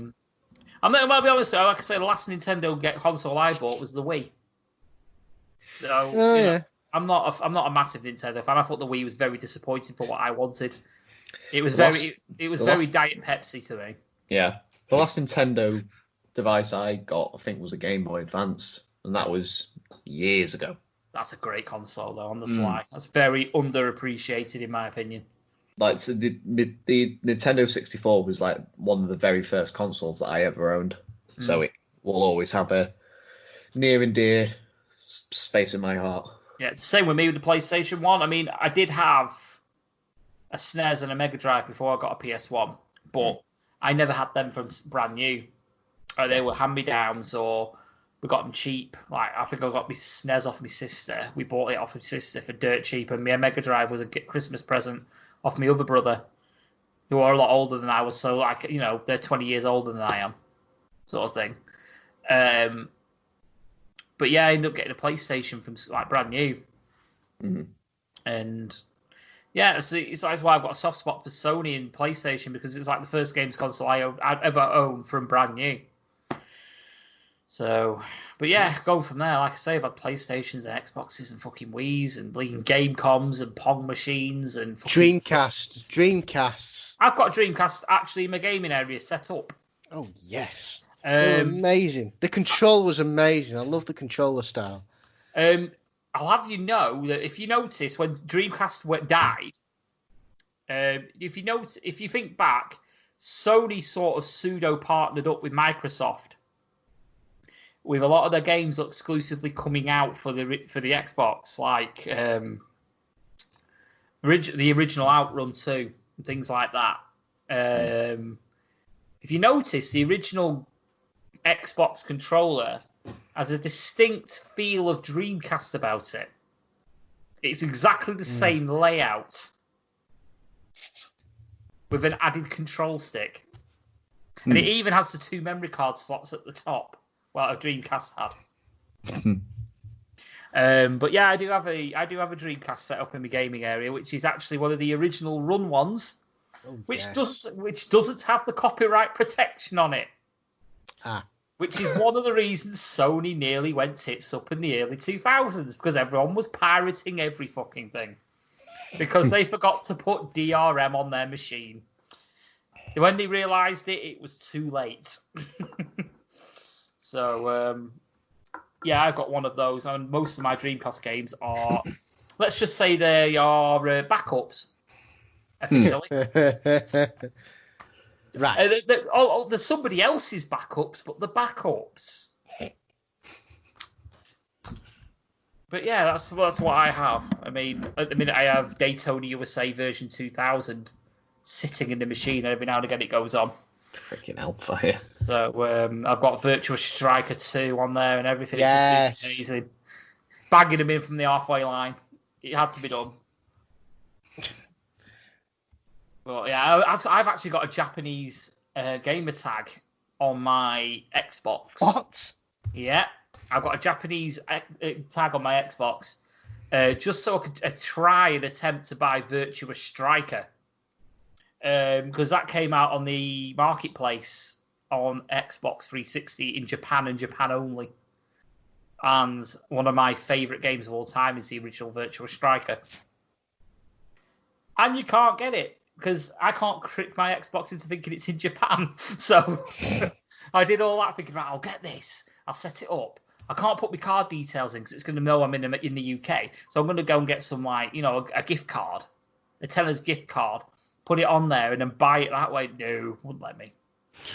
[SPEAKER 2] I'll be honest, like I say, the last Nintendo console I bought was the Wii. So,
[SPEAKER 1] yeah.
[SPEAKER 2] I'm not a massive Nintendo fan. I thought the Wii was very disappointing for what I wanted. It was very Diet Pepsi to me.
[SPEAKER 3] Yeah. The last Nintendo device I got, I think, was a Game Boy Advance, and that was years ago.
[SPEAKER 2] That's a great console, though, on the sly. That's very underappreciated, in my opinion.
[SPEAKER 3] Like, so the Nintendo 64 was like one of the very first consoles that I ever owned, so it will always have a near and dear space in my heart.
[SPEAKER 2] Yeah, it's the same with me with the PlayStation 1. I mean, I did have a SNES and a Mega Drive before I got a PS1, but I never had them from brand new. They were hand-me-downs, or we got them cheap. Like, I think I got my SNES off my sister. We bought it off my sister for dirt cheap, and my Mega Drive was a Christmas present off my other brother, who are a lot older than I was. So, like, they're 20 years older than I am, sort of thing. But yeah, I ended up getting a PlayStation from like brand new, and yeah, it's that's why I've got a soft spot for Sony and PlayStation, because it's like the first games console I'd ever owned from brand new. So, but yeah, going from there, like I say, I've had PlayStations and Xboxes and fucking Wii's and bleeding Game Coms and Pong machines and fucking
[SPEAKER 1] Dreamcasts.
[SPEAKER 2] I've got a Dreamcast actually in my gaming area set up.
[SPEAKER 1] Oh yes. They were amazing. The control was amazing. I love the controller style.
[SPEAKER 2] I'll have you know that if you notice when Dreamcast died, if you think back, Sony sort of pseudo partnered up with Microsoft with a lot of their games exclusively coming out for the Xbox, like the original Outrun 2 and things like that. If you notice, the original Xbox controller has a distinct feel of Dreamcast about it. It's exactly the same layout with an added control stick. And it even has the 2 memory card slots at the top, well, a Dreamcast had. But yeah, I do have a Dreamcast set up in my gaming area, which is actually one of the original Run ones, which doesn't have the copyright protection on it. Which is one of the reasons Sony nearly went tits up in the early 2000s, because everyone was pirating every fucking thing. Because they forgot to put DRM on their machine. When they realised it was too late. So, yeah, I've got one of those, and most of my Dreamcast games are, let's just say they are backups, officially.
[SPEAKER 1] Right.
[SPEAKER 2] There's somebody else's backups, but the backups. But yeah, that's what I have. I mean, at the minute I have Daytona USA version 2000 sitting in the machine, and every now and again it goes on.
[SPEAKER 3] Freaking hellfire.
[SPEAKER 2] So I've got Virtua Striker 2 on there and everything.
[SPEAKER 1] Yes.
[SPEAKER 2] It's just amazing. Bagging them in from the halfway line. It had to be done. Well, yeah, I've actually got a Japanese gamer tag on my Xbox.
[SPEAKER 1] What?
[SPEAKER 2] Yeah, I've got a Japanese tag on my Xbox, just so I could try and attempt to buy Virtua Striker, because that came out on the marketplace on Xbox 360 in Japan and Japan only. And one of my favourite games of all time is the original Virtua Striker. And you can't get it, because I can't trick my Xbox into thinking it's in Japan. So I did all that thinking, right, I'll get this. I'll set it up. I can't put my card details in because it's going to know I'm in the UK. So I'm going to go and get some, a gift card, a teller's gift card, put it on there and then buy it that way. No, wouldn't let me.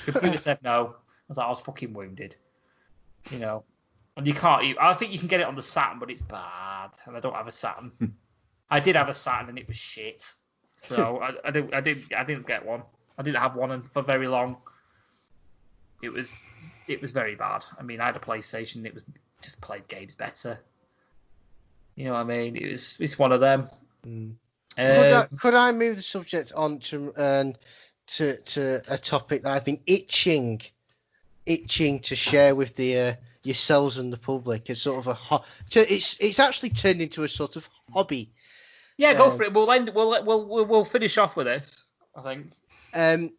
[SPEAKER 2] Computer said no. I was fucking wounded. And you can't. I think you can get it on the Saturn, but it's bad. And I don't have a Saturn. I did have a Saturn and it was shit. So I didn't get one. I didn't have one for very long. It was very bad. I mean, I had a PlayStation. It was just played games better. You know what I mean? It's one of them.
[SPEAKER 1] Could I move the subject on to a topic that I've been itching to share with yourselves and the public? It's sort of it's actually turned into a sort of hobby.
[SPEAKER 2] Yeah, go for it. We'll finish off with this, I think.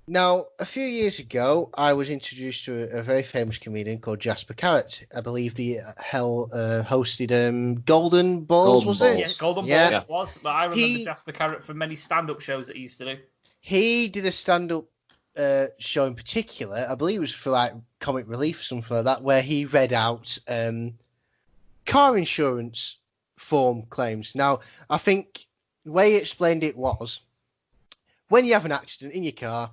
[SPEAKER 1] Now, a few years ago, I was introduced to a very famous comedian called Jasper Carrot. I believe the hosted Golden Balls,
[SPEAKER 3] Golden
[SPEAKER 1] was
[SPEAKER 3] Balls.
[SPEAKER 1] it?
[SPEAKER 2] Yeah, Golden
[SPEAKER 1] Yeah.
[SPEAKER 2] Balls was, but I remember
[SPEAKER 1] He-
[SPEAKER 2] Jasper Carrot from many stand-up shows that he used to do.
[SPEAKER 1] He did a stand-up show in particular. I believe it was for like Comic Relief or something like that, where he read out car insurance form claims. Now, I think the way he explained it was, when you have an accident in your car,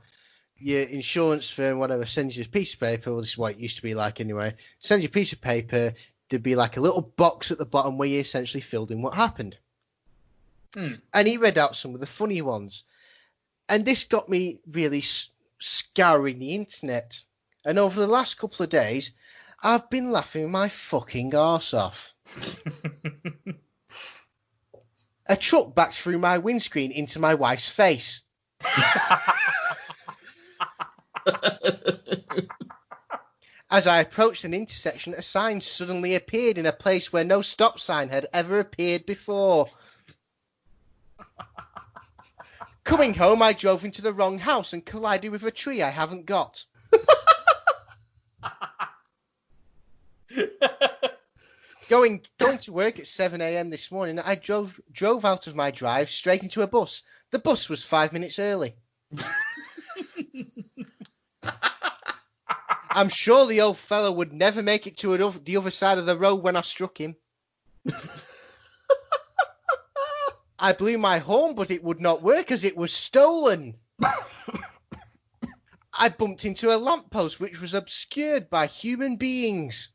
[SPEAKER 1] your insurance firm, whatever, sends you a piece of paper. Well, this is what it used to be like anyway. Sends you a piece of paper. There'd be like a little box at the bottom where you essentially filled in what happened. And he read out some of the funny ones. And this got me really scouring the internet. And over the last couple of days, I've been laughing my fucking arse off. A truck backed through my windscreen into my wife's face. As I approached an intersection, a sign suddenly appeared in a place where no stop sign had ever appeared before. Coming home, I drove into the wrong house and collided with a tree I haven't got. Going to work at 7 a.m. this morning, I drove out of my drive straight into a bus. The bus was 5 minutes early. I'm sure the old fellow would never make it to the other side of the road when I struck him. I blew my horn, but it would not work as it was stolen. I bumped into a lamppost which was obscured by human beings.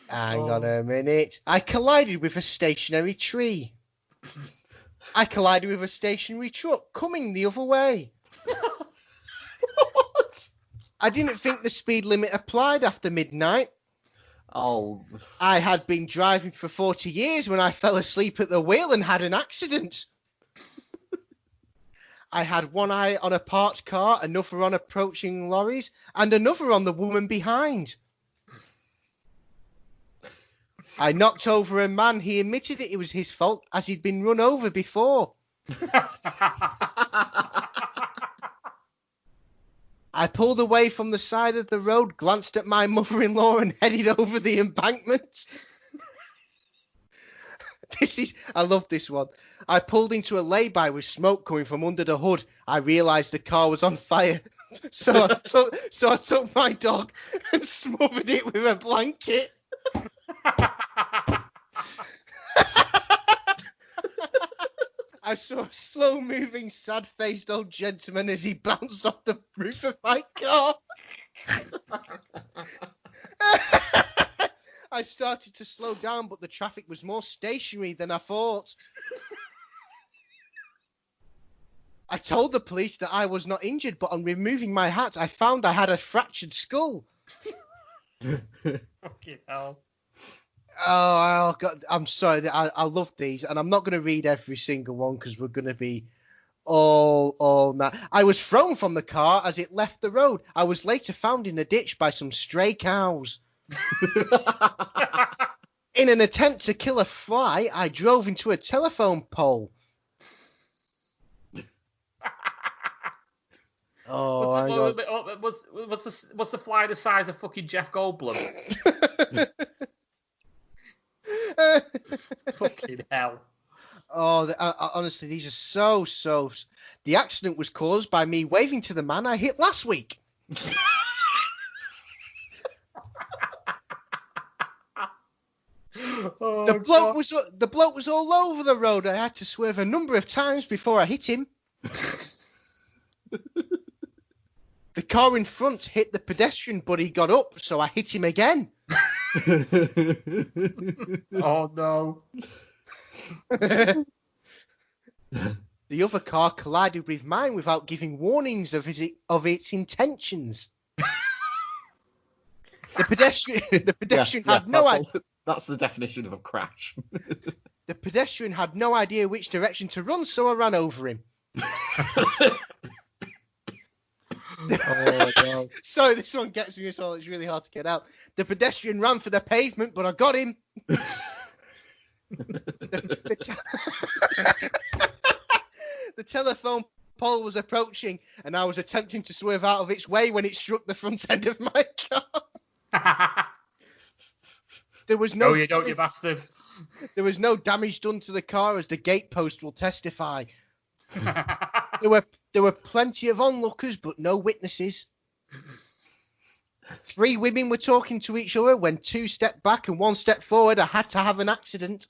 [SPEAKER 1] Hang on a minute. I collided with a stationary tree. I collided with a stationary truck coming the other way.
[SPEAKER 3] What?
[SPEAKER 1] I didn't think the speed limit applied after midnight.
[SPEAKER 3] Oh.
[SPEAKER 1] I had been driving for 40 years when I fell asleep at the wheel and had an accident. I had one eye on a parked car, another on approaching lorries, and another on the woman behind. I knocked over a man. He admitted it was his fault as he'd been run over before. I pulled away from the side of the road, glanced at my mother-in-law and headed over the embankment. I love this one. I pulled into a lay-by with smoke coming from under the hood. I realised the car was on fire. So I took my dog and smothered it with a blanket. I saw a slow-moving, sad-faced old gentleman as he bounced off the roof of my car. I started to slow down, but the traffic was more stationary than I thought. I told the police that I was not injured, but on removing my hat, I found I had a fractured skull.
[SPEAKER 2] Fucking hell.
[SPEAKER 1] Oh, God, I'm sorry. I love these, and I'm not going to read every single one because we're going to be all night. I was thrown from the car as it left the road. I was later found in a ditch by some stray cows. In an attempt to kill a fly, I drove into a telephone pole. Oh,
[SPEAKER 2] what's the fly the size of fucking Jeff Goldblum? Fucking hell.
[SPEAKER 1] Oh, honestly, these are so. The accident was caused by me waving to the man I hit last week. The bloke was all over the road. I had to swerve a number of times before I hit him. The car in front hit the pedestrian, but he got up, so I hit him again.
[SPEAKER 2] Oh no.
[SPEAKER 1] The other car collided with mine without giving warnings of its intentions. The pedestrian had no idea.
[SPEAKER 3] That's the definition of a crash.
[SPEAKER 1] The pedestrian had no idea which direction to run, so I ran over him.
[SPEAKER 3] Oh, no.
[SPEAKER 1] Sorry, this one gets me as well. It's really hard to get out. The pedestrian ran for the pavement, but I got him. The telephone pole was approaching, and I was attempting to swerve out of its way when it struck the front end of my car. There was no.
[SPEAKER 2] No, you don't, you bastard.
[SPEAKER 1] There was no damage done to the car, as the gatepost will testify. There were plenty of onlookers, but no witnesses. 3 women were talking to each other when 2 stepped back and 1 step forward. I had to have an accident.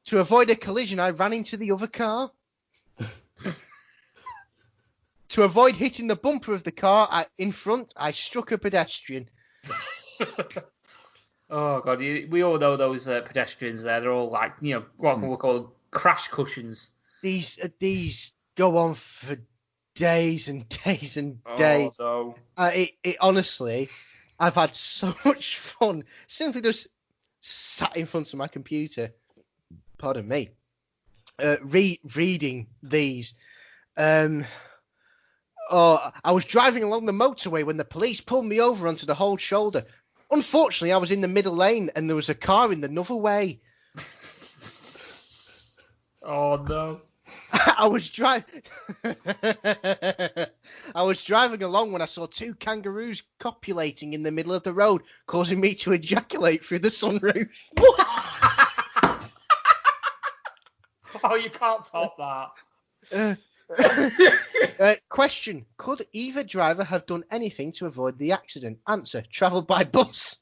[SPEAKER 1] To avoid a collision, I ran into the other car. To avoid hitting the bumper of the car in front, I struck a pedestrian.
[SPEAKER 2] Oh, God. We all know those pedestrians there. They're all like, what we call crash cushions.
[SPEAKER 1] These go on for days and days and days.
[SPEAKER 2] Oh,
[SPEAKER 1] It honestly, I've had so much fun simply just sat in front of my computer. Pardon me. Reading these. I was driving along the motorway when the police pulled me over onto the whole shoulder. Unfortunately, I was in the middle lane and there was a car in the other way.
[SPEAKER 2] Oh, no.
[SPEAKER 1] I was driving along when I saw 2 kangaroos copulating in the middle of the road, causing me to ejaculate through the sunroof.
[SPEAKER 2] Oh, you can't top that.
[SPEAKER 1] Question: could either driver have done anything to avoid the accident? Answer: travelled by bus.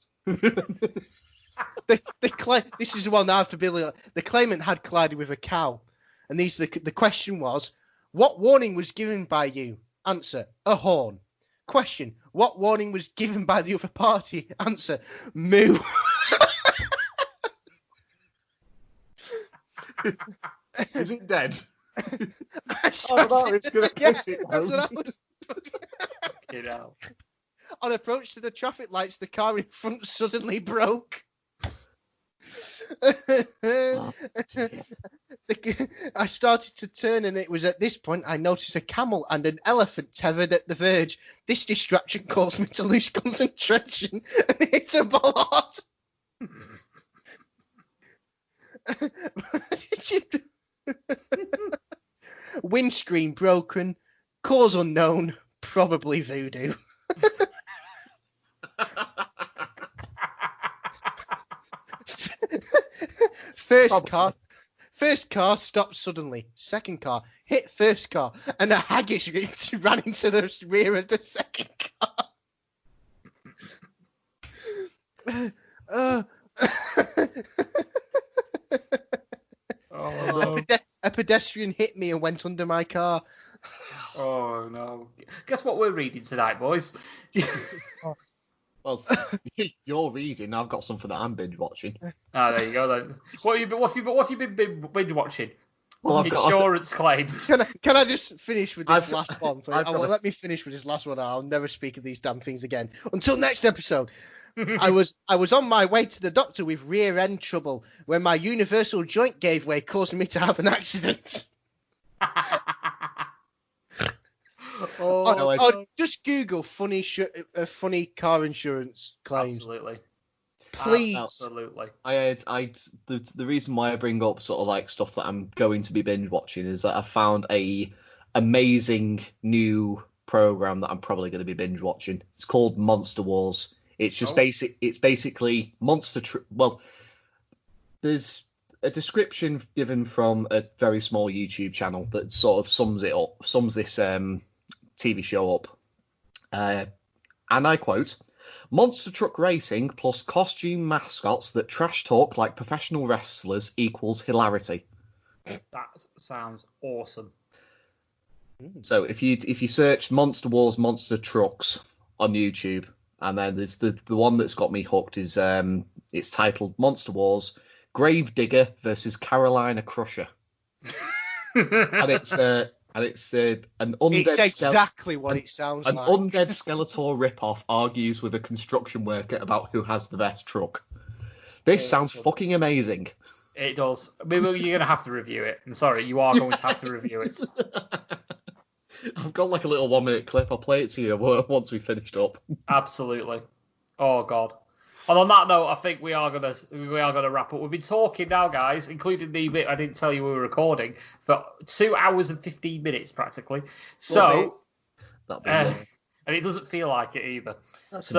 [SPEAKER 1] This is the one that I have to be. The claimant had collided with a cow, and the question was: what warning was given by you? Answer: a horn. Question: what warning was given by the other party? Answer: moo.
[SPEAKER 3] Is it dead?
[SPEAKER 1] That's what I would. On approach to the traffic lights, the car in front suddenly broke. I started to turn, and it was at this point I noticed a camel and an elephant tethered at the verge. This distraction caused me to lose concentration and hit a bollard. Windscreen broken, cause unknown, probably voodoo. First car stopped suddenly. Second car hit first car, and a haggis ran into the rear of the second car.
[SPEAKER 2] Oh, no.
[SPEAKER 1] A pedestrian hit me and went under my car.
[SPEAKER 2] Oh, no. Guess what we're reading tonight, boys?
[SPEAKER 3] Well, you're reading. I've got something that I'm binge watching.
[SPEAKER 2] Ah, there you go then. What have you been binge watching?
[SPEAKER 3] Well,
[SPEAKER 2] Insurance claims.
[SPEAKER 1] Can I just finish with this last one, please? Let me finish with this last one. I'll never speak of these damn things again. Until next episode. I was on my way to the doctor with rear end trouble when my universal joint gave way, causing me to have an accident. Just Google funny car insurance claims.
[SPEAKER 2] Absolutely.
[SPEAKER 1] Please.
[SPEAKER 2] Absolutely.
[SPEAKER 3] The reason why I bring up sort of like stuff that I'm going to be binge watching is that I found a amazing new program that I'm probably going to be binge watching. It's called Monster Wars. It's just It's basically well, there's a description given from a very small YouTube channel that sort of sums this TV show up. And I quote: "Monster truck racing plus costume mascots that trash talk like professional wrestlers equals hilarity."
[SPEAKER 2] That sounds awesome.
[SPEAKER 3] So if you search Monster Wars Monster Trucks on YouTube, and then there's the one that's got me hooked is it's titled Monster Wars Gravedigger versus Carolina Crusher. and it's an undead.
[SPEAKER 1] It's exactly what it sounds like.
[SPEAKER 3] An undead Skeletor ripoff argues with a construction worker about who has the best truck. This sounds fucking amazing.
[SPEAKER 2] It does. Maybe you're going to have to review it. I'm sorry, you are going to have to review it.
[SPEAKER 3] I've got like a little 1-minute clip. I'll play it to you once we've finished up.
[SPEAKER 2] Absolutely. Oh, God. And on that note, I think we are gonna wrap up. We've been talking now, guys, including the bit I didn't tell you we were recording, for 2 hours and 15 minutes practically. So, and it doesn't feel like it either.
[SPEAKER 3] That's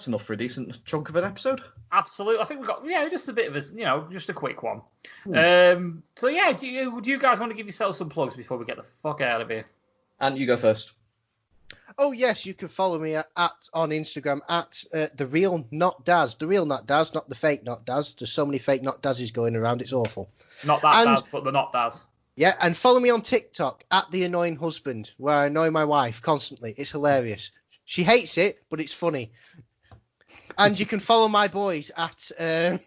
[SPEAKER 3] enough for a decent chunk of an episode.
[SPEAKER 2] Absolutely, I think we've got just a bit of a just a quick one. So yeah, do you guys want to give yourselves some plugs before we get the fuck out of here?
[SPEAKER 3] And you go first.
[SPEAKER 1] Oh yes, you can follow me on Instagram at the real Not Daz. The real Not Daz, not the fake Not Daz. There's so many fake Not Dazes going around, it's awful.
[SPEAKER 2] Not that Daz, but the Not Daz.
[SPEAKER 1] Yeah, and follow me on TikTok at the annoying husband, where I annoy my wife constantly. It's hilarious. She hates it, but it's funny. And you can follow my boys at at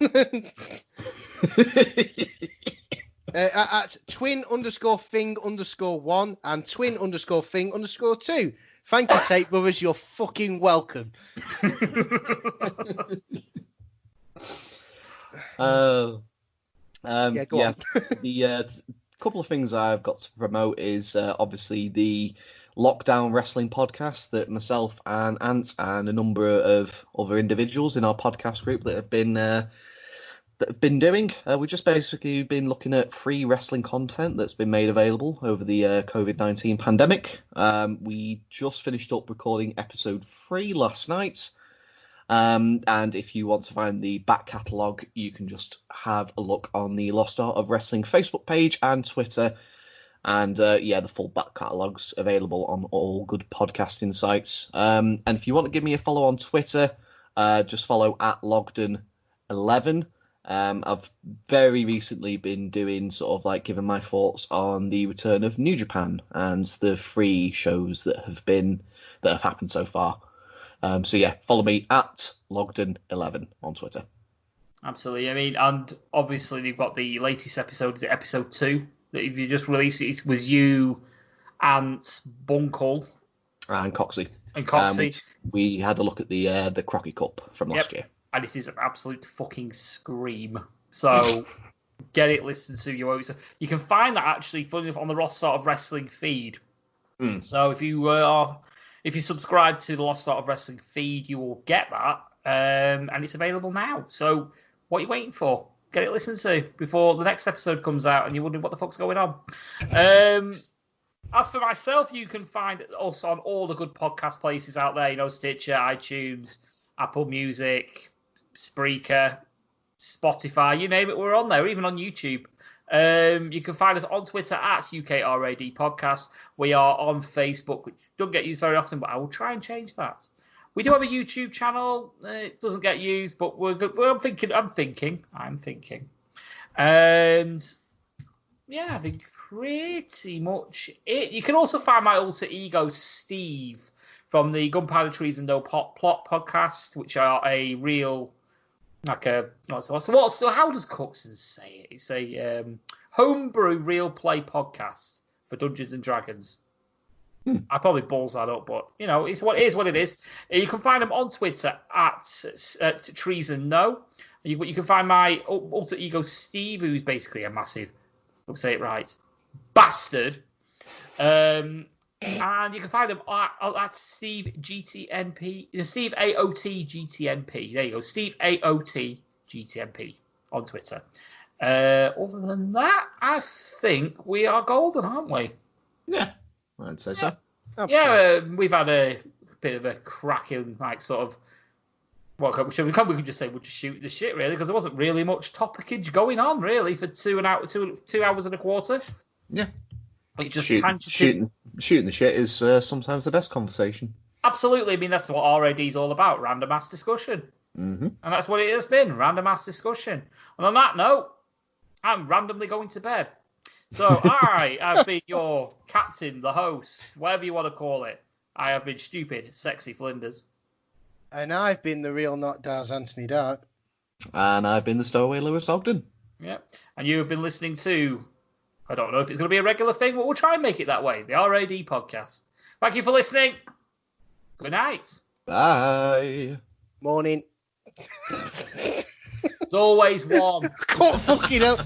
[SPEAKER 1] twin_thing_1 and twin_thing_2. Thank you, Tate Brothers. You're fucking welcome.
[SPEAKER 3] Go on.
[SPEAKER 1] The
[SPEAKER 3] couple of things I've got to promote is obviously the Lockdown Wrestling podcast that myself and Ant and a number of other individuals in our podcast group that have been doing. We've just basically been looking at free wrestling content that's been made available over the COVID-19 pandemic. We just finished up recording episode 3 last night. And if you want to find the back catalogue, you can just have a look on the Lost Art of Wrestling Facebook page and Twitter. And the full back catalogue's available on all good podcasting sites. And if you want to give me a follow on Twitter, just follow at Logden11. I've very recently been doing sort of like giving my thoughts on the return of New Japan and the free shows that have happened so far. Follow me at Logden11 on Twitter.
[SPEAKER 2] Absolutely. I mean, and obviously you've got the latest episode, episode 2, that if you just released it was you, Ant, Bunkle,
[SPEAKER 3] and Coxie. We had a look at the Crocky Cup from last year.
[SPEAKER 2] And it is an absolute fucking scream. So get it listened to. You can find that actually funny enough on the Lost Art of Wrestling feed. So if you subscribe to the Lost Art of Wrestling feed, you will get that. And it's available now. So what are you waiting for? Get it listened to before the next episode comes out and you're wondering what the fuck's going on. As for myself, you can find us on all the good podcast places out there, Stitcher, iTunes, Apple Music, Spreaker, Spotify, you name it, we're on there, even on YouTube. You can find us on Twitter at UKRAD Podcast. We are on Facebook, which don't get used very often, but I will try and change that. We do have a YouTube channel. It doesn't get used, but I'm thinking. And yeah, I think pretty much it. You can also find my alter ego, Steve, from the Gunpowder, Treason, Plot podcast, which are a real, so how does Cookson say it? It's a homebrew real play podcast for Dungeons and Dragons. I probably balls that up, but it's what it is. You can find them on Twitter at Treason No. You can find my alter ego Steve, who's basically a massive, I'll say it right, bastard. And you can find him at Steve GTNP, Steve AOT GTNP. There you go, Steve AOT GTNP on Twitter. Other than that, I think we are golden, aren't we?
[SPEAKER 3] Yeah, I'd say so.
[SPEAKER 2] Yeah, we've had a bit of a cracking, sort of. Well, we could just say we'll just shoot the shit, really, because there wasn't really much topicage going on, really, for 2 hours and a quarter.
[SPEAKER 3] Yeah.
[SPEAKER 2] It just
[SPEAKER 3] shooting the shit is sometimes the best conversation.
[SPEAKER 2] Absolutely. I mean, that's what R.A.D is all about, random ass discussion.
[SPEAKER 3] Mm-hmm.
[SPEAKER 2] And that's what it has been, random ass discussion. And on that note, I'm randomly going to bed. So I have been your captain, the host, whatever you want to call it. I have been Stupid Sexy Flinders.
[SPEAKER 1] And I've been the real Not Daz Anthony Dark.
[SPEAKER 3] And I've been the Stowaway Lewis Ogden.
[SPEAKER 2] Yeah. And you have been listening to, I don't know if it's going to be a regular thing, but we'll try and make it that way, the R.A.D podcast. Thank you for listening. Good night.
[SPEAKER 3] Bye.
[SPEAKER 1] Morning.
[SPEAKER 2] It's always one.
[SPEAKER 1] I can't fucking help.